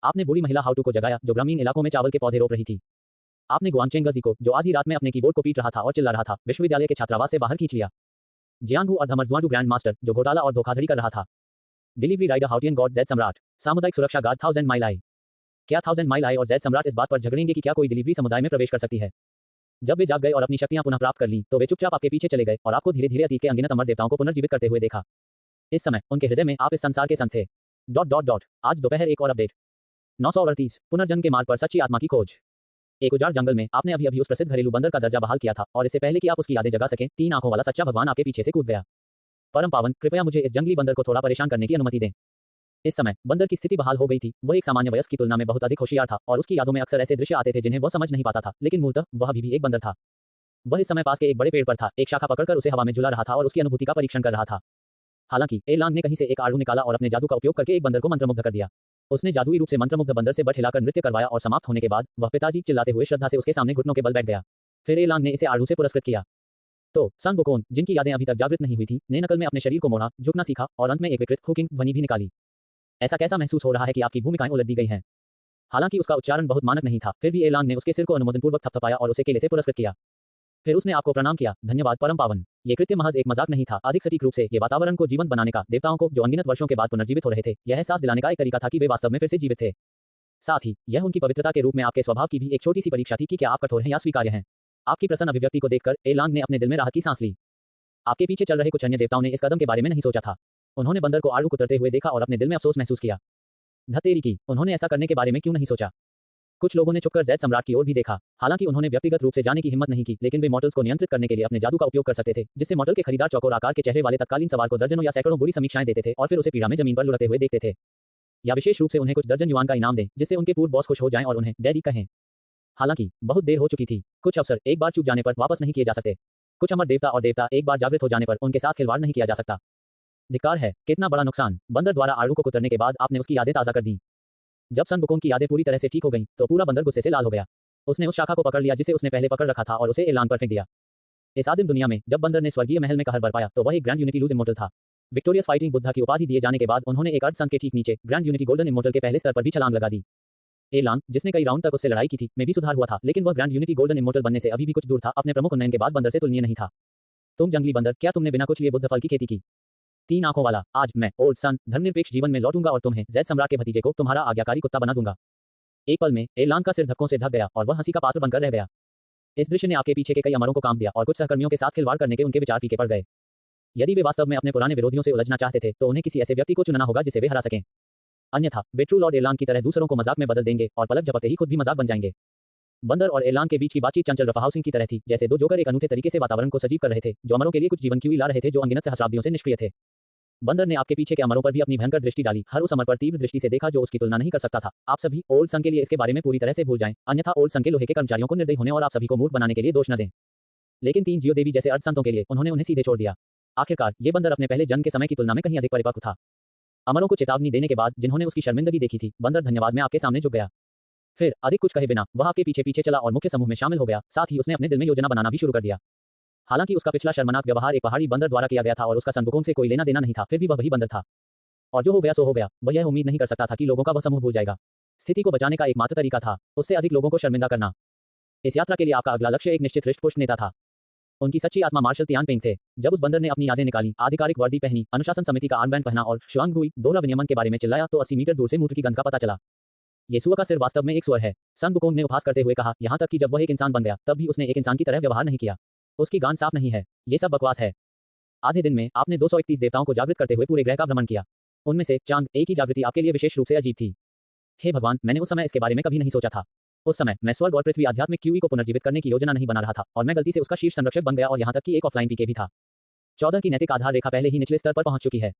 आपने बूढ़ी महिला हाउटू को जगाया, जो ग्रामीण इलाकों में चावल के पौधे रोप रही थी। आपने गुआंगचेंग गजी को, जो आधी रात में अपने कीबोर्ड को पीट रहा था और चिल्ला रहा था, विश्वविद्यालय के छात्रावास से बाहर खींच लिया। जियांगू और धमरजुआंडू ग्रैंड मास्टर, जो घोटाला और धोखाधड़ी कर रहा था। डिलीवरी राइडर हाउटियन गॉड जेड सम्राट, सामुदायिक सुरक्षा गार्ड 1000 माइल आई। क्या 1000 माइल आई और जेड सम्राट इस बात पर झगड़ेंगे कि क्या कोई डिलीवरी समुदाय में प्रवेश कर सकती है? जब वे जाग गए और अपनी शक्तियां पुनः प्राप्त कर लीं, तो वे चुपचाप आपके पीछे चले गए और आपको धीरे धीरे अतीत के अनगिनत अमर देवताओं को पुनर्जीवित करते हुए देखा। इस समय उनके हृदय में आप इस संसार के संत थे। आज दोपहर एक और अपडेट। 938 पुनर्जन्म के मार्ग पर सच्ची आत्मा की खोज। एक उजाड़ जंगल में आपने अभी उस प्रसिद्ध घरेलू बंदर का दर्जा बहाल किया था और इससे पहले कि आप उसकी यादें जगा सकें, 3 आंखों वाला सच्चा भगवान आपके पीछे से कूद गया। परम पावन, कृपया मुझे इस जंगली बंदर को थोड़ा परेशान करने की अनुमति दें। इस समय बंदर की स्थिति बहाल हो गई थी। वह एक सामान्य वयस्क की तुलना में बहुत अधिक होशियार था और उसकी यादों में अक्सर ऐसे दृश्य आते थे जिन्हें वह समझ नहीं पाता था, लेकिन मूलतः वह अभी भी एक बंदर था। वह इस समय पास के एक बड़े पेड़ पर था, एक शाखा पकड़कर उसे हवा में झुला रहा था और उसकी अनुभूति का परीक्षण कर रहा था। हालांकि एलांग ने कहीं से एक आड़ू निकाला और अपने जादू का उपयोग करके एक बंदर को मंत्रमुग्ध कर दिया। उसने जादुई रूप से मंत्रमुग्ध बंदर से बट हिलाकर नृत्य करवाया और समाप्त होने के बाद वह पिताजी चिल्लाते हुए श्रद्धा से उसके सामने घुटनों के बल बैठ गया। फिर एलांग ने इसे आड़ू से पुरस्कृत किया। तो सन वुकोन, जिनकी यादें अभी तक जागृत नहीं हुई थी, ने नकल में अपने शरीर को मोड़ा, झुकना सीखा और अंत में एक विकृत हुकिंग ध्वनि भी निकाली। ऐसा कैसा महसूस हो रहा है कि आपकी भूमिकाएं उलट दी गई हैं? हालांकि उसका उच्चारण बहुत मानक नहीं था, फिर भी एलांग ने उसके सिर को अनुमोदनपूर्वक थपथपाया और उसे केले से पुरस्कृत किया। फिर उसने आपको प्रणाम किया। धन्यवाद परम पावन। ये कृत्य महज एक मजाक नहीं था, अधिक सटीक रूप से ये वातावरण को जीवंत बनाने का, देवताओं को जो अनगिनत वर्षों के बाद पुनर्जीवित हो रहे थे, यह एहसास दिलाने का एक तरीका था कि वे वास्तव में फिर से जीवित थे। साथ ही यह उनकी पवित्रता के रूप में आपके स्वभाव की भी एक छोटी सी परीक्षा थी कि क्या आप कठोर हैं या स्वीकार्य हैं। आपकी प्रसन्न अभिव्यक्ति को देखकर एलांग ने अपने दिल में राहत की सांस ली। आपके पीछे चल रहे कुछ अन्य देवताओं ने इस कदम के बारे में नहीं सोचा था। उन्होंने बंदर को आड़ू कुतरते हुए देखा और अपने दिल में अफसोस महसूस किया। धतेरी की, उन्होंने ऐसा करने के बारे में क्यों नहीं सोचा? कुछ लोगों ने चुपकर जेड सम्राट की ओर भी देखा। हालांकि उन्होंने व्यक्तिगत रूप से जाने की हिम्मत नहीं की, लेकिन वे मॉडल्स को नियंत्रित करने के लिए अपने जादू का उपयोग कर सकते थे, जिससे मॉडल के खरीदार चौकोर आकार के चेहरे वाले तत्कालीन सवार को दर्जनों या सैकड़ों बुरी समीक्षाएं देते थे और फिर उसे पीड़ा में जमीन पर लुढ़कते हुए देखते थे। या विशेष रूप से उन्हें कुछ दर्जन युआन का इनाम दें, जिससे उनके पूर्व बॉस खुश हो जाएं और उन्हें डैडी कहें। हालांकि बहुत देर हो चुकी थी। कुछ अवसर एक बार चूक जाने पर वापस नहीं किए जा सकते। कुछ अमर देवता और देवता एक बार जागृत हो जाने पर उनके साथ खिलवाड़ नहीं किया जा सकता। धिक्कार है, कितना बड़ा नुकसान। बंदर द्वारा आड़ू को कुतरने के बाद आपने उसकी यादें ताजा कर दी। जब सन वुकोन की यादें पूरी तरह से ठीक हो गईं, तो पूरा बंदर गुस्से से लाल हो गया। उसने उस शाखा को पकड़ लिया जिसे उसने पहले पकड़ रखा था और उसे एलान पर फेंक दिया। इस आदिम दुनिया में जब बंदर ने स्वर्गीय महल में कहर बरपाया, तो वह एक ग्रैंड यूनिटी लूज इमोर्टल था। विक्टोरियस फाइटिंग बुद्धा की उपाधि दिए जाने के बाद उन्होंने एक अर्ध संत के ठीक नीचे ग्रैंड यूनिटी गोल्डन इमोर्टल के पहले स्तर पर भी छलांग लगा दी। एलान, जिसने कई राउंड तक उससे लड़ाई की थी, में भी सुधार हुआ था, लेकिन वह ग्रैंड यूनिटी गोल्डन इमोर्टल बनने से अभी भी कुछ दूर था। अपने प्रमुख उन्नयन के बाद बंदर से तुलनीय नहीं था। तुम जंगली बंदर, क्या तुमने बिना कुछ लिए बुद्ध फल की खेती की? 3 आंखों वाला, आज मैं ओल्ड सन धर्मनिरपेक्ष जीवन में लौटूंगा और तुम्हें जेड सम्राट के भतीजे को तुम्हारा आज्ञाकारी कुत्ता बना दूंगा। एक पल में एलान का सिर धक्कों से ढक गया और वह हंसी का पात्र बनकर रह गया। इस दृश्य ने आपके पीछे के कई अमरों को काम दिया और कुछ सहकर्मियों के साथ खिलवाड़ करने के उनके विचार फीके पड़ गए। यदि वे वास्तव में अपने पुराने विरोधियों से उलझना चाहते थे, तो उन्हें किसी ऐसे व्यक्ति को चुनना होगा जिसे वे हरा सकें। अन्यथा वे ट्रू लॉर्ड एलान की तरह दूसरों को मजाक में बदल देंगे और पलक झपकते ही खुद भी मजाक बन जाएंगे। बंदर और एलान के बीच की बातचीत चंचल रफाहाउसिंग की तरह थी, जैसे दो जोकर एक अनूठे तरीके से वातावरण को सजीव कर रहे थे, जो अमरों के लिए कुछ जीवन क्यूई ला रहे थे जो अनगिनत सहस्राब्दियों से निष्क्रिय थे। बंदर ने आपके पीछे के अमरों पर भी अपनी भयंकर दृष्टि डाली, हर उस अमर पर तीव्र दृष्टि से देखा जो उसकी तुलना नहीं कर सकता था। आप सभी ओल्ड सन के लिए इसके बारे में पूरी तरह से भूल जाएं, अन्यथा ओल्ड सन के लोहे के कर्मचारियों को निर्दयी होने और आप सभी को मूर्ख बनाने के लिए दोष न दें। लेकिन 3 जियो देवी जैसे अर्ध संतों के लिए उन्होंने उन्हें सीधे छोड़ दिया। आखिरकार ये बंदर अपने पहले जन्म के समय की तुलना में कहीं अधिक परिपक्व था। अमरों को चेतावनी देने के बाद जिन्होंने उसकी शर्मिंदगी देखी थी, बंदर धन्यवाद में आपके सामने झुक गया। फिर अधिक कुछ कहे बिना वह आपके पीछे पीछे चला और मुख्य समूह में शामिल हो गया। साथ ही उसने अपने दिल में योजना बनाना भी शुरू कर दिया। हालांकि उसका पिछला शर्मनाक व्यवहार एक पहाड़ी बंदर द्वारा किया गया था और उसका सन वुकोन से कोई लेना देना नहीं था, फिर भी वह वही बंदर था। और जो हो गया सो हो गया। वह यह उम्मीद नहीं कर सकता था कि लोगों का वह समूह भूल जाएगा। स्थिति को बचाने का एकमात्र तरीका था उससे अधिक लोगों को शर्मिंदा करना। इस यात्रा के लिए आपका अगला लक्ष्य एक निश्चित हृष्टपुष्ट नेता था। उनकी सच्ची आत्मा मार्शल तियान पेंग थे। जब उस बंदर ने अपनी यादें निकाली, आधिकारिक वर्दी पहनी, अनुशासन समिति का आर्मबैंड पहना और शुआंगगुई दोहरा विनियमन के बारे में चिल्लाया, तो 80 मीटर दूर से मूत्र की गंध का पता चला। येसुआ का सिर वास्तव में एक स्वर है, सन वुकोन ने उपहास करते हुए कहा। यहाँ तक कि जब वह एक इंसान बन गया, तब भी उसने एक इंसान की तरह व्यवहार नहीं किया। उसकी गांड साफ नहीं है। ये सब बकवास है। आधे दिन में आपने 231 देवताओं को जागृत करते हुए पूरे ग्रह का भ्रमण किया। उनमें से चांद एक की जागृति आपके लिए विशेष रूप से अजीब थी। हे भगवान, मैंने उस समय इसके बारे में कभी नहीं सोचा था। उस समय मैं स्वर्ग और पृथ्वी आध्यात्मिक क्यूई को पुनर्जीवित करने की योजना नहीं बना रहा था और मैं गलती से उसका शीर्ष संरक्षक बन गया और यहाँ तक कि एक ऑफलाइन पीके भी था। 14 की नैतिक आधार रेखा पहले ही निचले स्तर पर पहुंच चुकी है।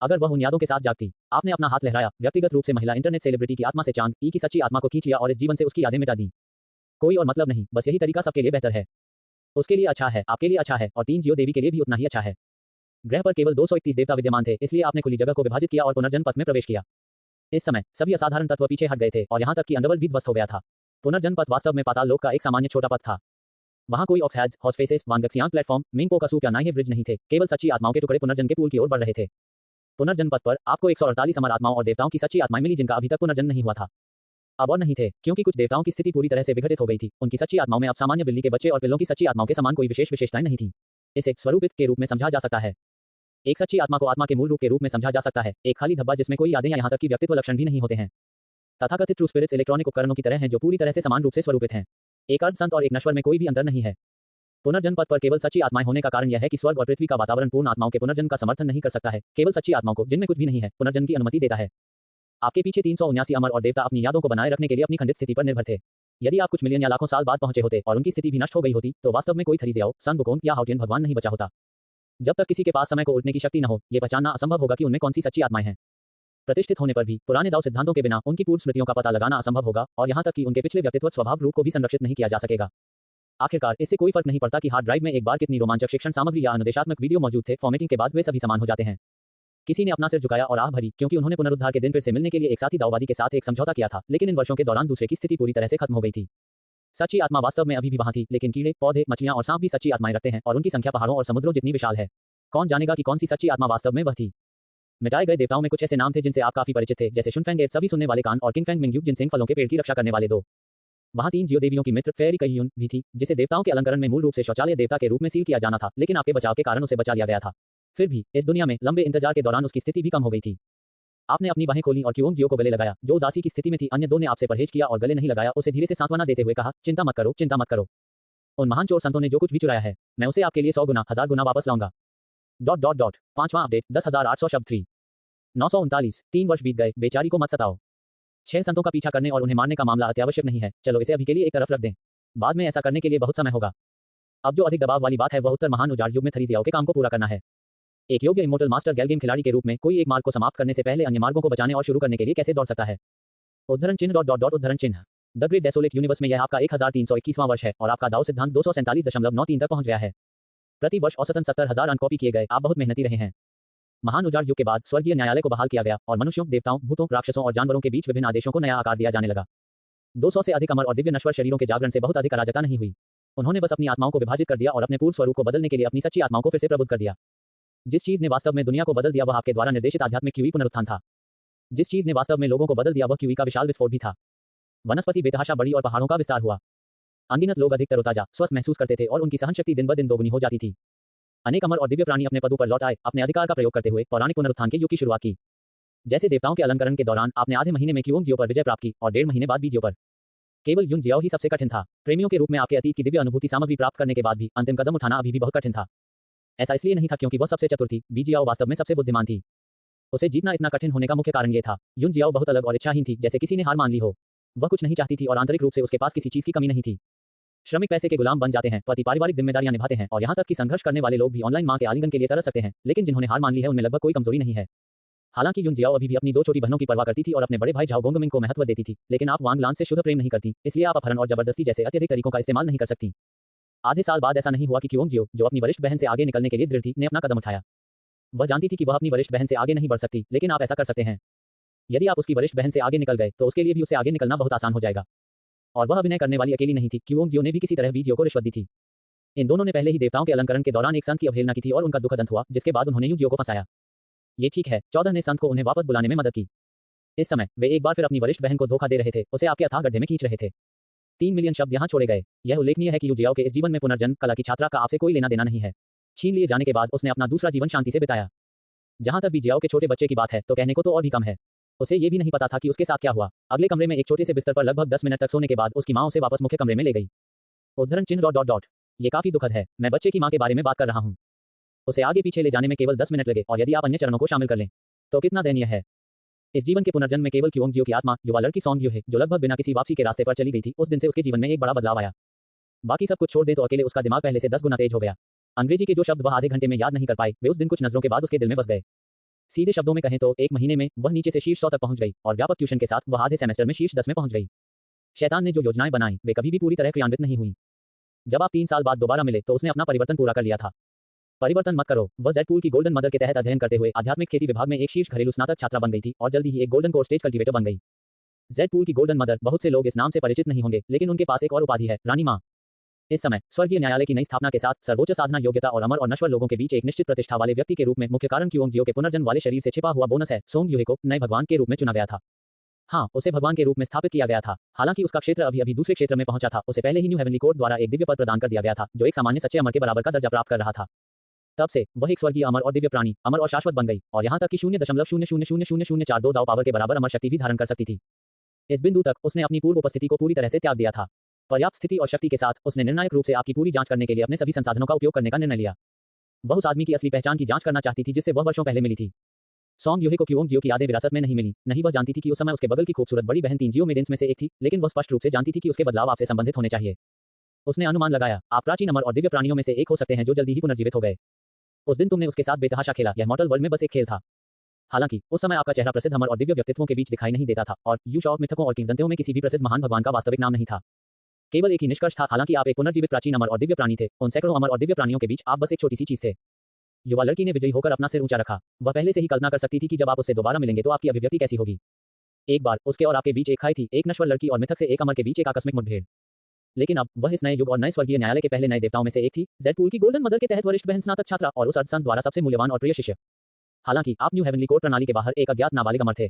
अगर वह उन यादों के साथ जागती। आपने अपना हाथ लहराया, व्यक्तिगत रूप से महिला इंटरनेट सेलिब्रिटी की आत्मा से चांद ई की सच्ची आत्मा को खींच लिया और इस जीवन से उसकी यादें मिटा दी। कोई और मतलब नहीं, बस यही तरीका सबके लिए बेहतर है। उसके लिए अच्छा है, आपके लिए अच्छा है और 3 जियो देवी के लिए भी उतना ही अच्छा है। ग्रह पर केवल 231 देवता विद्यमान थे, इसलिए आपने खुली जगह को विभाजित किया और पुनर्जन्म पथ में प्रवेश किया। इस समय सभी असाधारण तत्व पीछे हट गए थे और यहाँ तक कि अंडरवर्ल्ड भी ध्वस्त हो गया था। पुनर्जन्म पथ वास्तव में पाताल लोक का एक सामान्य छोटा पथ था। वहाँ कोई ऑक्सहैड्स, हॉस्फेसेस, वांगक्सियांग प्लेटफॉर्म, मिंगपो का सूप या नाइहे ब्रिज नहीं थे, केवल सच्ची आत्माओं के टुकड़े पुनर्जन्म के पूल की ओर बढ़ रहे थे। पुनर्जन्म पथ पर आपको 148 अमर आत्माओं और देवताओं की सच्ची आत्माएं मिली जिनका अभी तक पुनर्जन्म नहीं हुआ था। अब और नहीं थे, क्योंकि कुछ देवताओं की स्थिति पूरी तरह से विघटित हो गई थी। उनकी सच्ची आत्माओं में अब सामान्य बिल्ली के बच्चे और पिल्लों की सच्ची आत्माओं के समान कोई विशेष विशेषताएं नहीं थी। इसे स्वरूपित के रूप में समझा जा सकता है। एक सच्ची आत्मा को आत्मा के मूल रूप के रूप में समझा जा सकता है, एक खाली धब्बा जिसमें कोई यादें या यहाँ तक कि व्यक्तित्व लक्षण भी नहीं होते हैं। तथाकथित ट्रू स्पिरिट्स इलेक्ट्रॉनिक उपकरणों की तरह हैं जो पूरी तरह से समान रूप से स्वरूपित हैं। एक अर्ध संत और एक नश्वर में कोई भी अंतर नहीं है। पुनर्जन्म पथ पर केवल सच्ची आत्माएं होने का कारण यह है कि स्वर्ग और पृथ्वी का वातावरण पूर्ण आत्माओं के पुनर्जन्म का समर्थन नहीं कर सकता है। केवल सच्ची आत्माओं को, जिनमें कुछ भी नहीं है, पुनर्जन्म की अनुमति देता है। आपके पीछे 379 अमर और देवता अपनी यादों को बनाए रखने के लिए अपनी खंडित स्थिति पर निर्भर थे। यदि आप कुछ मिलियन या लाखों साल बाद पहुंचे होते और उनकी स्थिति भी नष्ट हो गई होती, तो वास्तव में कोई थरीजियाओ, सन बुकोन या हाउटियन भगवान नहीं बचा होता। जब तक किसी के पास समय को उल्टने की शक्ति न हो, यह पहचानना असंभव होगा कि उनमें कौन सी सच्ची आत्माएं हैं। प्रतिष्ठित होने पर भी पुराने दाव सिद्धांतों के बिना उनकी पूर्व स्मृतियों का पता लगाना असंभव होगा और यहाँ तक कि उनके पिछले व्यक्तित्व स्वभाव रूप को भी संरक्षित नहीं किया जा सकेगा। आखिरकार इससे कोई फर्क नहीं पड़ता कि हार्ड ड्राइव में एक बार कितनी रोमांचक शिक्षण सामग्री या अनुदेशात्मक वीडियो मौजूद थे, फॉर्मेटिंग के बाद वे सभी समान हो जाते हैं। किसी ने अपना सिर झुकाया और आह भरी, क्योंकि उन्होंने पुनरुद्धार के दिन फिर से मिलने के लिए एक साथी दाववादी के साथ एक समझौता किया था, लेकिन इन वर्षों के दौरान दूसरे की स्थिति पूरी तरह से खत्म हो गई थी। सच्ची आत्मा वास्तव में अभी भी वहां थी, लेकिन कीड़े, पौधे, मछलियां और सांप भी सच्ची आत्माएं रखते हैं और उनकी संख्या पहाड़ों और समुद्रों जितनी विशाल है। कौन जानेगा कि कौन सी सच्ची आत्मा वास्तव में वह थी। मिटाए गए देवताओं में कुछ ऐसे नाम थे जिनसे आप काफी परिचित थे, जैसे शुनफेंग एट सभी सुनने वाले कान और किंगफेंग मिंगयुक जिनसेंग फलों के पेड़ की रक्षा करने वाले दो। वहाँ 3 जियो देवियों की मित्र फेयरी कईयुन भी थी, जिसे देवताओं के अलंकरण में मूल रूप से शौचालय देवता के रूप में सील किया जाना था, लेकिन आपके बचाव के कारण उसे बचा लिया गया था। फिर भी इस दुनिया में लंबे इंतजार के दौरान उसकी स्थिति भी कम हो गई थी। आपने अपनी बाहें खोली और क्योंग जियो को गले लगाया, जो उदासी की स्थिति में थी। अन्य दो ने आपसे परहेज किया और गले नहीं लगाया। उसे धीरे से सांत्वना देते हुए कहा, चिंता मत करो, चिंता मत करो। उन महान चोर संतों ने जो कुछ भी चुराया है, मैं उसे आपके लिए 100 गुना, 1000 गुना वापस लाऊंगा। ... 5वां अपडेट 10,800 शब्द 3 939 3 वर्ष बीत गए, बेचारी को मत सताओ। 6 संतों का पीछा करने और उन्हें मारने का मामला अत्यावश्यक नहीं है, चलो इसे अभी के लिए एक तरफ रख दें, बाद में ऐसा करने के लिए बहुत समय होगा। अब जो अधिक दबाव वाली बात है वह उत्तर महान उजाड़ युग में थरीजियाओं के काम को पूरा करना है। एक योग्य इमोर्टल मास्टर गैल गेम खिलाड़ी के रूप में कोई एक मार्ग को समाप्त करने से पहले अन्य मार्गों को बचाने और शुरू करने के लिए कैसे दौड़ सकता है। उद्धरण चिन्ह ... उद्धरण चिन्ह। द ग्रेट डेसोलेट यूनिवर्स में यह आपका 1321वां वर्ष है और आपका दाव सिद्धांत 247.93 तक पहुंच गया है। प्रति वर्ष औसतन 70,000 अंक कॉपी किए गए। आप बहुत मेहनती रहे हैं। महान उजाड़ युग के बाद स्वर्गीय न्यायालय को बहाल किया गया और मनुष्यों, देवताओं, भूतों, राक्षसों और जानवरों के बीच विभिन्न आदेशों को नया आकार दिया जाने लगा। 200 से अधिक अमर और दिव्य नश्वर शरीरों के जागरण से बहुत अधिक अराजकता नहीं हुई। उन्होंने बस अपनी आत्माओं को विभाजित कर दिया और अपने पूर्व स्वरूप को बदलने के लिए अपनी सच्ची आत्माओं को फिर से प्रबुद्ध कर दिया। जिस चीज ने वास्तव में दुनिया को बदल दिया वह आपके द्वारा निर्देशित आध्यात्मिक क्यूई पुनरुत्थान था। जिस चीज ने वास्तव में लोगों को बदल दिया वह क्यूई का विशाल विस्फोट भी था। वनस्पति बेतहाशा बढ़ी और पहाड़ों का विस्तार हुआ। अनगिनत लोग अधिक तरोताजा, स्वस्थ महसूस करते थे और उनकी सहनशक्ति दिन ब दिन दोगुनी हो जाती थी। अनेक अमर और दिव्य प्राणी अपने पदों पर लौट आए, अपने अधिकार का प्रयोग करते हुए पौराणिक पुनरुत्थान के युग की शुरुआत की। जैसे देवताओं के अलंकरण के दौरान आपने आधे महीने में क्यूंग जियो पर विजय प्राप्त की और 1.5 महीने बाद बी जियो पर। केवल युन जियाओ ही सबसे कठिन था। प्रेमियों के रूप में आपके अतीत की दिव्य अनुभूति सामग्री प्राप्त करने के बाद भी अंतिम कदम उठाना अभी भी बहुत कठिन था। ऐसा इसलिए नहीं था क्योंकि वह सबसे चतुर थी, बी जियाओ वास्तव में सबसे बुद्धिमान थी। उसे जीतना इतना कठिन होने का मुख्य कारण ये था, युन जियाओ बहुत अलग और इच्छाहीन थी, जैसे किसी ने हार मान ली हो। वह कुछ नहीं चाहती थी और आंतरिक रूप से उसके पास किसी चीज की कमी नहीं थी। श्रमिक पैसे के गुलाम बन जाते हैं, पति पारिवारिक जिम्मेदारियां निभाते हैं और यहाँ तक कि संघर्ष करने वाले लोग भी ऑनलाइन मां के आलिंगन के लिए तरस सकते हैं, लेकिन जिन्होंने हार मान ली है उनमें लगभग कोई कमजोरी नहीं है। हालांकि युन जियाओ अभी भी अपनी 2 छोटी बहनों की परवाह करती थी और अपने बड़े भाई झाओ गोंगमिंग को महत्व देती थी, लेकिन आप वांग लान से शुद्ध प्रेम नहीं करती, इसलिए आप अपहरण और जबरदस्ती जैसे अत्यधिक तरीकों का इस्तेमाल नहीं कर सकती। आधे साल बाद ऐसा नहीं हुआ कि क्योंग जियो, जो अपनी वरिष्ठ बहन से आगे निकलने के लिए दृढ़ थी, ने अपना कदम उठाया। वह जानती थी कि वह अपनी वरिष्ठ बहन से आगे नहीं बढ़ सकती, लेकिन आप ऐसा कर सकते हैं। यदि आप उसकी वरिष्ठ बहन से आगे निकल गए तो उसके लिए भी उससे आगे निकलना बहुत आसान हो जाएगा। और वह अभिनय करने वाली अकेली नहीं थी, क्योंग जियो ने भी किसी तरह बी जियो को रिश्वत दी थी। इन दोनों ने पहले ही देवताओं के अलंकरण के दौरान एक संत की अवहेलना की थी और उनका दुखद अंत हुआ, जिसके बाद उन्होंने यू जियो को फंसाया। ये ठीक है, 14 ने संत को उन्हें वापस बुलाने में मदद की। इस समय वे एक बार फिर अपनी वरिष्ठ बहन को धोखा दे रहे थे, उसे आपके अथाह गड्ढे में खींच रहे थे। 3 मिलियन शब्द यहाँ छोड़े गए। यह उल्लेखनीय है कि यू जियाओ के इस जीवन में पुनर्जन्म कला की छात्रा का आपसे कोई लेना देना नहीं है। छीन लिए जाने के बाद उसने अपना दूसरा जीवन शांति से बिताया। जहां तक बी जियाओ के छोटे बच्चे की बात है तो कहने को तो और भी कम है। उसे ये भी नहीं पता था कि उसके साथ क्या हुआ। अगले कमरे में एक छोटे से बिस्तर पर लगभग 10 मिनट तक सोने के बाद उसकी मां उसे वापस मुख्य कमरे में ले गई। उद्धरण चिन्ह ... ये काफी दुखद है, मैं बच्चे की मां के बारे में बात कर रहा हूं। उसे आगे पीछे ले जाने में केवल 10 मिनट लगे और यदि आप अन्य चरणों को शामिल कर लें तो कितना दयनीय है। इस जीवन के पुनर्जन्म में केवल क्योंग जियो की आत्मा, युवा लड़की सॉन्ग यू है, जो लगभग बिना किसी वापसी के रास्ते पर चली गई थी, उस दिन से उसके जीवन में एक बड़ा बदलाव आया। बाकी सब कुछ छोड़ दे तो अकेले उसका दिमाग पहले से 10 गुना तेज हो गया। अंग्रेजी के जो शब्द वह आधे घंटे में याद नहीं कर पाए, वे उस दिन कुछ नजरों के बाद उसके दिल में बस गए। सीधे शब्दों में कहें तो 1 महीने में वह नीचे से शीर्ष 100 तक पहुंच गई और व्यापक ट्यूशन के साथ वह आधे सेमेस्टर में शीर्ष 10 में पहुंच गई। शैतान ने जो योजनाएं बनाई वे कभी भी पूरी तरह क्रियान्वित नहीं हुई। जब आप 3 साल बाद दोबारा मिले तो उसने अपना परिवर्तन पूरा कर लिया था। परिवर्तन मत करो। वह जेड पूल की गोल्डन मदर के तहत अध्ययन करते हुए आध्यात्मिक खेती विभाग में एक शीर्ष घरेलू स्नातक छात्रा बन गई थी और जल्दी ही एक गोल्डन कोर स्टेज कल्टीवेटर बन गई। जेड पूल की गोल्डन मदर, बहुत से लोग इस नाम से परिचित नहीं होंगे, लेकिन उनके पास एक और उपाधि है, रानी मां। इस समय स्वर्गीय न्यायालय की नई स्थापना के साथ सर्वोच्च साधना, योग्यता और अमर और नश्वर लोगों के बीच एक निश्चित प्रतिष्ठा वाले व्यक्ति के रूप में मुख्य कारण क्योंग जियो के पुनर्जन्म वाले शरीर से छिपा हुआ बोनस है। सोंग यूहे को नए भगवान के रूप में चुना गया था। हाँ, उसे भगवान के रूप में स्थापित किया गया था। हालांकि उसका क्षेत्र अभी अभी दूसरे क्षेत्र में पहुंचा था। उसे पहले ही न्यू हेवनली कोर्ट द्वारा एक दिव्य पद प्रदान कर दिया गया था, जो एक सामान्य सच्चे अमर के बराबर का दर्जा प्राप्त कर रहा था। तब से वह एक स्वर्गीय अमर और दिव्य प्राणी, अमर और शाश्वत बन गई और यहाँ तक कि 0.00000042 दाव पावर के बराबर अमर शक्ति भी धारण कर सकती थी। इस बिंदु तक उसने अपनी पूर्व उपस्थिति को पूरी तरह से त्याग दिया था। पर्याप्त स्थिति और शक्ति के साथ उसने निर्णायक रूप से आपकी पूरी जांच करने के लिए अपने सभी संसाधनों का उपयोग करने का निर्णय लिया। वह उस आदमी की असली पहचान की जांच करना चाहती थी जिससे वह वर्षों पहले मिली थी। सोंग यूहे को क्योंग जियो की यादें विरासत में नहीं मिली। नहीं, वह जानती थी कि उस समय उसके बगल की खूबसूरत बड़ी बहन 3 जियो मेडेंस में से एक थी, लेकिन वह स्पष्ट रूप से जानती थी कि उसके बदलाव आपसे संबंधित होने चाहिए। उसने अनुमान लगाया, आप प्राचीन अमर और दिव्य प्राणियों में से एक हो सकते हैं जो जल्दी ही पुनर्जीवित हो गए। उस दिन तुमने उसके साथ बेतहाशा खेला। यह मॉर्टल वर्ल्ड में बस एक खेल था। हालांकि उस समय आपका चेहरा प्रसिद्ध अमर और दिव्य व्यक्तित्वों के बीच दिखाई नहीं देता था और यूश ऑफ मिथकों और किंवदंतियों में किसी भी प्रसिद्ध महान भगवान का वास्तविक नाम नहीं था। केवल एक ही निष्कर्ष था, हालांकि आप एक पुनर्जीवित प्राचीन अमर और दिव्य प्राणी थे, उन सैकड़ों अमर और दिव्य प्राणियों के बीच आप बस एक छोटी सी चीज थे। युवा लड़की ने विजयी होकर अपना सिर ऊंचा रखा। वह पहले से ही कल्पना कर सकती थी कि जब आप उससे दोबारा मिलेंगे तो आपकी अभिव्यक्ति कैसी होगी। एक बार उसके और आपके बीच एक खाई थी, एक नश्वर लड़की और मिथक से एक अमर के बीच एक आकस्मिक मुठभेड़। लेकिन अब वह इस नए युग और नए स्वर्गीय न्यायालय के पहले नए देवताओं में से एक थी, जेड पूल की गोल्डन मदर के तहत वरिष्ठ बहन स्नातक छात्रा और उस अर्धसंत द्वारा सबसे मूल्यवान और प्रिय शिष्य। हालांकि आप न्यू हेवनली कोर्ट प्रणाली के बाहर एक अज्ञात नाबालिग अमर थे।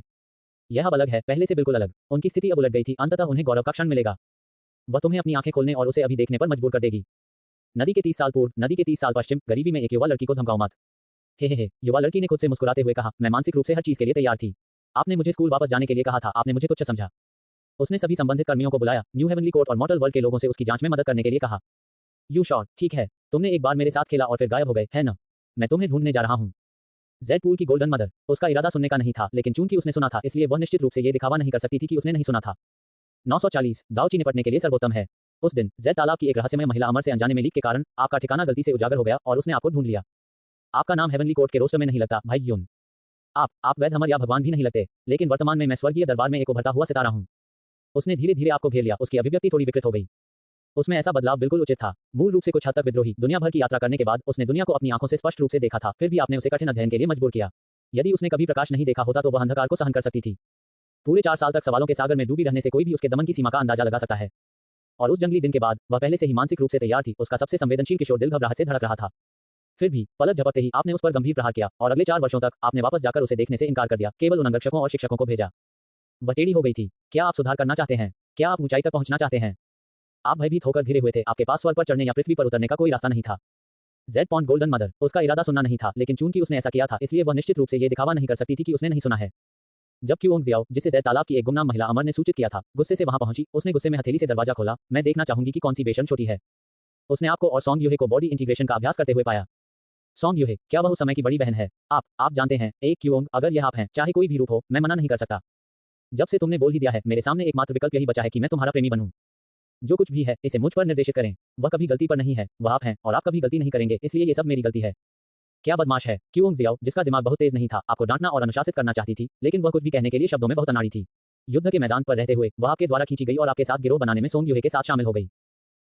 यह अब अलग है, पहले से बिल्कुल अलग। उनकी स्थिति अब उलट गई थी। अंततः उन्हें गौरव का क्षण मिलेगा। वह तुम्हें अपनी आंखें खोलने और उसे अभी देखने पर मजबूर कर देगी। नदी के 30 साल पूर्व, नदी के 30 साल पश्चिम, गरीबी में एक युवा लड़की को धमकाओ मत। हे, युवा लड़की ने खुद से मुस्कुराते हुए कहा, मैं मानसिक रूप से हर चीज के लिए तैयार थी। आपने मुझे स्कूल वापस जाने के लिए कहा था, आपने मुझे तुच्छ समझा। उसने सभी संबंधित कर्मियों को बुलाया, न्यू हेवनली कोर्ट और मॉर्टल वर्ल्ड के लोगों से उसकी जांच में मदद करने के लिए कहा। यू श्योर, ठीक है, तुमने एक बार मेरे साथ खेला और फिर गायब हो गए, है ना? मैं तुम्हें ढूंढने जा रहा हूँ। जेड पूल की गोल्डन मदर। उसका इरादा सुनने का नहीं था, लेकिन चूंकि उसने सुना था इसलिए वह निश्चित रूप से ये दिखावा नहीं कर सकती थी कि उसने नहीं सुना था। 940 दावची निपटने के लिए सर्वोत्तम है। उस दिन जेड तालाब की एक रहस्यमय महिला अमर से अनजाने में लीक के कारण आपका ठिकाना गलती से उजागर हो गया और उसने आपको ढूंढ लिया। आपका नाम हेवनली कोर्ट के रोस्टर में नहीं लगता, भाई यून। आप वैध अमर या भगवान भी नहीं लगते, लेकिन वर्तमान में मैं स्वर्गीय दरबार में एक उभरता हुआ सितारा हूँ। उसने धीरे धीरे आपको घेर लिया। उसकी अभिव्यक्ति थोड़ी विकृत हो गई। उसमें ऐसा बदलाव बिल्कुल उचित था। मूल रूप से कुछ हद तक विद्रोही। दुनिया भर की यात्रा करने के बाद उसने दुनिया को अपनी आंखों से स्पष्ट रूप से देखा था, फिर भी आपने उसे कठिन अध्ययन के लिए मजबूर किया। यदि उसने कभी प्रकाश नहीं देखा होता तो वह अंधकार को सहन कर सकती थी। पूरे 4 साल तक सवालों के सागर में डूबी रहने से कोई भी उसके दमन की सीमा का अंदाजा लगा सकता है। और उस जंगली दिन के बाद वह पहले से ही मानसिक रूप से तैयार थी। उसका सबसे संवेदनशील किशोर दिल घबराहट से धड़क रहा था। फिर भी पलक झपकते ही आपने उस पर गंभीर प्रहार किया और अगले 4 वर्षों तक आपने वापस जाकर उसे देखने से इनकार कर दिया। केवल उन अंगरक्षकों और शिक्षकों को भेजा। वह टेढ़ी हो गई थी। क्या आप सुधार करना चाहते हैं? क्या आप ऊंचाई तक पहुंचना चाहते हैं? आप भयभीत होकर घिरे हुए थे। आपके पास स्वर्ग पर चढ़ने या पृथ्वी पर उतरने का कोई रास्ता नहीं था। Z pond golden mother. उसका इरादा सुनना नहीं था, लेकिन चूंकि उसने ऐसा किया था इसलिए वह निश्चित रूप से ये दिखावा नहीं कर सकती थी कि उसने नहीं सुना है। जब क्योंग जियाओ, जिसे जेड तालाब की एक गुमनाम महिला अमर ने सूचित किया था, गुस्से से वहां पहुंची, उसने गुस्से में हथेली से दरवाजा खोला। मैं देखना चाहूंगी कि कौन सी बेशर्म छोटी है। उसने आपको और सोंग यूहे को बॉडी इंटीग्रेशन का अभ्यास करते हुए पाया। सोंग यूहे, क्या वह उस समय की बड़ी बहन है? आप जानते हैं, एक क्योंग, अगर यह आप हैं, चाहे कोई भी रूप हो, मैं मना नहीं कर सकता। जब से तुमने बोल ही दिया है, मेरे सामने एकमात्र विकल्प यही बचा है कि मैं तुम्हारा प्रेमी बनूं। जो कुछ भी है, इसे मुझ पर निर्देशित करें। वह कभी गलती पर नहीं है, वह आप हैं और आप कभी गलती नहीं करेंगे, इसलिए ये सब मेरी गलती है। क्या बदमाश है। क्योंग जियाओ, जिसका दिमाग बहुत तेज नहीं था, आपको डांटना और अनुशासित करना चाहती थी, लेकिन वह कुछ भी कहने के लिए शब्दों में बहुत अनाड़ी थी। युद्ध के मैदान पर रहते हुए वह आपके द्वारा खींची गई और आपके साथ गिरोह बनाने में सोंग यूहे के साथ शामिल हो गई।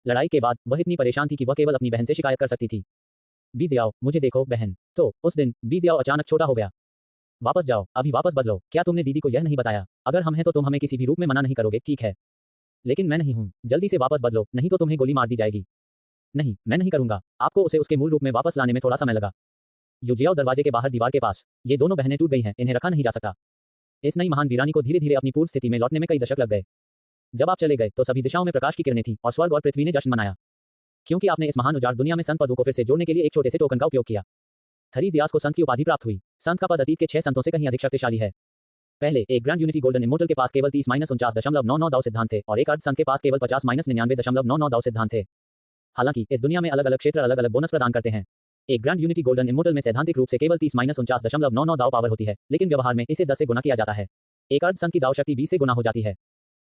लड़ाई के बाद वह इतनी परेशान थी कि वह केवल अपनी बहन से शिकायत कर सकती थी। बी जियाओ, मुझे देखो बहन। तो उस दिन बी जियाओ अचानक छोटा हो गया। वापस जाओ, अभी वापस बदलो। क्या तुमने दीदी को यह नहीं बताया? अगर हम हैं तो तुम हमें किसी भी रूप में मना नहीं करोगे, ठीक है? लेकिन मैं नहीं हूं। जल्दी से वापस बदलो, नहीं तो तुम्हें गोली मार दी जाएगी। नहीं, मैं नहीं करूंगा। आपको उसे उसके मूल रूप में वापस लाने में थोड़ा समय लगा। युजियाओ दरवाजे के बाहर दीवार के पास। ये दोनों बहनें टूट गई हैं, इन्हें रखा नहीं जा सकता। इस नई महान वीरानी को धीरे धीरे अपनी पूर्व स्थिति में लौटने में कई दशक लग गए। जब आप चले गए तो सभी दिशाओं में प्रकाश की किरणें थीं और स्वर्ग और पृथ्वी ने जश्न मनाया, क्योंकि आपने इस महान उजाड़ दुनिया में संत पदों को फिर से जोड़ने के लिए एक छोटे से टोकन का उपयोग किया। थरीजियास को संत की उपाधि प्राप्त हुई। संत का पद अतीत के 6 संतों से कहीं अधिक शक्तिशाली है। पहले एक ग्रैंड यूनिटी गोल्डन इमोर्टल के पास केवल 30-49.99 दाव सिद्धांत थे और एक अर्ध संत के पास केवल 50-99.99 दाव सिद्धांत थे। हालांकि इस दुनिया में अलग अलग क्षेत्र अलग अलग बोनस प्रदान करते हैं। एक ग्रैंड यूनिटी गोल्डन इमोर्टल में सैद्धांतिक रूप से केवल 30-49.99 दाव पावर होती है, लेकिन व्यवहार में इसे 10 से गुना किया जाता है। एक अर्ध संत की दाव शक्ति 20 से गुना हो जाती है।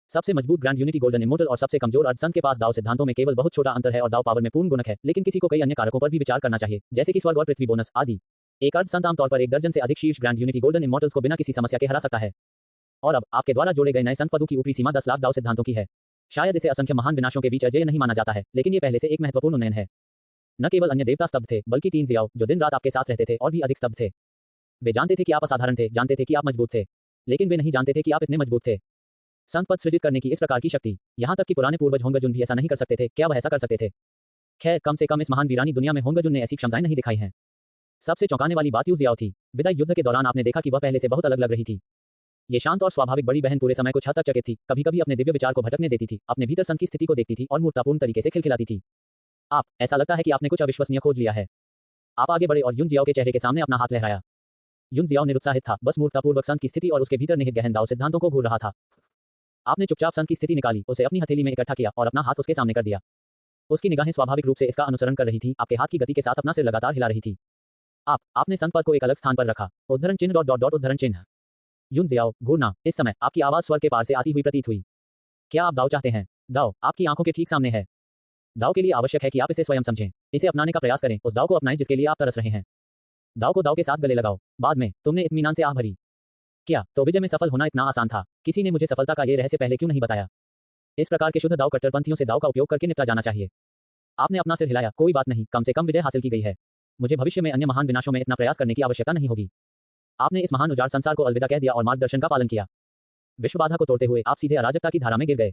सबसे मजबूत ग्रैंड यूनिटी गोल्डन इमोर्टल और सबसे कमजोर अर्ध संत के पास दाव सिद्धांतों में केवल बहुत छोटा अंतर है और दाव पावर में पूर्ण गुणक है, लेकिन किसी को कई अन्य कारकों पर भी विचार करना चाहिए, जैसे कि स्वर्ग और पृथ्वी बोनस आदि। एक अर्ध संत आमतौर पर 1 दर्जन से अधिक शीर्ष ग्रैंड यूनिटी गोल्डन इमोर्टल्स को बिना किसी समस्या के हरा सकता है। और अब आपके द्वारा जोड़े गए नए संत पदों की ऊपरी सीमा 10 लाख दाव सिद्धांतों की है। शायद इसे असंख्य महान विनाशों के बीच अजेय नहीं माना जाता है, लेकिन ये पहले से एक महत्वपूर्ण उन्नयन है। न केवल अन्य देवता स्तब्ध थे, बल्कि 3 जियाओ जो दिन रात आपके साथ रहते थे और भी अधिक स्तब्ध थे। वे जानते थे कि आप असाधारण थे, जानते थे कि आप मजबूत थे, लेकिन वे नहीं जानते थे कि आप इतने मजबूत थे। संत पद सृजित करने की इस प्रकार की शक्ति, यहाँ तक कि पुराने पूर्वज होंगजुन भी ऐसा नहीं कर सकते थे, क्या वह ऐसा कर सकते थे? खैर, कम से कम इस महान वीरानी दुनिया में होंगजुन ने ऐसी क्षमताएं नहीं दिखाई हैं। सबसे चौंकाने वाली बात यू जियाओ थी। विदाई युद्ध के दौरान आपने देखा कि वह पहले से बहुत अलग लग रही थी। ये शांत और स्वाभाविक बड़ी बहन पूरे समय कुछ हद तक चकित थी, कभी-कभी अपने दिव्य विचार को भटकने देती थी, अपने भीतर संत की स्थिति को देखती थी और मूर्खतापूर्ण तरीके से खिलखिलाती थी। आप, ऐसा लगता है कि आपने कुछ अविश्वसनीय खोज लिया है। आप आगे बढ़े और यून जियाओ के चेहरे के सामने अपना हाथ लहराया। यून जियाओ निरुत्साहित था, बस मूर्खतापूर्वक संत की स्थिति और उसके भीतर निहित गहन दाव सिद्धांतों को घूर रहा था। आपने चुपचाप संत की स्थिति निकाली, उसे अपनी हथेली में इकट्ठा किया और अपना हाथ उसके सामने कर दिया। उसकी निगाहें स्वाभाविक रूप से इसका अनुसरण कर रही थी, आपके हाथ की गति के साथ अपना सिर लगातार हिला रही थी। आपने संत पद को एक अलग स्थान पर रखा। उद्धरण चिन्ह डॉट डॉट डॉट उद्धरण चिन्ह। यून जियाओ, घूरना। इस समय आपकी आवाज स्वर के पार से आती हुई प्रतीत हुई। क्या आप दाव चाहते हैं? दाव आपकी आंखों के ठीक सामने है। दाव के लिए आवश्यक है कि आप इसे स्वयं समझें, इसे अपनाने का प्रयास करें, उस दाव को अपनाएं जिसके लिए आप तरस रहे हैं। दाव को दाव के साथ गले लगाओ। बाद में तुमने इत्मीनान से आह भरी। क्या तो विजय में सफल होना इतना आसान था? किसी ने मुझे सफलता का ये रहस्य पहले क्यों नहीं बताया? इस प्रकार के शुद्ध दाव कट्टरपंथियों से दाव का उपयोग करके निपटा जाना चाहिए। आपने अपना सिर हिलाया। कोई बात नहीं, कम से कम विजय हासिल की गई है। मुझे भविष्य में अन्य महान विनाशों में इतना प्रयास करने की आवश्यकता नहीं होगी। आपने इस महान उजाड़ संसार को अलविदा कह दिया और मार्गदर्शन का पालन किया। विश्व बाधा को तोड़ते हुए आप सीधे अराजकता की धारा में गिर गए।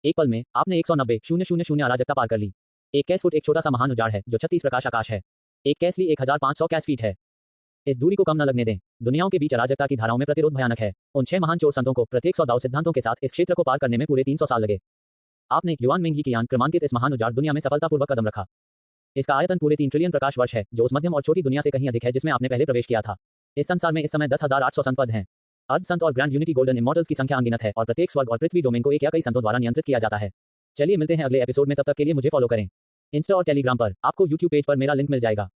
एक पल में आपने 190,000 अराजकता पार कर ली। एक कैस फुट एक छोटा सा महान उजाड़ है जो 36 प्रकाश आकाश है। एक कैसली 1500 कैस फीट है। इस दूरी को कम न लगने दें। दुनियाओं के बीच अराजकता की धाराओं में प्रतिरोध भयानक है। उन 6 महान चोर संतों को प्रत्येक 100 दाव सिद्धांतों के साथ इस क्षेत्र को पार करने में पूरे 300 साल लगे। आपने युआन मिंग की यान क्रमांकित इस महान उजाड़ दुनिया में सफलतापूर्वक कदम रखा। इसका आयतन पूरे 3 ट्रिलियन प्रकाश वर्ष है, जो उस मध्यम और छोटी दुनिया से कहीं अधिक है जिसमें आपने पहले प्रवेश किया था। इस संसार में इस समय 10,800 संत पद हैं। अर्ध संत और ग्रैंड यूनिटी गोल्डन इमॉर्टल्स की संख्या अनगिनत है और प्रत्येक स्वर्ग और पृथ्वी डोमेन को एक या कई संतों द्वारा नियंत्रित किया जाता है। चलिए मिलते हैं अगले एपिसोड में, तब तक के लिए मुझे फॉलो करें इंस्टा और टेलीग्राम पर। आपको यूट्यूब पेज पर मेरा लिंक मिल जाएगा।